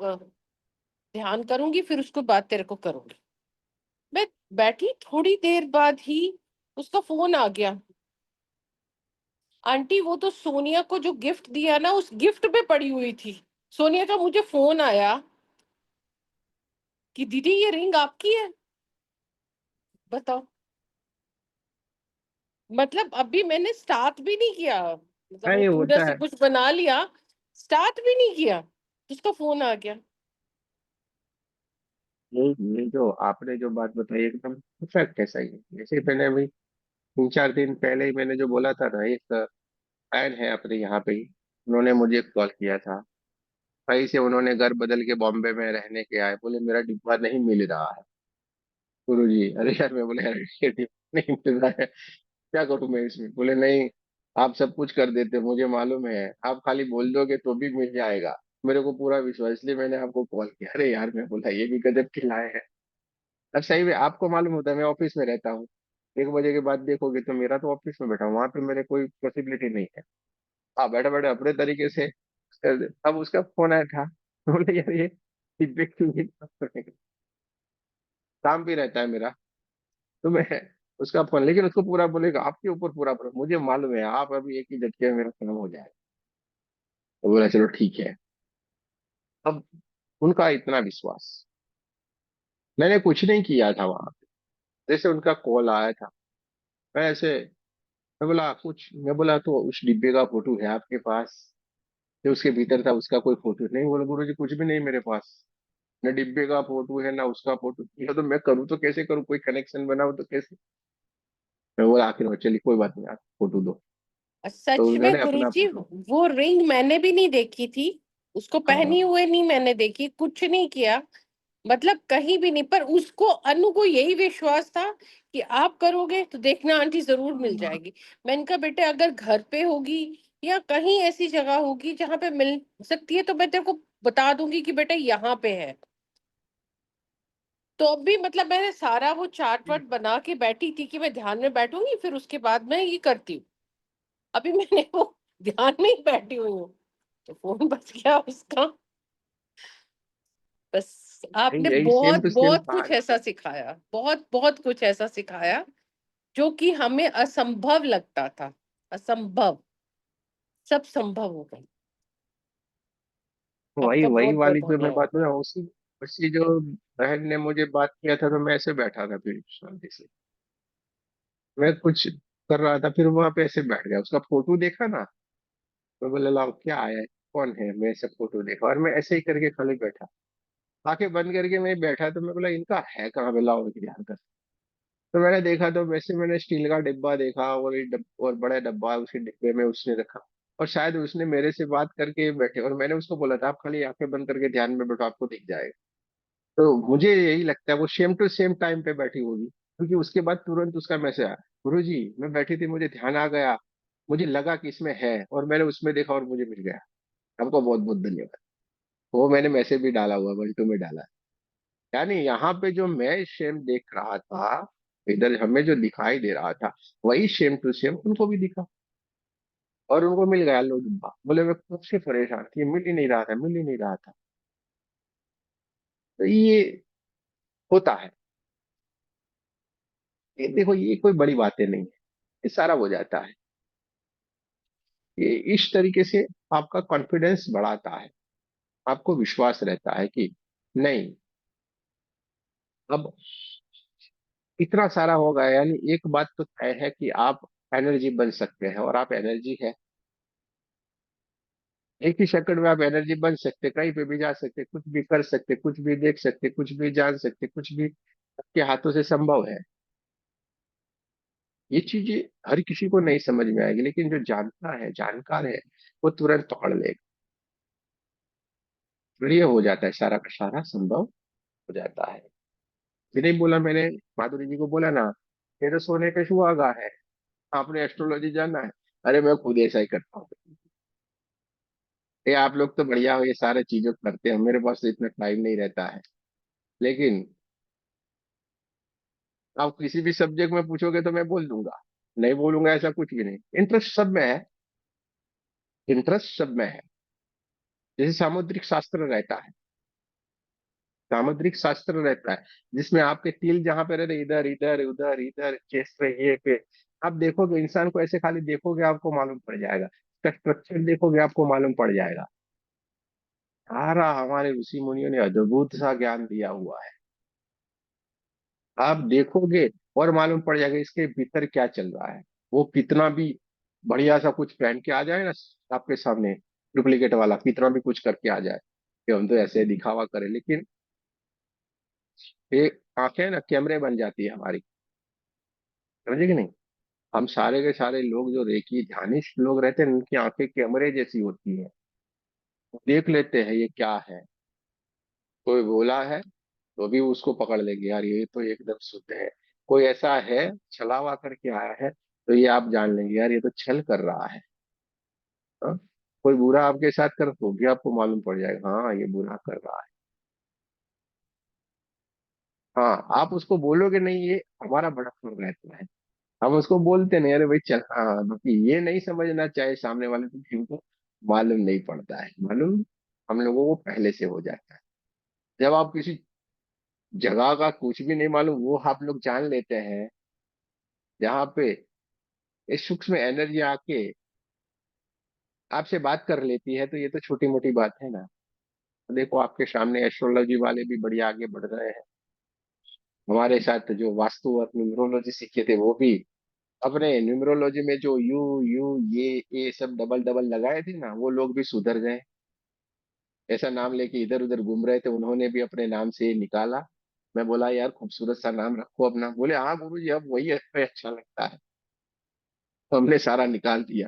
ध्यान करूंगी, फिर उसको बाद तेरे को करूंगी। मैं बैठी, थोड़ी देर बाद ही उसका फोन आ गया। आंटी वो तो सोनिया को जो गिफ्ट दिया ना, उस गिफ्ट पे पड़ी हुई थी। सोनिया का मुझे फोन आया कि दीदी ये रिंग आपकी है। बताओ, मतलब अभी मैंने स्टार्ट भी नहीं किया, मतलब वो नहीं पूरा होता से है। कुछ बना लिया, स्टार्ट भी नहीं किया, उसका फोन आ गया। ये जो आपने जो बात बताई एकदम परफेक्ट है, सही है। जैसे मैंने अभी 3 4 दिन पहले ही मैंने जो बोला था ना, एक फैन है अपने यहाँ पे ही, उन्होंने मुझे कॉल किया था। कहीं से उन्होंने घर बदल के बॉम्बे में रहने के आए, बोले मेरा डिब्बा नहीं मिल रहा है गुरु जी। अरे यार, मैं बोले यार ये डिब्बा नहीं मिल रहा है, क्या करूं मैं इसमें? बोले नहीं, आप सब कुछ कर देते, मुझे मालूम है, आप खाली बोल दोगे तो भी मिल जाएगा। मेरे को पूरा विश्वास, इसलिए मैंने आपको कॉल किया। अरे यार, मैं बोला ये भी गजब खिलाए हैं। अब सही में आपको मालूम होता है मैं ऑफिस में रहता हूँ, 1 बजे के बाद देखोगे तो मेरा तो ऑफिस में बैठा हूँ, वहां पे मेरे कोई पॉसिबिलिटी नहीं है। हाँ, बैठे बैठे अपने तरीके से कर दे। अब उसका फोन आया था, बोले यार ये फीडबैक क्यों नहीं पास करेंगे? काम भी रहता है मेरा, तो मैं उसका फोन, लेकिन उसको पूरा बोलेगा आपके ऊपर पूरा पूरा, मुझे मालूम है आप अभी एक ही झटके में मेरा काम हो जाएगा। तो बोला चलो ठीक है। अब उनका इतना विश्वास, मैंने कुछ नहीं किया था वहां पे, जैसे उनका कॉल आया था, मैं ऐसे, मैं बोला तो उस डिब्बे का फोटो है आपके पास? जो उसके भीतर था उसका कोई फोटो नहीं? बोला गुरु जी कुछ भी नहीं मेरे पास, न डिब्बे का फोटो है ना उसका फोटो। ये तो मैं करूँ तो कैसे करूँ, कोई कनेक्शन बनाऊं तो कैसे? मैं बोला आखिर में चलिए कोई बात नहीं, आप फोटो दो। तो सच में उन्होंने अपना गुरुजी, फोटो, वो रिंग मैंने भी नहीं देखी थी, उसको पहनी हाँ हुए नहीं मैंने देखी, कुछ नहीं किया, मतलब कहीं भी नहीं। पर उसको, अनु को यही विश्वास था कि आप करोगे तो देखना आंटी जरूर मिल जाएगी। मैंने कहा बेटे अगर घर पे होगी या कहीं ऐसी जगह होगी जहां पे मिल सकती है तो मैं तेरे को बता दूंगी कि बेटा यहाँ पे है। तो अभी मतलब मैंने सारा वो चार्ट वार्ट बना के बैठी थी कि मैं ध्यान में बैठूंगी, फिर उसके बाद मैं ये करती हूँ। अभी मैंने वो ध्यान में ही बैठी हुई हूँ, तो फोन बच गया उसका। बस आपने यही सेम बहुत टू सेम बहुत था कुछ ना। ऐसा सिखाया, बहुत बहुत कुछ ऐसा सिखाया जो कि हमें असंभव लगता था, असंभव, सब संभव हो गया। वही आपका वही बहुत बहुत वाली जो मैं बात धन्यवाद। कर रहा हूँ, उसी उसी जो बहन ने मुझे बात किया था, तो मैं ऐसे बैठा था, फिर शांति से मैं कुछ कर रहा था, फिर वहां पे ऐसे बैठ गया, उसका फोटो देखा ना, तो बोले लाओ क्या आया है, कौन है, मैं ऐसे फोटो देखा, और मैं ऐसे ही करके खाली बैठा, आंखें बंद करके मैं बैठा, तो मैं बोला इनका है कहाँ पे, लाओ ध्यान कर। तो मैंने देखा, तो वैसे मैंने स्टील का डिब्बा देखा, और और बड़ा डब्बा उसी डिब्बे में उसने रखा, और शायद उसने मेरे से बात करके बैठे, और मैंने उसको बोला था आप खाली आंखें बंद करके ध्यान में बैठो, आपको दिख जाएगा। तो मुझे यही लगता है वो सेम टू सेम टाइम पे बैठी होगी, क्योंकि उसके बाद तुरंत उसका मैसेज आया, गुरु जी मैं बैठी थी, मुझे ध्यान आ गया, मुझे लगा कि इसमें है, और मैंने उसमें देखा और मुझे मिल गया। आपको बहुत बहुत धन्यवाद। वो मैंने मैसेज भी डाला हुआ, बंटू में डाला है। यानी यहाँ पे जो मैं सेम देख रहा था, इधर हमें जो दिखाई दे रहा था, वही सेम टू सेम उनको भी दिखा, और उनको मिल गया लो डिब्बा। बोले मैं कब से परेशान थी, मिल ही नहीं रहा था, मिल ही नहीं रहा था। तो ये होता है। ये देखो, ये कोई बड़ी बातें नहीं है, ये सारा हो जाता है। ये इस तरीके से आपका कॉन्फिडेंस बढ़ाता है, आपको विश्वास रहता है कि नहीं, अब इतना सारा होगा, यानी एक बात तो तय है कि आप एनर्जी बन सकते हैं, और आप एनर्जी है। एक ही सेकंड में आप एनर्जी बन सकते, कहीं पे भी जा सकते, कुछ भी कर सकते, कुछ भी देख सकते, कुछ भी जान सकते, कुछ भी आपके हाथों से संभव है। ये चीजें हर किसी को नहीं समझ में आएगी, लेकिन जो जानता है, जानकार है, वो तुरंत पकड़ लेगा। फिर ये हो जाता है, सारा का सारा संभव हो जाता है। फिर नहीं बोला मैंने, माधुरी जी को बोला ना, ये तो सोने का सुहागा है, आपने एस्ट्रोलॉजी जाना है। अरे मैं खुद ऐसा ही करता हूँ। ये आप लोग तो बढ़िया हो, ये सारे चीजों को करते हैं, मेरे पास तो इतना टाइम नहीं रहता है। लेकिन आप किसी भी सब्जेक्ट में पूछोगे तो मैं बोल दूंगा, नहीं बोलूंगा ऐसा कुछ भी नहीं। इंटरेस्ट सब में है, इंटरेस्ट सब में है। जैसे सामुद्रिक शास्त्र रहता है, सामुद्रिक शास्त्र रहता है, जिसमें आपके तिल जहां पे रहते, इधर इधर उधर इधर चेस्ट पे, ये पे, आप देखोगे इंसान को, ऐसे खाली देखोगे आपको मालूम पड़ जाएगा, उसका स्ट्रक्चर देखोगे आपको मालूम पड़ जाएगा। सारा हमारे ऋषि मुनियों ने अद्भुत सा ज्ञान दिया हुआ है। आप देखोगे और मालूम पड़ जाएगा इसके भीतर क्या चल रहा है। वो कितना भी बढ़िया सा कुछ पहन के आ जाए ना आपके सामने, डुप्लीकेट वाला कितना भी कुछ करके आ जाए, कि हम तो ऐसे दिखावा करें, लेकिन एक आंखें ना कैमरे बन जाती है हमारी, समझे कि नहीं। हम सारे के सारे लोग जो रेकी ध्यानिष्ठ लोग रहते हैं, उनकी आंखें कैमरे जैसी होती है, देख लेते हैं ये क्या है। कोई बोला है तो भी उसको पकड़ लेंगे, यार ये तो एकदम शुद्ध है। कोई ऐसा है छलावा करके आया है, तो ये आप जान लेंगे यार ये तो छल कर रहा है। हाँ? कोई बुरा आपके साथ कर तो भी आपको मालूम पड़ जाएगा, हाँ ये बुरा कर रहा है। हाँ, आप उसको बोलोगे नहीं, ये हमारा बड़ा फर्क रहता है। हम उसको बोलते नहीं, अरे भाई चल, हाँ, क्योंकि ये नहीं समझना चाहे सामने वाले को कि उनको मालूम नहीं पड़ता है, मालूम हम लोगों को पहले से हो जाता है। जब आप किसी जगह का कुछ भी नहीं मालूम, वो आप लोग जान लेते हैं, जहाँ पे ये सूक्ष्म एनर्जी आके आपसे बात कर लेती है, तो ये तो छोटी मोटी बात है ना। देखो आपके सामने एस्ट्रोलॉजी वाले भी बढ़िया आगे बढ़ रहे हैं, हमारे साथ जो वास्तु और न्यूमरोलॉजी सीखे थे वो भी अपने न्यूमरोलॉजी में जो यू यू ये सब डबल डबल लगाए थे ना, वो लोग भी सुधर गए। ऐसा नाम लेके इधर उधर घूम रहे थे, उन्होंने भी अपने नाम से निकाला। मैं बोला यार खूबसूरत सा नाम रखो अपना, बोले हाँ गुरु जी अब वही अच्छा लगता है। तो हमने सारा निकाल दिया।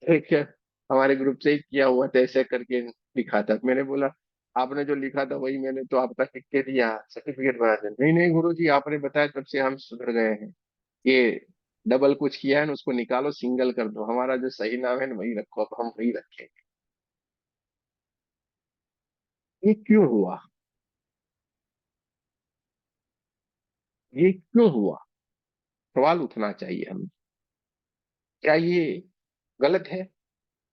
ठीक है, हमारे ग्रुप से ही किया हुआ था, ऐसे करके लिखा था। मैंने बोला आपने जो लिखा था वही मैंने तो आपका लिख के दिया, सर्टिफिकेट बना दिया। नहीं नहीं गुरु जी, आपने बताया तब से हम सुधर गए हैं। ये डबल कुछ किया है ना, उसको निकालो, सिंगल कर दो, हमारा जो सही नाम है ना वही रखो, अब हम वही रखेंगे। ये क्यों हुआ, ये क्यों हुआ, सवाल उठना चाहिए हमें। क्या ये गलत है?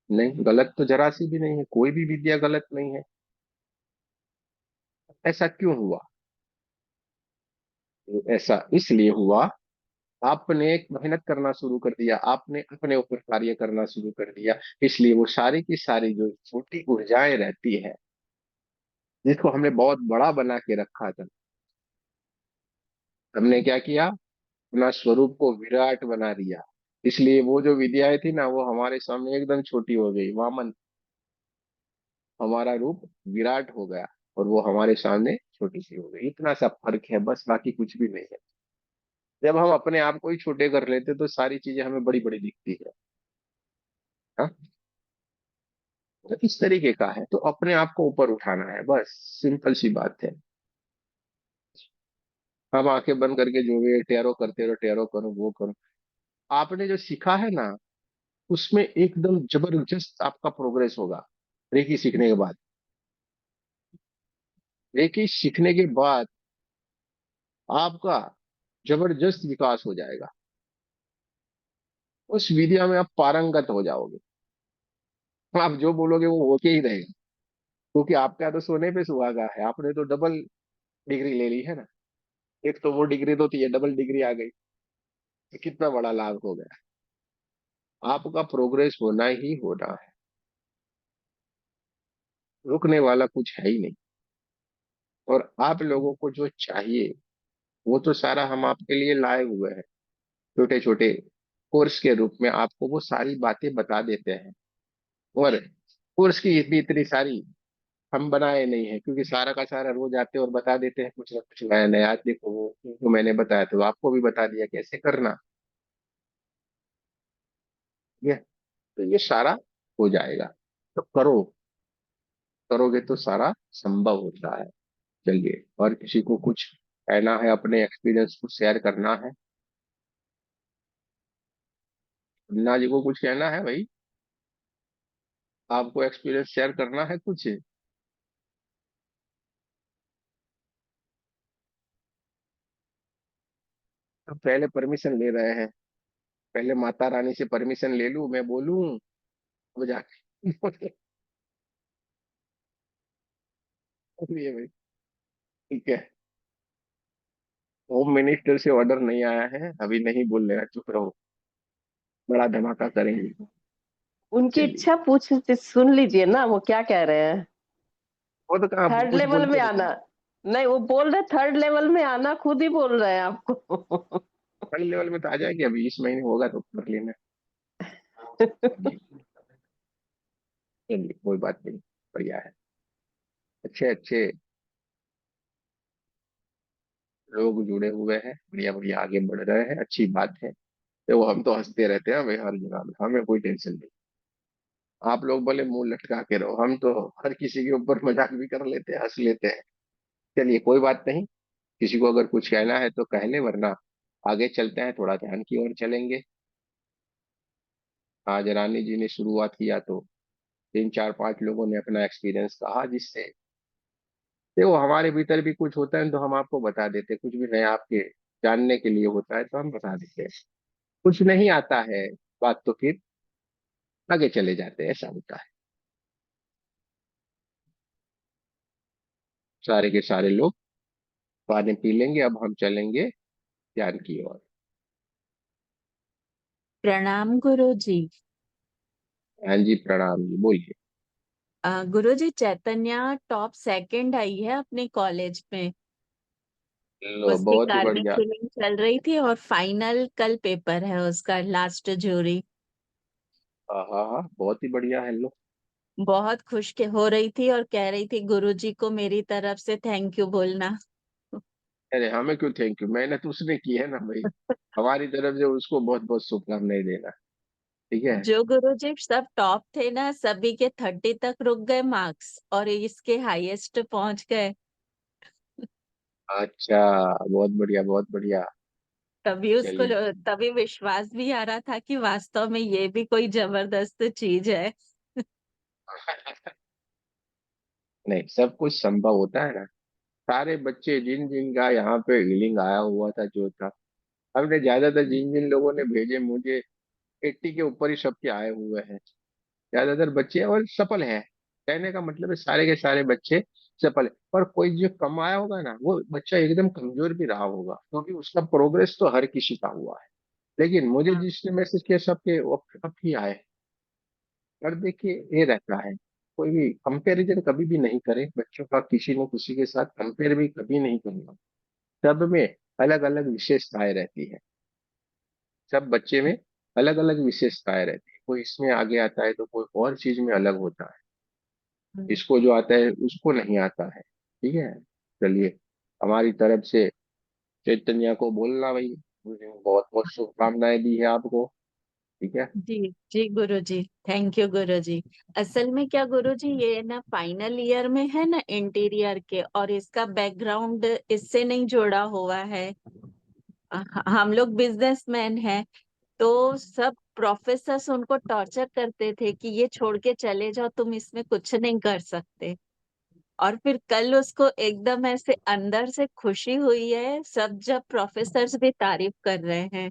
नहीं, गलत तो जरा सी भी नहीं है, कोई भी विद्या गलत नहीं है। ऐसा क्यों हुआ? ऐसा इसलिए हुआ, आपने एक मेहनत करना शुरू कर दिया, आपने अपने ऊपर कार्य करना शुरू कर दिया, इसलिए वो सारी की सारी जो छोटी ऊर्जाएं रहती है, जिसको हमने बहुत बड़ा बना के रखा था, हमने क्या किया, अपना स्वरूप को विराट बना दिया। इसलिए वो जो विद्याएं थी ना, वो हमारे सामने एकदम छोटी हो गई, वामन, हमारा रूप विराट हो गया, और वो हमारे सामने छोटी सी हो गई। इतना सा फर्क है बस, बाकी कुछ भी नहीं है। जब हम अपने आप को ही छोटे कर लेते तो सारी चीजें हमें बड़ी बड़ी दिखती है। हाँ, तो इस तरीके का है, तो अपने आप को ऊपर उठाना है, बस सिंपल सी बात है। हम आंखें बंद करके जो भी टैरो करते रहो, टैरो करो, वो करो, आपने जो सीखा है ना, उसमें एकदम जबरदस्त आपका प्रोग्रेस होगा। रेकी सीखने के बाद, रेकी सीखने के बाद आपका जबरदस्त विकास हो जाएगा। उस विद्या में आप पारंगत हो जाओगे, आप जो बोलोगे वो होके ही रहेगा। क्योंकि आपका तो सोने पे सुहागा है, आपने तो डबल डिग्री ले ली है ना। एक तो वो डिग्री तो थी, डबल डिग्री आ गई, तो कितना बड़ा लाभ हो गया। आपका प्रोग्रेस होना ही होना है, रुकने वाला कुछ है ही नहीं। और आप लोगों को जो चाहिए वो तो सारा हम आपके लिए लाए हुए हैं, छोटे छोटे कोर्स के रूप में आपको वो सारी बातें बता देते हैं। और कोर्स की भी इतनी सारी हम बनाए नहीं है, क्योंकि सारा का सारा रोज आते और बता देते हैं कुछ ना कुछ नया नया। आज देखो वो मैंने बताया तो आपको भी बता दिया कैसे करना। ये तो ये सारा हो जाएगा, तो करो, करोगे तो सारा संभव होता है। चलिए, और किसी को कुछ कहना है, अपने एक्सपीरियंस को शेयर करना है? अन्ना जी को कुछ कहना है भाई? आपको एक्सपीरियंस शेयर करना है कुछ? तो पहले परमिशन ले रहे हैं, पहले माता रानी से परमिशन ले लूं, मैं बोलूं, अब जाके ये भाई, ठीक है। होम मिनिस्टर से ऑर्डर नहीं आया है, अभी नहीं बोल रहे हैं, चुप रहो, बड़ा धमाका करेंगे। उनकी चलिए, इच्छा पूछ सुन लीजिए ना, वो क्या कह रहे हैं। वो तो कहाँ थर्ड कुछ लेवल बोलते में रहते आना, हैं। नहीं वो बोल रहे थर्ड लेवल में आना, खुद ही बोल रहे हैं आपको। हाई लेवल में तो आ जाएगी, अभी इस महीने होगा तो कर लेना। चलिए, कोई बात नहीं, बढ़िया है। अच्छे अच्छे लोग जुड़े हुए हैं, बढ़िया बढ़िया आगे बढ़ रहे हैं, अच्छी बात है। तो हम तो हंसते रहते हैं भाई, हर जगह में हमें कोई टेंशन नहीं। आप लोग भले मुंह लटका के रहो, हम तो हर किसी के ऊपर मजाक भी कर लेते हैं, हंस लेते हैं। चलिए, कोई बात नहीं। किसी को अगर कुछ कहना है तो कह ले, वरना आगे चलते हैं, थोड़ा ध्यान की ओर चलेंगे। आज रानी जी ने शुरुआत किया तो तीन चार पांच लोगों ने अपना एक्सपीरियंस कहा, जिससे देखो हमारे भीतर भी कुछ होता है तो हम आपको बता देते हैं। कुछ भी नया आपके जानने के लिए होता है तो हम बता देते हैं। कुछ नहीं आता है बात, तो फिर आगे चले जाते हैं, ऐसा होता है। सारे के सारे लोग पानी पी लेंगे, अब हम चलेंगे ध्यान की ओर। प्रणाम गुरु जी। हाँ जी, प्रणाम जी, बोलिए। गुरु जी, चैतन्या टॉप सेकंड आई है अपने कॉलेज में। लो, उसकी बहुत ही कार्विंग बढ़िया। फिल्म चल रही थी और फाइनल कल पेपर है उसका, लास्ट ज्यूरी। हाँ हाँ हाँ, बहुत ही बढ़िया है। लो, बहुत खुश के हो रही थी और कह रही थी गुरु जी को मेरी तरफ से थैंक यू बोलना। अरे हमें क्यों थैंक यू, मेहनत उसने की है ना भाई। हमारी तरफ से उसको बहुत बहुत शुभकामनाएं देना। ठीक है। जो गुरु जी सब टॉप थे ना, सभी के 30 तक रुक गए मार्क्स और इसके हाईएस्ट पहुंच गए। अच्छा, बहुत बढ़िया बहुत बढ़िया। तभी उसको चलिए। तभी विश्वास भी आ रहा था कि वास्तव में ये भी कोई जबरदस्त चीज है। नहीं, सब कुछ संभव होता है ना। सारे बच्चे जिन जिन का यहाँ पे हीलिंग आया हुआ था जो था, हमने ज्यादातर जिन जिन लोगों ने भेजे, मुझे 80 के ऊपर ही सबके आए हुए हैं। ज्यादातर बच्चे और सफल हैं। कहने का मतलब है सारे के सारे बच्चे सबसे पहले। पर कोई जो कमाया होगा ना, वो बच्चा एकदम कमजोर भी रहा होगा, क्योंकि उसका प्रोग्रेस तो हर किसी का हुआ है। लेकिन मुझे हाँ जिसने मैसेज किया सबके वो अब ही आए। और देखिए ये रहता है, कोई भी कंपैरिजन कभी भी नहीं करे बच्चों का, किसी न किसी के साथ कंपेयर भी कभी नहीं करना। सब में अलग अलग विशेषताएं रहती है, सब बच्चे में अलग अलग विशेषताएं रहती है। कोई इसमें आगे आता है तो कोई और चीज में अलग होता है, हम्म, इसको जो आता है उसको नहीं आता है। ठीक है, चलिए, हमारी तरफ से चैतन्य को बोलना भाई, मुझे बहुत बहुत शुभकामनाएं दी है आपको। ठीक है। जी जी गुरु जी, थैंक यू गुरु जी। असल में क्या गुरु जी, ये ना फाइनल ईयर में है ना इंटीरियर के, और इसका बैकग्राउंड इससे नहीं जोड़ा हुआ है। हम लोग बिजनेसमैन हैं, तो सब प्रोफेसर्स उनको टॉर्चर करते थे कि ये छोड़ के चले जाओ, तुम इसमें कुछ नहीं कर सकते। और फिर कल उसको एकदम ऐसे अंदर से खुशी हुई है, सब जब प्रोफेसर्स भी तारीफ कर रहे हैं।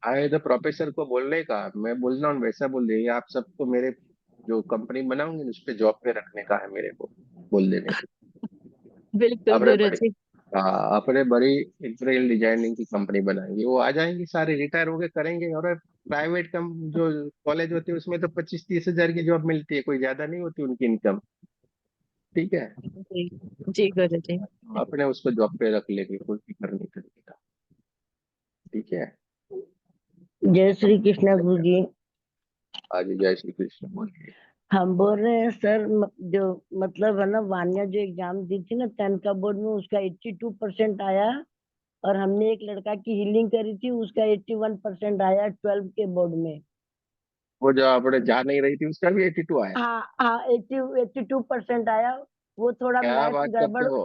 आए तो प्रोफेसर को बोलने का, मैं बोल रहा हूँ वैसा बोल देंगे आप सबको, मेरे जो कंपनी बनाऊंगी उस पे जॉब पे रखने का है मेरे को, बोल देने को। बिल्कुल अपने गुरु बड़ी, जी। हाँ, अपने बड़ी इंटीरियर डिजाइनिंग की कंपनी बनाएंगे, वो आ जाएंगे सारे, रिटायर होके करेंगे। और प्राइवेट कम जो कॉलेज होते हैं उसमें तो 25-30 हजार की जॉब मिलती है, कोई ज्यादा नहीं होती उनकी इनकम। ठीक है, जी जी गुरु जी। अपने उसको जॉब पे रख लेंगे, कोई फिक्र नहीं करने का। ठीक है। जय श्री कृष्ण गुरु जी। आज जय श्री कृष्ण बोलिए। हम बोल रहे हैं सर, जो मतलब है ना, वान्या जो एग्जाम दी थी ना 10th का बोर्ड में, उसका 82% आया। और हमने एक लड़का की हीलिंग करी थी, उसका 81% आया 12 के बोर्ड में। वो जो आपने जा नहीं रही थी उसका भी 82 आया? हाँ हाँ, 82% आया। वो थोड़ा क्या बात करते हो?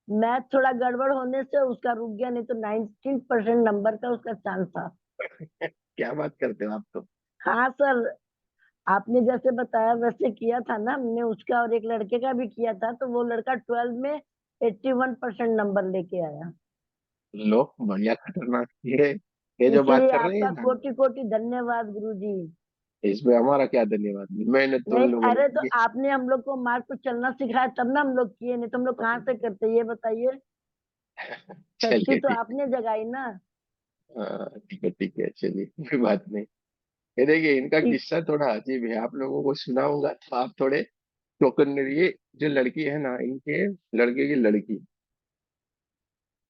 मैथ थोड़ा गड़बड़ होने से उसका रुक गया, नहीं तो 19% नंबर का उसका चांस था। क्या बात करते हो आप तो। हाँ सर, आपने जैसे बताया वैसे किया था ना हमने, उसका और एक लड़के का भी किया था, तो वो लड़का 12 में 81% नंबर लेके आया। लो, बढ़िया, खतरनाक ये जो बात इसीलिए कर रहे हैं आपका ना, कोटि कोटि धन्यवाद गुरु जी। इसमें हमारा क्या धन्यवाद, मेहनत तो नहीं, उन लोगों ने अरे तो की है। आपने हम लोग को मार्ग पे चलना सिखाया, तब ना हम लोग किए, नहीं तो हम लोग कहाँ से करते, ये बताइए। शक्ति चलिए तो ठीक आपने जगाई ना। है, हाँ, ठीक है, चलिए, कोई बात नहीं। ये देखिए, इनका ठीक। किस्सा थोड़ा अजीब है, आप लोगों को सुनाऊंगा तो आप थोड़े टोकन। ये जो लड़की है ना, इनके लड़के की लड़की,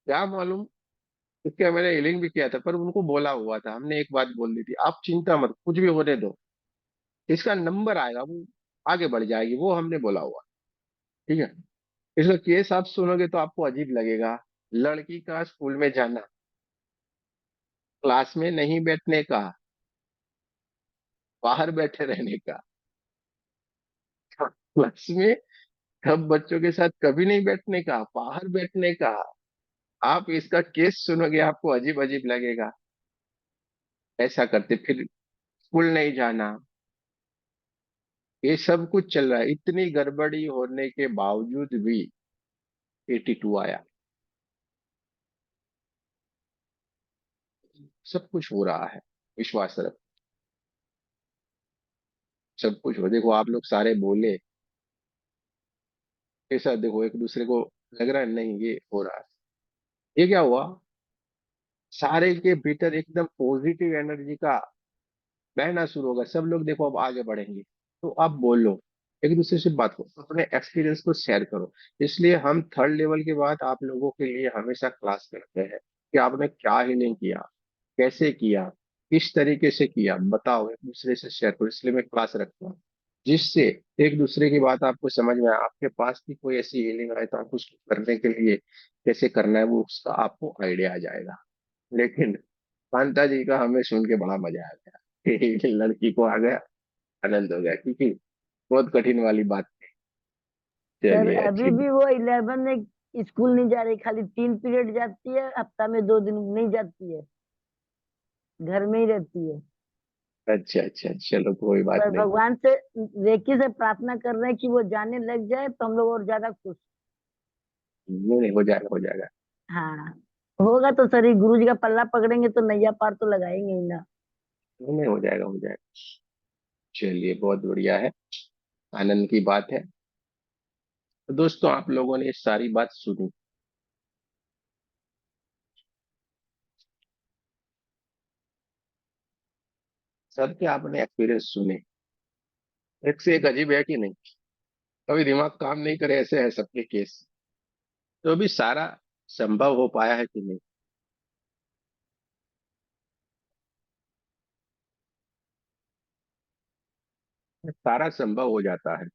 क्या मालूम, इसके मैंने हीलिंग भी किया था, पर उनको बोला हुआ था, हमने एक बात बोल दी थी, आप चिंता मत, कुछ भी होने दो, इसका नंबर आएगा, वो आगे बढ़ जाएगी, वो हमने बोला हुआ। ठीक है। इसका केस आप सुनोगे तो आपको अजीब लगेगा। लड़की का स्कूल में जाना, क्लास में नहीं बैठने का, बाहर बैठे रहने का, क्लास में सब बच्चों के साथ कभी नहीं बैठने का, बाहर बैठने का। आप इसका केस सुनोगे आपको अजीब अजीब लगेगा। ऐसा करते, फिर स्कूल नहीं जाना, ये सब कुछ चल रहा है, इतनी गड़बड़ी होने के बावजूद भी 82 आया। सब कुछ हो रहा है, विश्वास रख, सब कुछ हो। देखो आप लोग सारे बोले, ऐसा देखो एक दूसरे को लग रहा है नहीं ये हो रहा है, ये क्या हुआ, सारे के भीतर एकदम पॉजिटिव एनर्जी का बहना शुरू होगा। सब लोग देखो अब आगे बढ़ेंगे। तो आप बोलो, एक दूसरे से बात करो, अपने एक्सपीरियंस को शेयर करो। इसलिए हम थर्ड लेवल के बाद आप लोगों के लिए हमेशा क्लास करते हैं कि आपने क्या हीलिंग किया, कैसे किया, किस तरीके से किया, बताओ, एक दूसरे से शेयर करो। इसलिए मैं क्लास रखता हूँ, जिससे एक दूसरे की बात आपको समझ में आए। आपके पास की कोई ऐसी हीलिंग आए तो आपको उसको करने के लिए कैसे करना है, वो उसका आपको आइडिया आ जाएगा। लेकिन कांता जी का हमें सुन के बड़ा मजा आ गया कि लड़की को आ गया, आनंद हो गया, क्योंकि बहुत कठिन वाली बात थी। सर चलिए अभी अच्छी भी वो 11 में स्कूल नहीं जा रही, खाली 3 पीरियड जाती है, हफ्ता में 2 दिन नहीं जाती है, घर में ही रहती है। अच्छा अच्छा, चलो कोई बात पर नहीं। भगवान से रेकी से प्रार्थना कर रहे हैं कि वो जाने लग जाए तो हम लोग और ज्यादा खुश। नहीं नहीं, हो जाएगा हो जाएगा। हाँ, होगा तो सर, गुरु जी का पल्ला पकड़ेंगे तो नैया पार तो लगाएंगे ही ना। नहीं नहीं, हो जाएगा हो जाएगा। चलिए बहुत बढ़िया है, आनंद की बात है। तो दोस्तों, आप लोगों ने ये सारी बात सुनी। सबके आपने एक्सपीरियंस सुने। एक से एक अजीब है कि नहीं? कभी दिमाग काम नहीं करे, ऐसे है सबके केस। तो अभी सारा संभव हो पाया है कि नहीं? सारा संभव हो जाता है।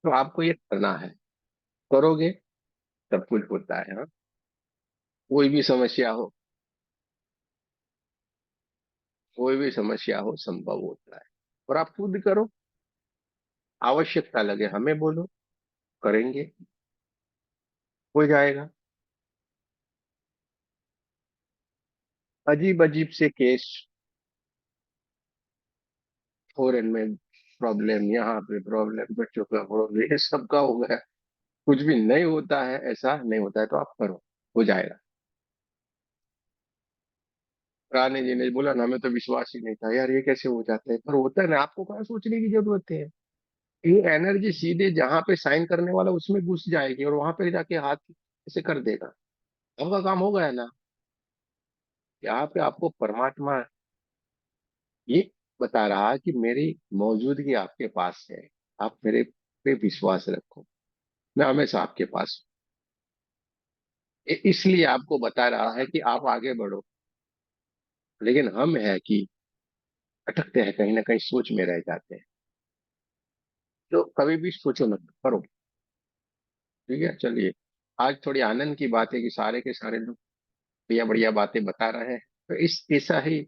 तो आपको ये करना है, करोगे सब कुछ होता है। हाँ, कोई भी समस्या हो, कोई भी समस्या हो, संभव होता है। और आप खुद करो, आवश्यकता लगे हमें बोलो, करेंगे, हो जाएगा। अजीब अजीब से केस, फॉरेन में प्रॉब्लम, यहाँ पे प्रॉब्लम, बच्चों का प्रॉब्लम, ये सबका हो गया। कुछ भी नहीं होता है, ऐसा नहीं होता है, तो आप करो, हो जाएगा। रानी जी ने बोला ना, हमें तो विश्वास ही नहीं था यार, ये कैसे हो जाता है, पर होता है ना। आपको कहाँ सोचने की जरूरत है। ये एनर्जी सीधे जहां पे साइन करने वाला उसमें घुस जाएगी और वहां पे जाके हाथ ऐसे कर देगा। आपका काम हो गया ना। यहाँ पे आपको परमात्मा ये बता रहा है कि मेरी मौजूदगी आपके पास है, आप मेरे पे विश्वास रखो, मैं हमेशा आपके पास हूं। इसलिए आपको बता रहा है कि आप आगे बढ़ो। लेकिन हम है कि अटकते हैं कहीं ना कहीं, सोच में रह जाते हैं। तो कभी भी सोचो मत, करो। ठीक है, चलिए। आज थोड़ी आनंद की बात है कि सारे के सारे लोग बढ़िया बढ़िया बातें बता रहे हैं। तो इस ऐसा ही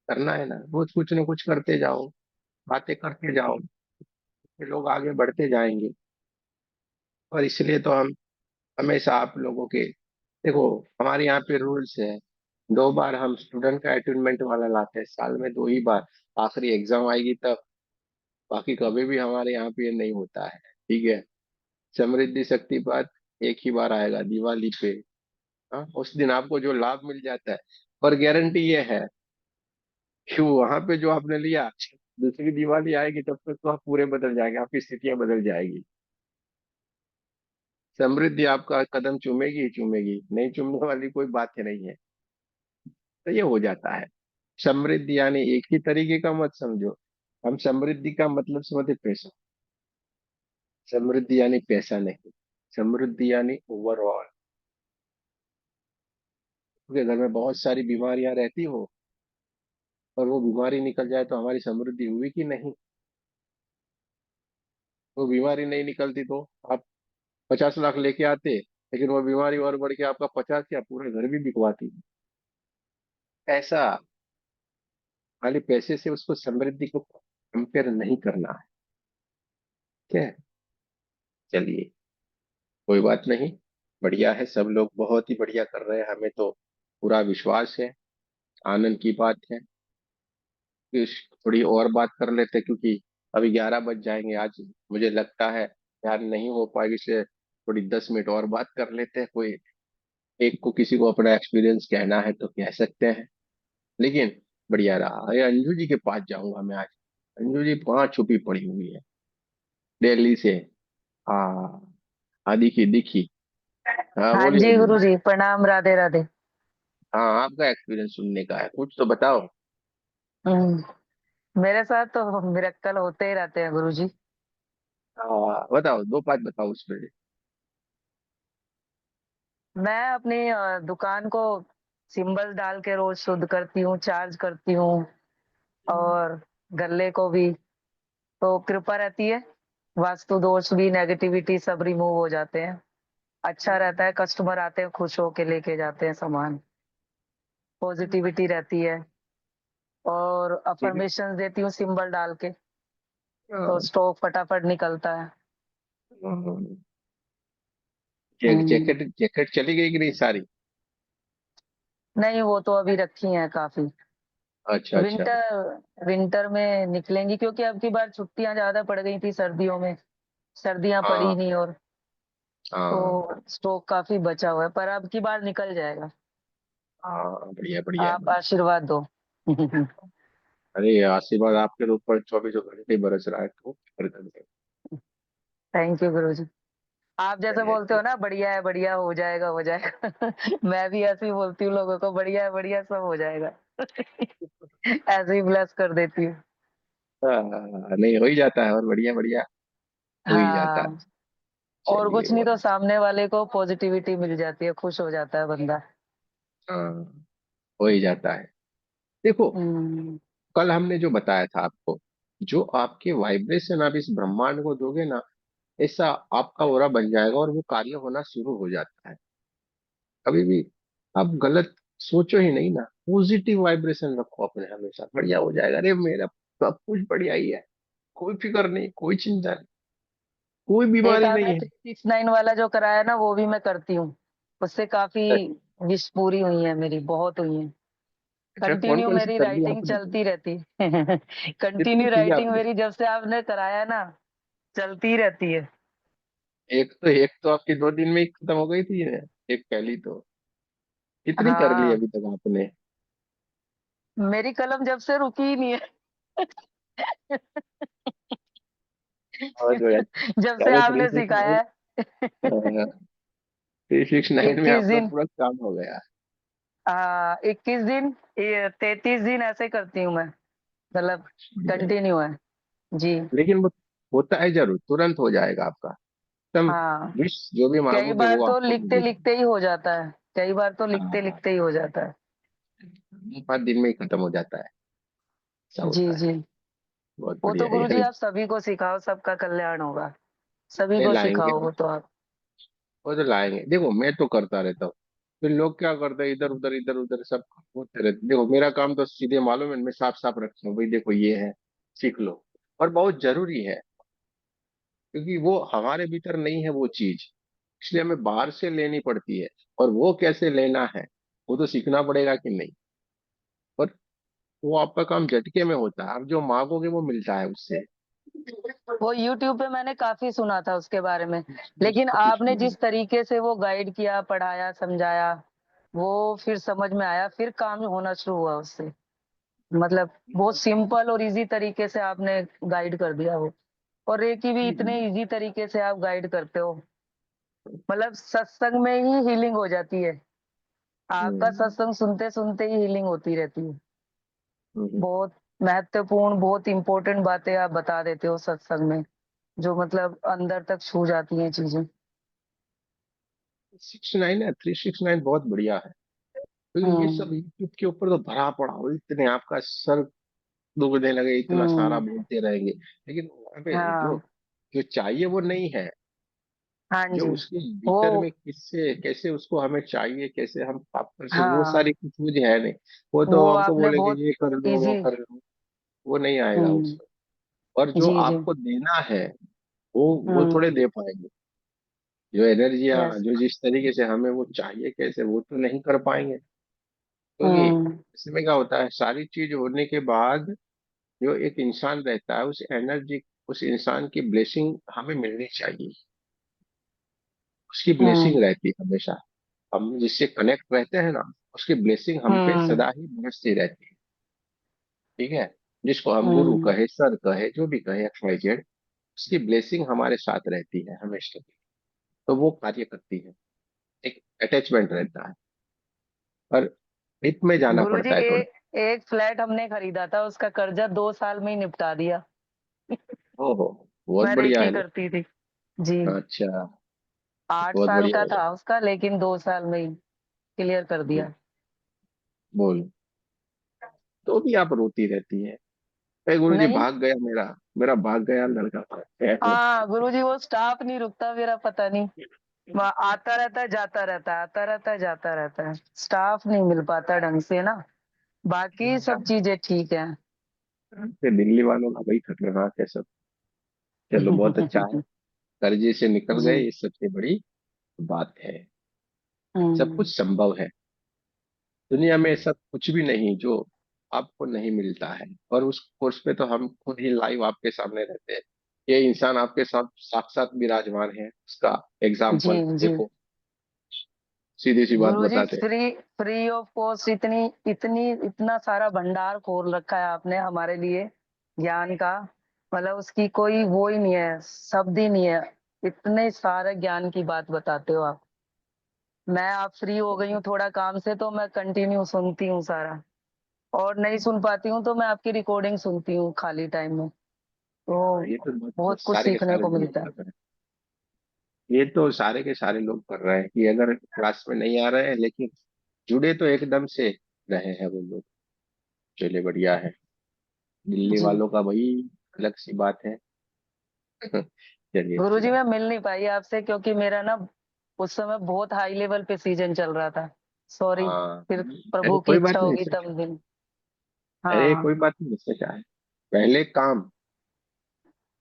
करना है ना, रोज कुछ न कुछ करते जाओ, बातें करते जाओ, फिर लोग आगे बढ़ते जाएंगे। और इसलिए तो हम हमेशा आप लोगों के, देखो, हमारे यहाँ पे रूल्स है। 2 बार हम स्टूडेंट का अटेनमेंट वाला लाते हैं, साल में 2 ही बार। आखिरी एग्जाम आएगी तब, बाकी कभी भी हमारे यहाँ पे ये नहीं होता है। ठीक है। समृद्धि शक्तिपात एक ही बार आएगा, दिवाली पे। हाँ, उस दिन आपको जो लाभ मिल जाता है। पर गारंटी ये है कि वहां पे जो आपने लिया, दूसरी दिवाली आएगी तब तक तो आप पूरे बदल जाएंगे, आपकी स्थितियां बदल जाएगी। समृद्धि आपका कदम चूमेगी ही चूमेगी, नहीं चूमने वाली कोई बात ही नहीं है। तो ये हो जाता है। समृद्धि यानी एक ही तरीके का मत समझो। हम समृद्धि का मतलब समझते पैसा। समृद्धि यानी पैसा नहीं, समृद्धि यानी ओवरऑल। क्योंकि घर में बहुत सारी बीमारियां रहती हो और वो बीमारी निकल जाए तो हमारी समृद्धि हुई कि नहीं? वो बीमारी नहीं निकलती तो आप 50 लाख लेके आते, लेकिन वो बीमारी और बढ़ के आपका 50 या पूरे घर भी बिकवाती। ऐसा खाली पैसे से उसको समृद्धि को कंपेयर नहीं करना है। ठीक है, चलिए, कोई बात नहीं। बढ़िया है, सब लोग बहुत ही बढ़िया कर रहे हैं, हमें तो पूरा विश्वास है। आनंद की बात है कि थोड़ी और बात कर लेते, क्योंकि अभी 11 बज जाएंगे आज। मुझे लगता है यार नहीं हो पाएगी, इसलिए थोड़ी 10 मिनट और बात कर लेते हैं। कोई एक को किसी को अपना एक्सपीरियंस कहना है तो कह सकते हैं। लेकिन बढ़िया रहा। ये अंजू जी के पास जाऊंगा मैं आज। अंजू जी वहां छुपी पड़ी हुई है, दिल्ली से। हाँ, हाँ, दिखी दिखी। हाँ, हाँ बोलिए जी अंजू गुरु जी। जी, प्रणाम, राधे राधे। हाँ, आपका एक्सपीरियंस सुनने का है, कुछ तो बताओ। मेरे साथ तो मिरेक्कल होते ही रहते हैं गुरु जी। हाँ, बताओ, 2 5 बताओ उस पर। मैं अपनी दुकान को सिंबल डाल के रोज शुद्ध करती हूँ, चार्ज करती हूँ, और गल्ले को भी। तो कृपा रहती है, वास्तु दोष भी, नेगेटिविटी सब रिमूव हो जाते हैं। अच्छा रहता है, कस्टमर आते हैं खुश होके लेके जाते हैं सामान। पॉजिटिविटी रहती है, और अफर्मेशन देती हूँ सिंबल डाल के, तो स्टॉक फटाफट निकलता है। हम्म, जैकेट जैकेट चली गई कि नहीं सारी? नहीं वो तो अभी रखी हैं काफी। अच्छा अच्छा। विंटर विंटर में निकलेंगी, क्योंकि अब की बार छुट्टियां ज्यादा पड़ गई थी सर्दियों में। सर्दियां हाँ पड़ी नहीं, और हाँ तो स्टॉक काफी बचा हुआ है, पर अब की बार निकल जाएगा। हाँ, बढ़िया बढ़िया आप बढ़िया। आशीर्वाद दो। अरे, आशीर्वाद आपके ऊपर 24 घंटे बरस रहा है, तो कर दे। थैंक यू गुरुजी। आप जैसे चलिए बोलते हो ना, बढ़िया है, बढ़िया, हो जाएगा, हो जाएगा। मैं भी ऐसे ही बोलती हूँ लोगों को, बढ़िया है, बढ़िया, सब हो जाएगा। ऐसे ही ब्लेस कर देती हूँ। हाँ, नहीं हो ही जाता है, और बढ़िया बढ़िया हो ही जाता है। हाँ, और चलिए कुछ नहीं बहुत तो अच्छा। सामने वाले को पॉजिटिविटी मिल जाती है, खुश हो जाता है बंदा। हाँ, हो ही जाता है। देखो, हम्म। कल हमने जो बताया था आपको, जो आपके वाइब्रेशन आप इस ब्रह्मांड को दोगे ना, ऐसा आपका ओरा बन जाएगा और वो कार्य होना शुरू हो जाता है। कभी भी आप गलत सोचो ही नहीं ना, पॉजिटिव वाइब्रेशन रखो अपने, हमेशा बढ़िया हो जाएगा। अरे मेरा सब कुछ बढ़िया ही है, कोई फिक्र नहीं, कोई चिंता नहीं, कोई एक बीमारी आपने नहीं 369 वाला जो कराया ना, वो भी मैं करती हूँ। उससे काफी है। विश पूरी हुई है मेरी, बहुत हुई है। अच्छा, कौन कंटिन्यू कौन सी मेरी कर ली राइटिंग आपने? चलती रहती। कितनी कंटिन्यू की राइटिंग आपने? मेरी जब से आपने कराया ना, चलती रहती है। एक तो आपकी 2 दिन में ही खत्म हो गई थी ना, एक पहली तो। कितनी कर ली हाँ, अभी तक आपने? मेरी कलम जब से रुकी ही नहीं है। और जो है, जब से साढ़े आपने 369, सिखाया है। 369 में 21 आपका दिन, पूरा काम हो गया। 21 दिन, 33 दिन ऐसे करती हूँ मैं, मतलब बढ़िया। कंटिन्यू है। जी। लेकिन वो होता है जरूर, तुरंत हो जाएगा आपका। तुम हाँ, विश जो भी कई मांगोगे बार वो तो आपको लिखते मिलेगा। लिखते ही हो जाता है, कई बार तो हाँ लिखते हाँ, लिखते ही हो जाता है। 5 दिन में ही खत्म हो जाता है, ऐसा जी होता है। जी। बहुत वो तो बढ़िया है गुरुजी यार। आप सभी को सिखाओ, सबका कल्याण होगा। सभी नहीं को लाएंगे, सिखाओ वो तो आप। वो तो लाएंगे। देखो, मैं तो करता रहता हूँ, फिर लोग क्या करते हैं, इधर उधर सब होते रहते। देखो, मेरा काम तो सीधे मालूम है, मैं साफ साफ रखता हूँ, भाई देखो ये है, सीख लो। और बहुत जरूरी है, क्योंकि वो हमारे भीतर नहीं है वो चीज, इसलिए हमें बाहर से लेनी पड़ती है। और वो कैसे लेना है, वो तो सीखना पड़ेगा कि नहीं। और वो आपका काम झटके में होता है, आप जो मांगोगे वो मिलता है उससे। वो YouTube पे मैंने काफी सुना था उसके बारे में, लेकिन आपने जिस तरीके से वो गाइड किया, पढ़ाया, समझाया, वो फिर समझ में आया, फिर काम होना शुरू हुआ उससे। मतलब बहुत सिंपल और इजी तरीके से आपने गाइड कर दिया वो। और रे की भी इतने इजी तरीके से आप गाइड करते हो, मतलब सत्संग में ही हीलिंग हो जाती है। आपका हम्म, सत्संग सुनते सुनते ही हीलिंग होती रहती है। हम्म। बहुत महत्वपूर्ण, बहुत इंपॉर्टेंट बातें आप बता देते हो सत्संग में, जो मतलब अंदर तक छू जाती हैं चीजें। 669 है, 369 बहुत बढ़िया है। क्योंकि ये हम्म। सब यूट्यूब के ऊपर तो भरा पड़ा हो, इतने आपका सर दुखने लगे, इतना सारा हम्म। बोलते रहेंगे, लेकिन वहाँ पे जो हाँ। जो चाहिए वो नहीं है। हाँ जो जी। उसके वो। भीतर में किससे कैसे उसको हमें चाहिए, कैसे हम प्राप्त कर सकते, वो हाँ, सारी कुछ मुझे है नहीं। वो तो वो हमको आपने बोलेंगे बहुत ये कर लो वो इजी। कर लो, वो नहीं आएगा हम्म। उसमें। और जो जी जी। आपको देना है, वो थोड़े हम्म। दे पाएंगे। जो एनर्जिया, यस। जो जिस तरीके से हमें वो चाहिए कैसे, वो तो नहीं कर पाएंगे। क्योंकि हम्म। इसमें क्या होता है, सारी चीज होने के बाद जो एक इंसान रहता है, उस एनर्जी, उस इंसान की ब्लेसिंग हमें मिलनी चाहिए। उसकी हम्म। ब्लेसिंग रहती है हमेशा। हम जिससे कनेक्ट रहते हैं ना, उसकी ब्लेसिंग हम पे हम्म। सदा ही बरसती रहती है। ठीक है, जिसको हम गुरु हम्म। कहे, सर कहे, जो भी कहे, XYZ, उसकी ब्लेसिंग हमारे साथ रहती है हमेशा। तो वो कार्य करती है, एक अटैचमेंट रहता है। पर हित में जाना गुरुजी, पड़ता है थोड़ा। एक फ्लैट हमने खरीदा था, उसका कर्जा 2 साल में ही निपटा दिया। हो, बहुत मैं बढ़िया रेकी है ना। करती थी। जी। अच्छा, 8 साल बहुत का बढ़िया था उसका, लेकिन 2 साल में ही क्लियर कर है। दिया। बोल, तो भी आप रोती रहती है, अरे गुरु जी नहीं। भाग गया मेरा, मेरा भाग गया लड़का। हाँ गुरुजी, वो स्टाफ नहीं रुकता मेरा, पता नहीं, वहाँ आता रहता है, जाता रहता है, आता रहता है, जाता रहता है। स्टाफ नहीं मिल पाता ढंग से ना, बाकी सब चीजें ठीक है। फिर दिल्ली वालों का भाई खतरनाक है सब। चलो बहुत अच्छा है, कर्जे से निकल जी। गए, ये सबसे बड़ी बात है। सब हम्म। कुछ संभव है दुनिया में, सब कुछ भी नहीं जो आपको नहीं मिलता है। और उस कोर्स पे तो हम खुद ही लाइव आपके सामने रहते हैं। ये इंसान आपके साथ साक्षात विराजमान है, उसका जी एग्जाम्पल जी। देखो, सीधी सी बात गुरुजी, बताते हैं। फ्री फ्री ऑफ कॉस्ट इतनी इतनी इतना सारा भंडार खोल रखा है आपने हमारे लिए, ज्ञान का। मतलब उसकी कोई वो ही नहीं है, शब्द ही नहीं है। इतने सारे ज्ञान की बात बताते हो आप। मैं आप फ्री हो गई हूँ थोड़ा काम से तो मैं कंटिन्यू सुनती हूँ सारा, और नहीं सुन पाती हूँ तो मैं आपकी रिकॉर्डिंग सुनती हूँ खाली टाइम में, तो ये तो बहुत कुछ सारे के सीखने सारे को लोग मिलता है। कर रहे हैं। ये तो सारे के सारे लोग कर रहे हैं कि अगर क्लास में नहीं आ रहे हैं लेकिन जुड़े तो एकदम से रहे हैं वो लोग। चलिए बढ़िया है। दिल्ली जी वालों का भाई अलग सी बात है। चलिए अच्छी गुरुजी, बात। मैं मिल नहीं पाई आपसे क्योंकि मेरा ना उस समय बहुत हाई लेवल पे सीजन चल रहा था। सॉरी, हाँ फिर अरे प्रभु की कोई इच्छा बात नहीं होगी सच। तब दिन। हाँ अरे हाँ कोई बात नहीं इससे क्या है। पहले काम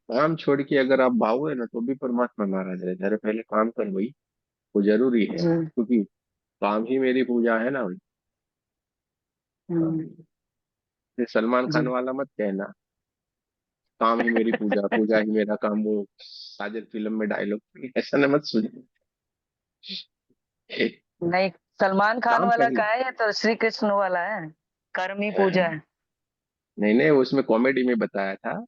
काम छोड़ के अगर आप भागोगे ना तो भी परमात्मा नाराज रहता है। अरे पहले काम कर भाई। वो जरूरी है जी। क्योंकि काम ही मेरी पूजा है ना भाई। हाँ, हम्म, ये सलमान खान जी। वाला मत कहना। काम ही मेरी पूजा पूजा ही मेरा काम। वो साजिद फिल्म में डायलॉग ऐसा ना मत सुन। नहीं, सलमान खान काम वाला पहले। का है या तो श्री कृष्ण वाला है? कर्म ही पूजा है। नहीं नहीं उसमें कॉमेडी में बताया था।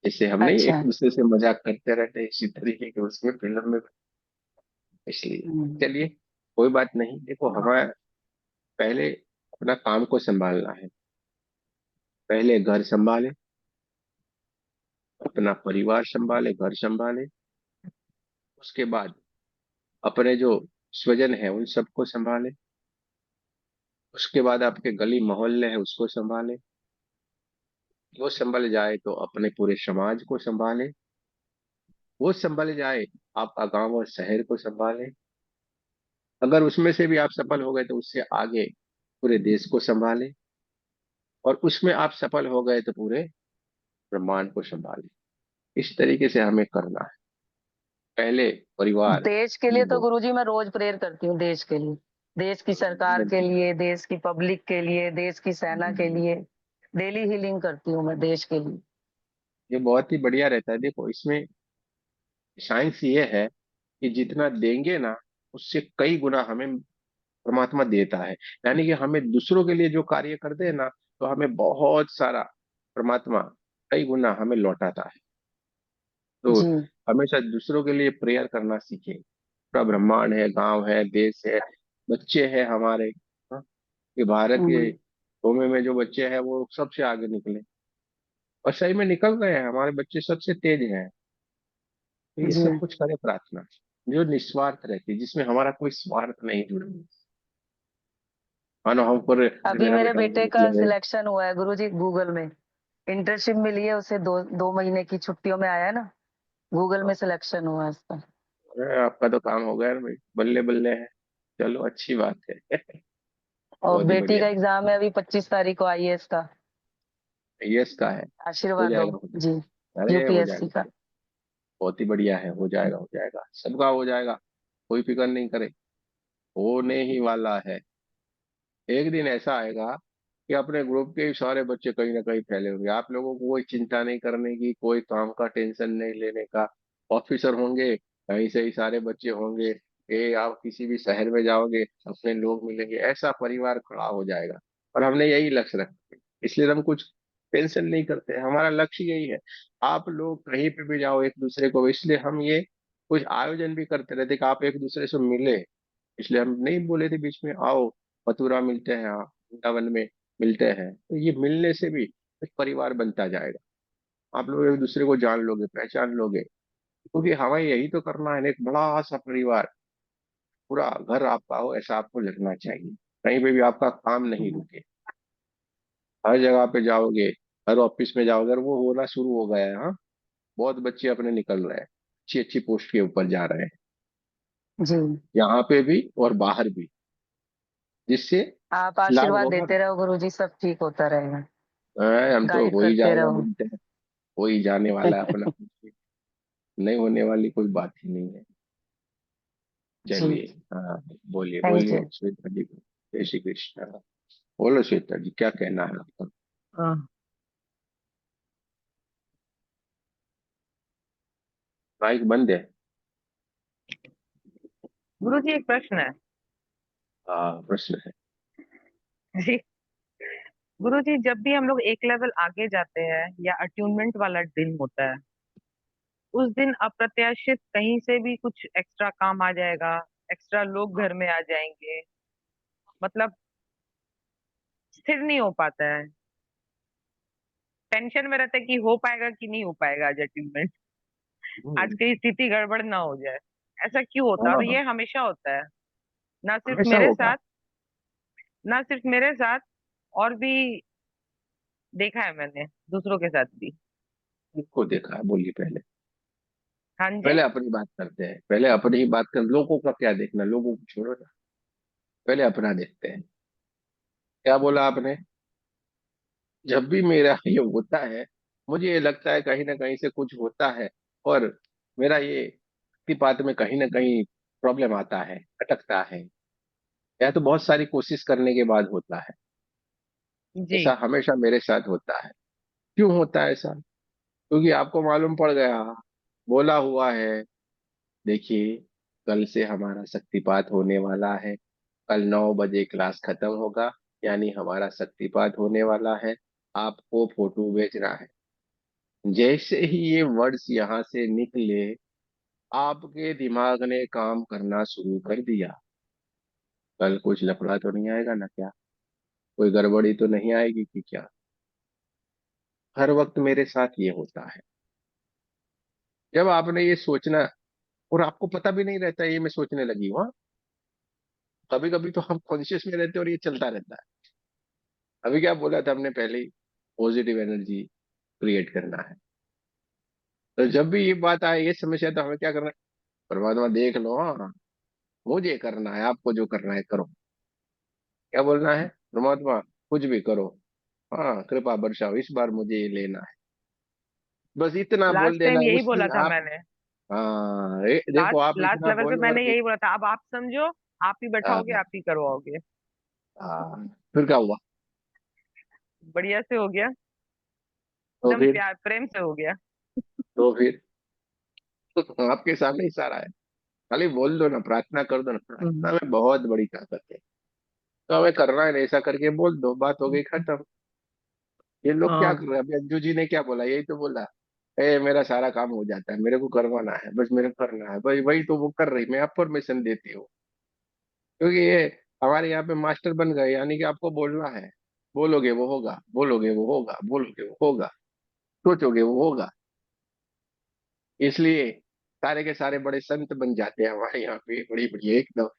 जैसे हम नहीं एक अच्छा। दूसरे से मजाक करते रहते हैं इसी तरीके के उसमें फिल्म में। इसलिए हम्म, चलिए कोई बात नहीं। देखो हमें पहले अपना काम को संभालना है। पहले घर संभाले, अपना परिवार संभाले, घर संभाले। उसके बाद अपने जो स्वजन है उन सबको संभाले। उसके बाद आपके गली मोहल्ले है उसको संभाले। वो संभल जाए तो अपने पूरे समाज को संभाले। वो संभल जाए आपका गांव और शहर को संभाले। अगर उसमें से भी आप सफल हो गए तो उससे आगे पूरे देश को संभाले। और उसमें आप सफल हो गए तो पूरे ब्रह्मांड को संभाले। इस तरीके से हमें करना है। पहले परिवार देश के फिर लिए तो वो। गुरुजी मैं रोज प्रेयर करती हूँ, देश के लिए, देश की सरकार के लिए, देश की पब्लिक के लिए, देश की सेना के लिए। डेली हीलिंग करती हूँ मैं देश के लिए। ये बहुत ही बढ़िया रहता है। देखो इसमें साइंस ये है कि जितना देंगे ना उससे कई गुना हमें परमात्मा देता है। यानी कि हमें दूसरों के लिए जो कार्य करते हैं ना तो हमें बहुत सारा परमात्मा कई गुना हमें लौटाता है। तो जी। हमेशा दूसरों के लिए प्रेयर करना सीखें। पूरा ब्रह्मांड है, गांव है, देश है, बच्चे हैं हमारे। हाँ, ये भारत के हम्म, कौमे में जो बच्चे हैं वो सबसे आगे निकले। और सही में निकल रहे हैं। हमारे बच्चे सबसे तेज हैं। तो ये जी। सब कुछ करें प्रार्थना जो निस्वार्थ रहती है जिसमें हमारा कोई स्वार्थ नहीं जुड़ा। मानो हम पर अरे अभी मेरा मेरे बेटा बेटे का मतलब है। सिलेक्शन हुआ है गुरुजी गूगल में। इंटर्नशिप मिली है उसे, 2 महीने की छुट्टियों में आया है ना, गूगल में सिलेक्शन हुआ है उसका। अरे आपका तो काम हो गया ना भाई। बल्ले बल्ले है। चलो अच्छी बात है। और बहुत ही बेटी बढ़िया। का एग्जाम है अभी 25 तारीख को, आईएएस का। यस का है। हो आशीर्वाद दो। जाएगा हो जी। जाएगा। अरे हो यूपीएससी का। जाएगा। बहुत ही बढ़िया है। हो जाएगा हो जाएगा सबका हो जाएगा। कोई फिक्र नहीं करे। होने ही वाला है। एक दिन ऐसा आएगा कि अपने ग्रुप के ही सारे बच्चे कहीं ना कहीं फैले होंगे। आप लोगों को कोई चिंता नहीं करने की, कोई काम का टेंशन नहीं लेने का। ऑफिसर होंगे कहीं से ही सारे बच्चे होंगे। ये आप किसी भी शहर में जाओगे अपने लोग मिलेंगे। ऐसा परिवार खड़ा हो जाएगा। और हमने यही लक्ष्य रखा है। इसलिए हम कुछ टेंशन नहीं करते। हमारा लक्ष्य यही है। आप लोग कहीं पे भी जाओ एक दूसरे को, इसलिए हम ये कुछ आयोजन भी करते रहते कि आप एक दूसरे से मिले। इसलिए हम नहीं बोले थे बीच में आओ मथुरा मिलते हैं, आप वृंदावन में मिलते हैं। तो ये मिलने से भी एक परिवार बनता जाएगा। आप लोग एक दूसरे को जान लोगे, पहचान लोगे। क्योंकि हमें यही तो करना है ना, एक बड़ा सा परिवार पूरा घर आपका हो ऐसा आपको लगना चाहिए। कहीं पे भी आपका काम नहीं रुके। हर जगह पे जाओगे, हर ऑफिस में जाओगे, और वो होना शुरू हो गया है। हाँ, बहुत बच्चे अपने निकल रहे हैं, अच्छी अच्छी पोस्ट के ऊपर जा रहे हैं। जी। यहाँ पे भी और बाहर भी। जिससे आप लाभ आशीर्वाद होगा। देते रहो गुरुजी, सब ठीक होता रहेगा। हम तो गाइड हो ही करते जाएगा रहो। मिलते हैं। हो ही जाने वाला है अपना कुछ। नहीं होने वाली कोई बात ही नहीं है। जी। चलिए। हाँ बोलिए थैंक बोलिए यू। श्वेता जी। जय श्री कृष्ण। बोलो श्वेता जी क्या कहना है आपका। हाँ, माइक बंद है। गुरु जी एक प्रश्न है। हाँ प्रश्न है। जी, गुरु जी जब भी हम लोग एक लेवल आगे जाते हैं या अट्यूनमेंट वाला दिन होता है उस दिन अप्रत्याशित कहीं से भी कुछ एक्स्ट्रा काम आ जाएगा, एक्स्ट्रा लोग घर में आ जाएंगे, मतलब स्थिर नहीं हो पाता है। टेंशन में रहता है कि हो पाएगा कि नहीं हो पाएगा आज अटेनमेंट, आज हम्म, कहीं स्थिति गड़बड़ ना हो जाए। ऐसा क्यों होता है? और हाँ, ये हमेशा होता है, ना सिर्फ हमेशा मेरे होगा। साथ, ना सिर्फ मेरे साथ, और भी देखा है मैंने दूसरों के साथ भी। किसको देखा है बोलिए पहले। हाँ जी। पहले अपनी बात करते हैं, पहले अपनी ही बात कर, लोगों का क्या देखना, लोगों को छोड़ो ना, पहले अपना देखते हैं। क्या बोला आपने? जब भी मेरा ये होता है, मुझे ये लगता है कहीं ना कहीं से कुछ होता है, और मेरा ये बात में कहीं ना कहीं प्रॉब्लम आता है, अटकता है, या तो बहुत सारी कोशिश करने के बाद होता है। जी। ऐसा हमेशा मेरे साथ होता है। क्यों होता है ऐसा? क्योंकि आपको मालूम पड़ गया, बोला हुआ है, देखिए कल से हमारा शक्तिपात होने वाला है, कल 9 बजे क्लास खत्म होगा, यानी हमारा शक्तिपात होने वाला है, आपको फोटो भेजना है। जैसे ही ये वर्ड्स यहाँ से निकले, आपके दिमाग ने काम करना शुरू कर दिया। कल कुछ लफड़ा तो नहीं आएगा ना क्या? कोई गड़बड़ी तो नहीं आएगी कि क्या? हर वक्त मेरे साथ ये होता है। जब आपने ये सोचना, और आपको पता भी नहीं रहता ये मैं सोचने लगी हूँ, हाँ? कभी कभी तो हम कॉन्शियस में रहते हैं और ये चलता रहता है। अभी क्या बोला था हमने पहले ही, पॉजिटिव एनर्जी क्रिएट करना है। तो जब भी ये बात आए, ये समस्या, तो हमें क्या करना है? परमात्मा देख लो, हाँ मुझे करना है, आपको जो करना है करो। क्या बोलना है? परमात्मा कुछ भी करो, हाँ कृपा बरसाओ, इस बार मुझे ये लेना है। बस इतना बोल लास्ट देना टाइम है यही उस बोला दिन था आप। मैंने। हाँ, देखो लास्ट आप लास्ट इतना लेवल पे बोल मैंने करके। यही बोला था, अब आप समझो, आप ही बैठाओगे, हाँ, आप ही करवाओगे। हाँ, फिर क्या हुआ? बढ़िया से हो गया, तो एकदम फिर प्यार प्रेम से हो गया। तो फिर आपके सामने ही सारा है। खाली बोल दो ना, प्रार्थना कर दो ना, प्रार्थना में बहुत बड़ी ताकत है। तो हमें करना है, ऐसा करके बोल दो, बात हो गई खत्म। ये लोग क्या हाँ कर रहे हैं? अभी अंजू जी ने क्या बोला, यही तो बोला, ए मेरा सारा काम हो जाता है, मेरे को करवाना है, बस मेरे को करना है, भाई वही तो वो कर रही, मैं आप परमिशन देती हूँ। क्योंकि ये हमारे यहाँ पे मास्टर बन गए, यानी कि आपको बोलना है, बोलोगे वो होगा, बोलोगे वो होगा, बोलोगे वो होगा, सोचोगे वो होगा। इसलिए सारे के सारे बड़े संत बन जाते हैं हमारे यहाँ पे, बड़ी बड़ी एकदम।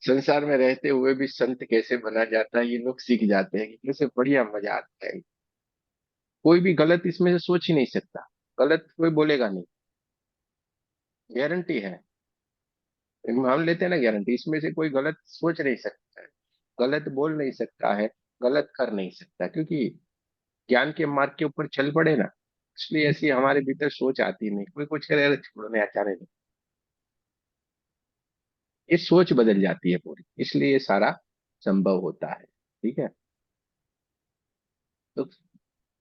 संसार में रहते हुए भी संत कैसे बना जाता है, ये लोग सीख जाते हैं कि कैसे बढ़िया मजा आता है। कोई भी गलत इसमें से सोच ही नहीं सकता, गलत कोई बोलेगा नहीं, गारंटी है। हम लेते हैं ना गारंटी, इसमें से कोई गलत सोच नहीं सकता है, गलत बोल नहीं सकता है, गलत कर नहीं सकता, क्योंकि ज्ञान के मार्ग के ऊपर चल पड़े ना। इसलिए ऐसी हमारे भीतर सोच आती नहीं, कोई कुछ करे अरे छोड़ो नहीं, अच्छा नहीं। ये सोच बदल जाती है पूरी, इसलिए ये सारा संभव होता है। ठीक है, तो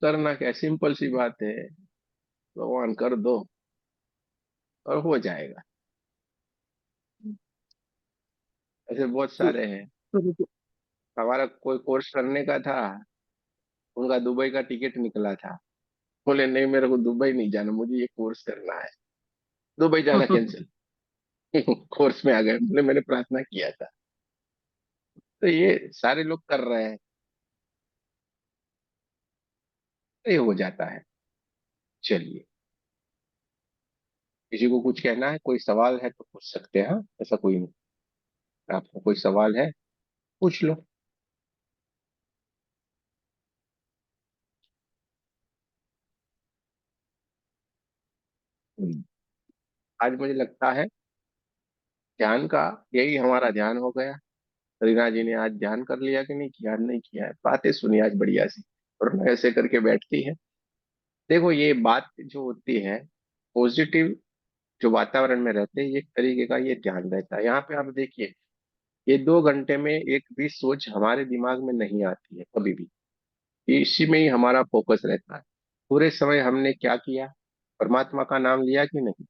करना क्या, सिंपल सी बात है, भगवान कर दो और हो जाएगा। ऐसे बहुत सारे हैं। हमारा कोई कोर्स करने का था, उनका दुबई का टिकट निकला था, बोले नहीं मेरे को दुबई नहीं जाना, मुझे ये कोर्स करना है। दुबई जाना कैंसिल। कोर्स में आ गए, बोले मैंने प्रार्थना किया था। तो ये सारे लोग कर रहे हैं, तो ये हो जाता है। चलिए, किसी को कुछ कहना है, कोई सवाल है तो पूछ सकते हैं, हाँ ऐसा कोई नहीं। आपको कोई सवाल है, पूछ लो। हम्म, आज मुझे लगता है ध्यान का, यही हमारा ध्यान हो गया। रीना जी ने आज ध्यान कर लिया कि नहीं किया? नहीं किया है, बातें सुनी आज बढ़िया सी, और मैं ऐसे करके बैठती है। देखो ये बात जो होती है, पॉजिटिव जो वातावरण में रहते हैं, ये एक तरीके का ये ध्यान रहता है। यहाँ पे आप देखिए, ये 2 घंटे में एक भी सोच हमारे दिमाग में नहीं आती है कभी भी, इसी में ही हमारा फोकस रहता है। पूरे समय हमने क्या किया? परमात्मा का नाम लिया कि नहीं?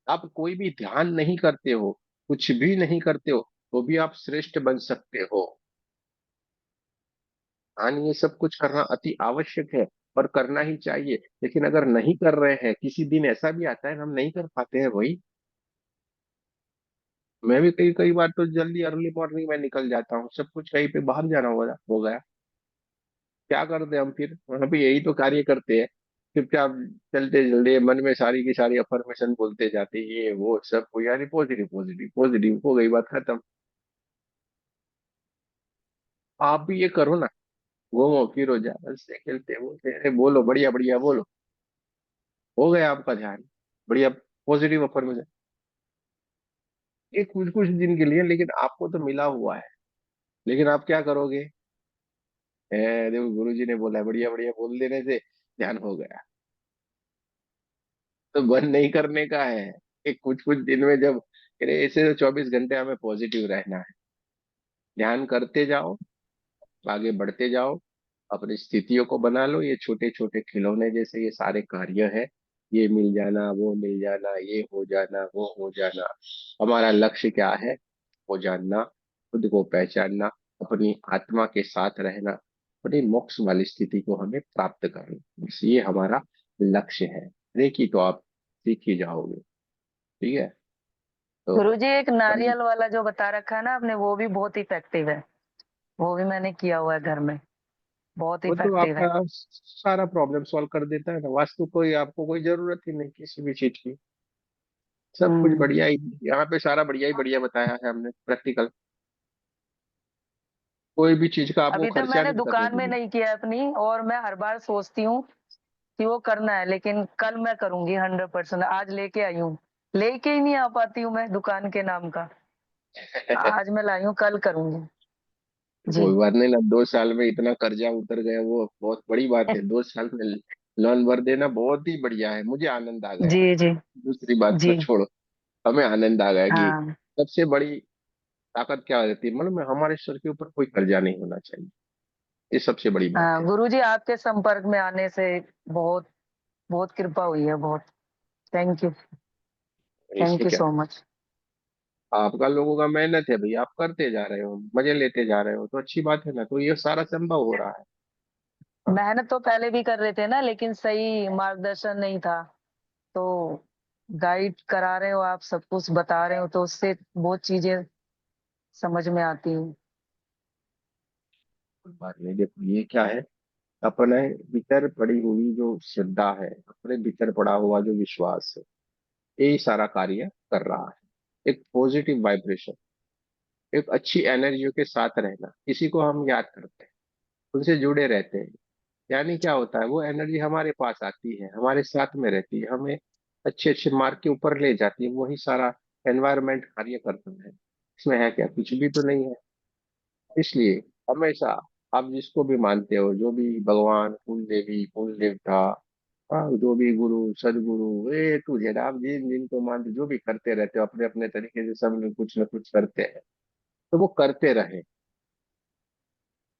आप कोई भी ध्यान नहीं करते हो, कुछ भी नहीं करते हो, तो भी आप श्रेष्ठ बन सकते हो। ध्यान ये सब कुछ करना अति आवश्यक है। और करना ही चाहिए। लेकिन अगर नहीं कर रहे हैं, किसी दिन ऐसा भी आता है हम नहीं कर पाते हैं भाई। मैं भी कई कई बार तो जल्दी अर्ली मॉर्निंग में निकल जाता हूँ, सब कुछ कहीं पे बाहर जाना हो गया, क्या करते हैं हम फिर वहां पे यही तो कार्य करते हैं, चुपचाप चलते चलते मन में सारी की सारी अफर्मेशन बोलते जाते, ये वो सब को यानी पॉजिटिव पॉजिटिव पॉजिटिव, हो गई बात खत्म। आप भी ये करो ना, घूमो फिरो, जा हंसते खेलते बोलते, अरे बोलो बढ़िया बढ़िया बोलो, हो गया आपका ध्यान, बढ़िया पॉजिटिव अफर्मेशन। ये कुछ कुछ दिन के लिए, लेकिन आपको तो मिला हुआ है। लेकिन आप क्या करोगे? देखो गुरु जी ने बोला है, बढ़िया बढ़िया बोल देने से ध्यान हो गया, तो बंद नहीं करने का है। कि कुछ कुछ दिन में जब, अरे ऐसे तो 24 घंटे हमें पॉजिटिव रहना है, ध्यान करते जाओ, आगे बढ़ते जाओ, अपनी स्थितियों को बना लो। ये छोटे छोटे खिलौने जैसे ये सारे कार्य है, ये मिल जाना, वो मिल जाना, ये हो जाना, वो हो जाना। हमारा लक्ष्य क्या है? वो जानना, खुद को पहचानना, अपनी आत्मा के साथ रहना, अपनी मोक्ष वाली स्थिति को हमें प्राप्त करना, बस ये हमारा लक्ष्य है। देखिए तो आप सीख ही जाओगे। ठीक है, तो गुरुजी एक नारियल वाला जो बता रखा है ना आपने, वो भी बहुत इफेक्टिव है। वो भी मैंने किया हुआ है घर में, बहुत वो तो इफेक्टिव है। आपका सारा प्रॉब्लम सॉल्व कर देता है ना। वास्तु कोई आपको कोई जरूरत ही नहीं किसी भी चीज की, सब कुछ हम्म। बढ़िया ही, यहाँ पे सारा बढ़िया ही बढ़िया बताया है हमने, प्रैक्टिकल। कोई भी चीज का आपको अभी तक खर्चा मैंने नहीं करने दुकान में देंगे। नहीं किया है अपनी, और मैं हर बार सोचती हूँ कि वो करना है, लेकिन कल मैं करूंगी 100%। आज लेके आई हूँ, लेके ही नहीं आ पाती हूँ मैं दुकान के नाम का। आज मैं लाई हूँ, कल करूंगी। जी। कोई बात नहीं ना, 2 साल में इतना कर्जा उतर गया, वो बहुत बड़ी बात है। 2 साल में लोन भर देना बहुत ही बढ़िया है, मुझे आनंद आ गया। जी जी दूसरी बात तो जी। छोड़ो, हमें आनंद आ गया कि हाँ सबसे बड़ी ताकत क्या रहती है, मतलब हमारे सर के ऊपर कोई कर्जा नहीं होना चाहिए, ये सबसे बड़ी बात हाँ, है। गुरुजी आपके संपर्क में आने से बहुत बहुत कृपा हुई है, बहुत। Thank you. थैंक इसमें यू क्या, सो मच। आपका लोगों का मेहनत है भाई, आप करते जा रहे हो, मजे लेते जा रहे हो, तो अच्छी बात है ना, तो ये सारा संभव हो रहा है। हाँ, मेहनत तो पहले भी कर रहे थे ना, लेकिन सही मार्गदर्शन नहीं था। तो गाइड करा रहे हो आप, सब कुछ बता रहे हो, तो उससे बहुत चीजें समझ में आती हैं। कोई बात नहीं। देखो ये क्या है, अपने भीतर पड़ी हुई जो श्रद्धा है, अपने भीतर पड़ा हुआ जो विश्वास है, यही सारा कार्य कर रहा है। एक पॉजिटिव वाइब्रेशन, एक अच्छी एनर्जियों के साथ रहना, किसी को हम याद करते हैं, उनसे जुड़े रहते हैं, यानी क्या होता है, वो एनर्जी हमारे पास आती है, हमारे साथ में रहती है, हमें अच्छे अच्छे मार्ग के ऊपर ले जाती है, वही सारा एनवायरनमेंट कार्य करता है। इसमें है क्या, कुछ भी तो नहीं है। इसलिए हमेशा आप जिसको भी मानते हो, जो भी भगवान, कुल देवी, कुल देवता, हाँ, जो भी गुरु सदगुरु, ए टू जेड, आप जिन जिनको मानते, जो भी करते रहते हो अपने अपने तरीके से, सब लोग कुछ ना कुछ करते हैं, तो वो करते रहे।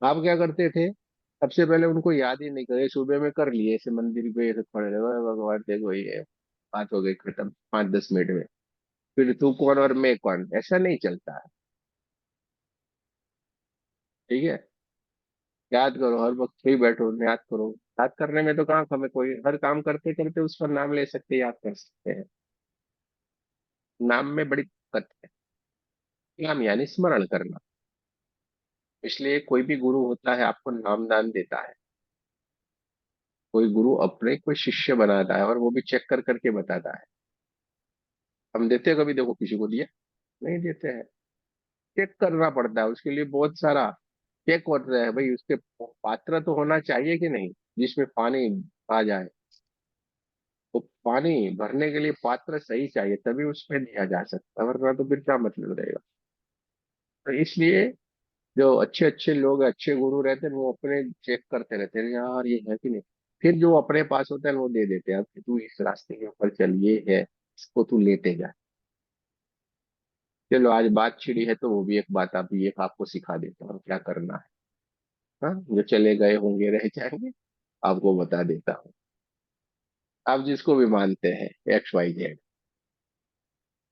आप क्या करते थे? सबसे पहले उनको याद ही नहीं करे, सुबह में कर लिए, ऐसे मंदिर पे ऐसे खड़े रहे, "ओए भगवान देखो ये बात हो गई खत्म 5-10 मिनट में, फिर तू कौन और मैं कौन", ऐसा नहीं चलता है। ठीक है, याद करो, हर वक्त फ्री बैठो, याद करो। याद करने में तो कहाँ हमें कोई, हर काम करते करते उसका नाम ले सकते हैं, याद कर सकते हैं। नाम में बड़ी ताकत है। नाम यानी स्मरण करना। इसलिए कोई भी गुरु होता है आपको नाम दान देता है, कोई गुरु अपने कोई शिष्य बनाता है, और वो भी चेक कर करके बताता है। हम देते हैं कभी, देखो किसी को दिया? नहीं देते हैं। चेक करना पड़ता है उसके लिए, बहुत सारा चेक होता है भाई, उसके पात्र तो होना चाहिए कि नहीं, जिसमें पानी आ जाए। तो पानी भरने के लिए पात्र सही चाहिए, तभी उसमें दिया जा सकता है, वरना तो फिर क्या मतलब रहेगा। तो इसलिए जो अच्छे अच्छे लोग, अच्छे गुरु रहते हैं, वो अपने चेक करते रहते हैं, यार ये है कि नहीं। फिर जो अपने पास होता है वो दे देते हैं, अब तू इस रास्ते के ऊपर चल, ये है, इसको तू लेते जा। चलो आज बात छिड़ी है, तो वो भी एक बात आप, ये आपको सिखा देता हूँ क्या करना है। हाँ, जो चले गए होंगे, रह जाएंगे, आपको बता देता हूँ। आप जिसको भी मानते हैं, XYZ,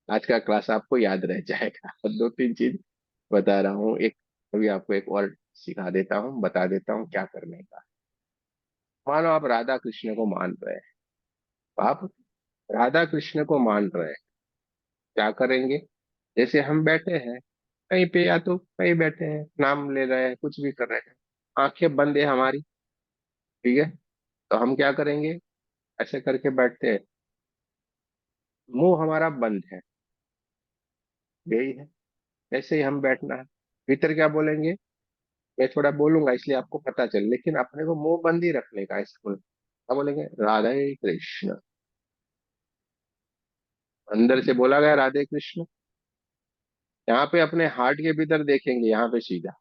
आज का क्लास आपको याद रह जाएगा। और 2-3 चीज बता रहा हूँ, एक अभी आपको एक और सिखा देता हूँ, बता देता हूँ क्या करने का। मानो आप राधा कृष्ण को मान रहे हैं, आप राधा कृष्ण को मान रहे हैं, क्या करेंगे? जैसे हम बैठे हैं कहीं पे, या तो कहीं बैठे हैं, नाम ले रहे हैं, कुछ भी कर रहे हैं, आंखें बंद है हमारी, ठीक है, तो हम क्या करेंगे? ऐसे करके बैठते हैं, मुंह हमारा बंद है, यही है। ऐसे ही हम बैठना है, भीतर क्या बोलेंगे? मैं थोड़ा बोलूंगा इसलिए आपको पता चले, लेकिन अपने को मुंह बंद ही रखने का, ऐसे बोले क्या बोलेंगे? राधे कृष्ण। अंदर से बोला गया राधे कृष्ण, यहाँ पे अपने हार्ट के भीतर देखेंगे, यहाँ पे सीधा,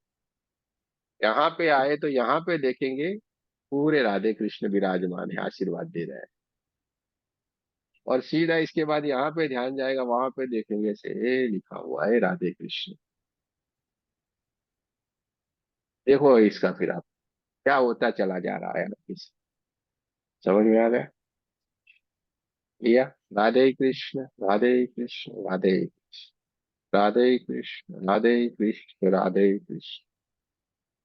यहाँ पे आए तो यहाँ पे देखेंगे पूरे राधे कृष्ण विराजमान है, आशीर्वाद दे रहे हैं। और सीधा इसके बाद यहाँ पे ध्यान जाएगा, वहां पे देखेंगे से लिखा हुआ है राधे कृष्ण। देखो इसका फिर आप क्या होता चला जा रहा है, इस समझ में आ गया? लिया? राधे कृष्ण राधे कृष्ण राधे कृष्ण राधे कृष्ण राधे कृष्ण राधे कृष्ण।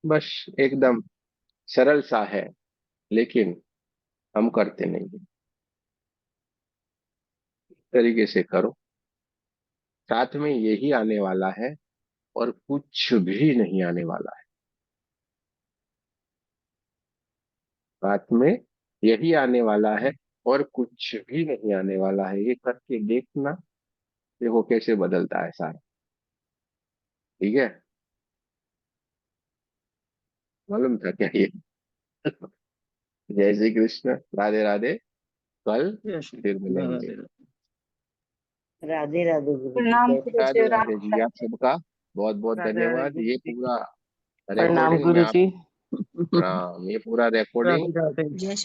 बस एकदम सरल सा है, लेकिन हम करते नहीं हैं। इस तरीके से करो, साथ में यही आने वाला है और कुछ भी नहीं आने वाला है। साथ में यही आने वाला है और कुछ भी नहीं आने वाला है। ये करके देखना, देखो कैसे बदलता है सारा। ठीक है, मालूम था क्या ये? जय श्री कृष्ण, राधे राधे। कल जय श्री फिर राधे मिलेंगे। राधे। राधे राधे गुरु जी, प्रणाम जय गुरु राधे जी, राधे जी, आप सबका बहुत बहुत राधे राधे धन्यवाद। गुरु ये जी। पूरा प्रणाम रिकॉर्डिंग में गुरु आप, जी। हाँ, ये पूरा रिकॉर्डिंग राधे राधे। जय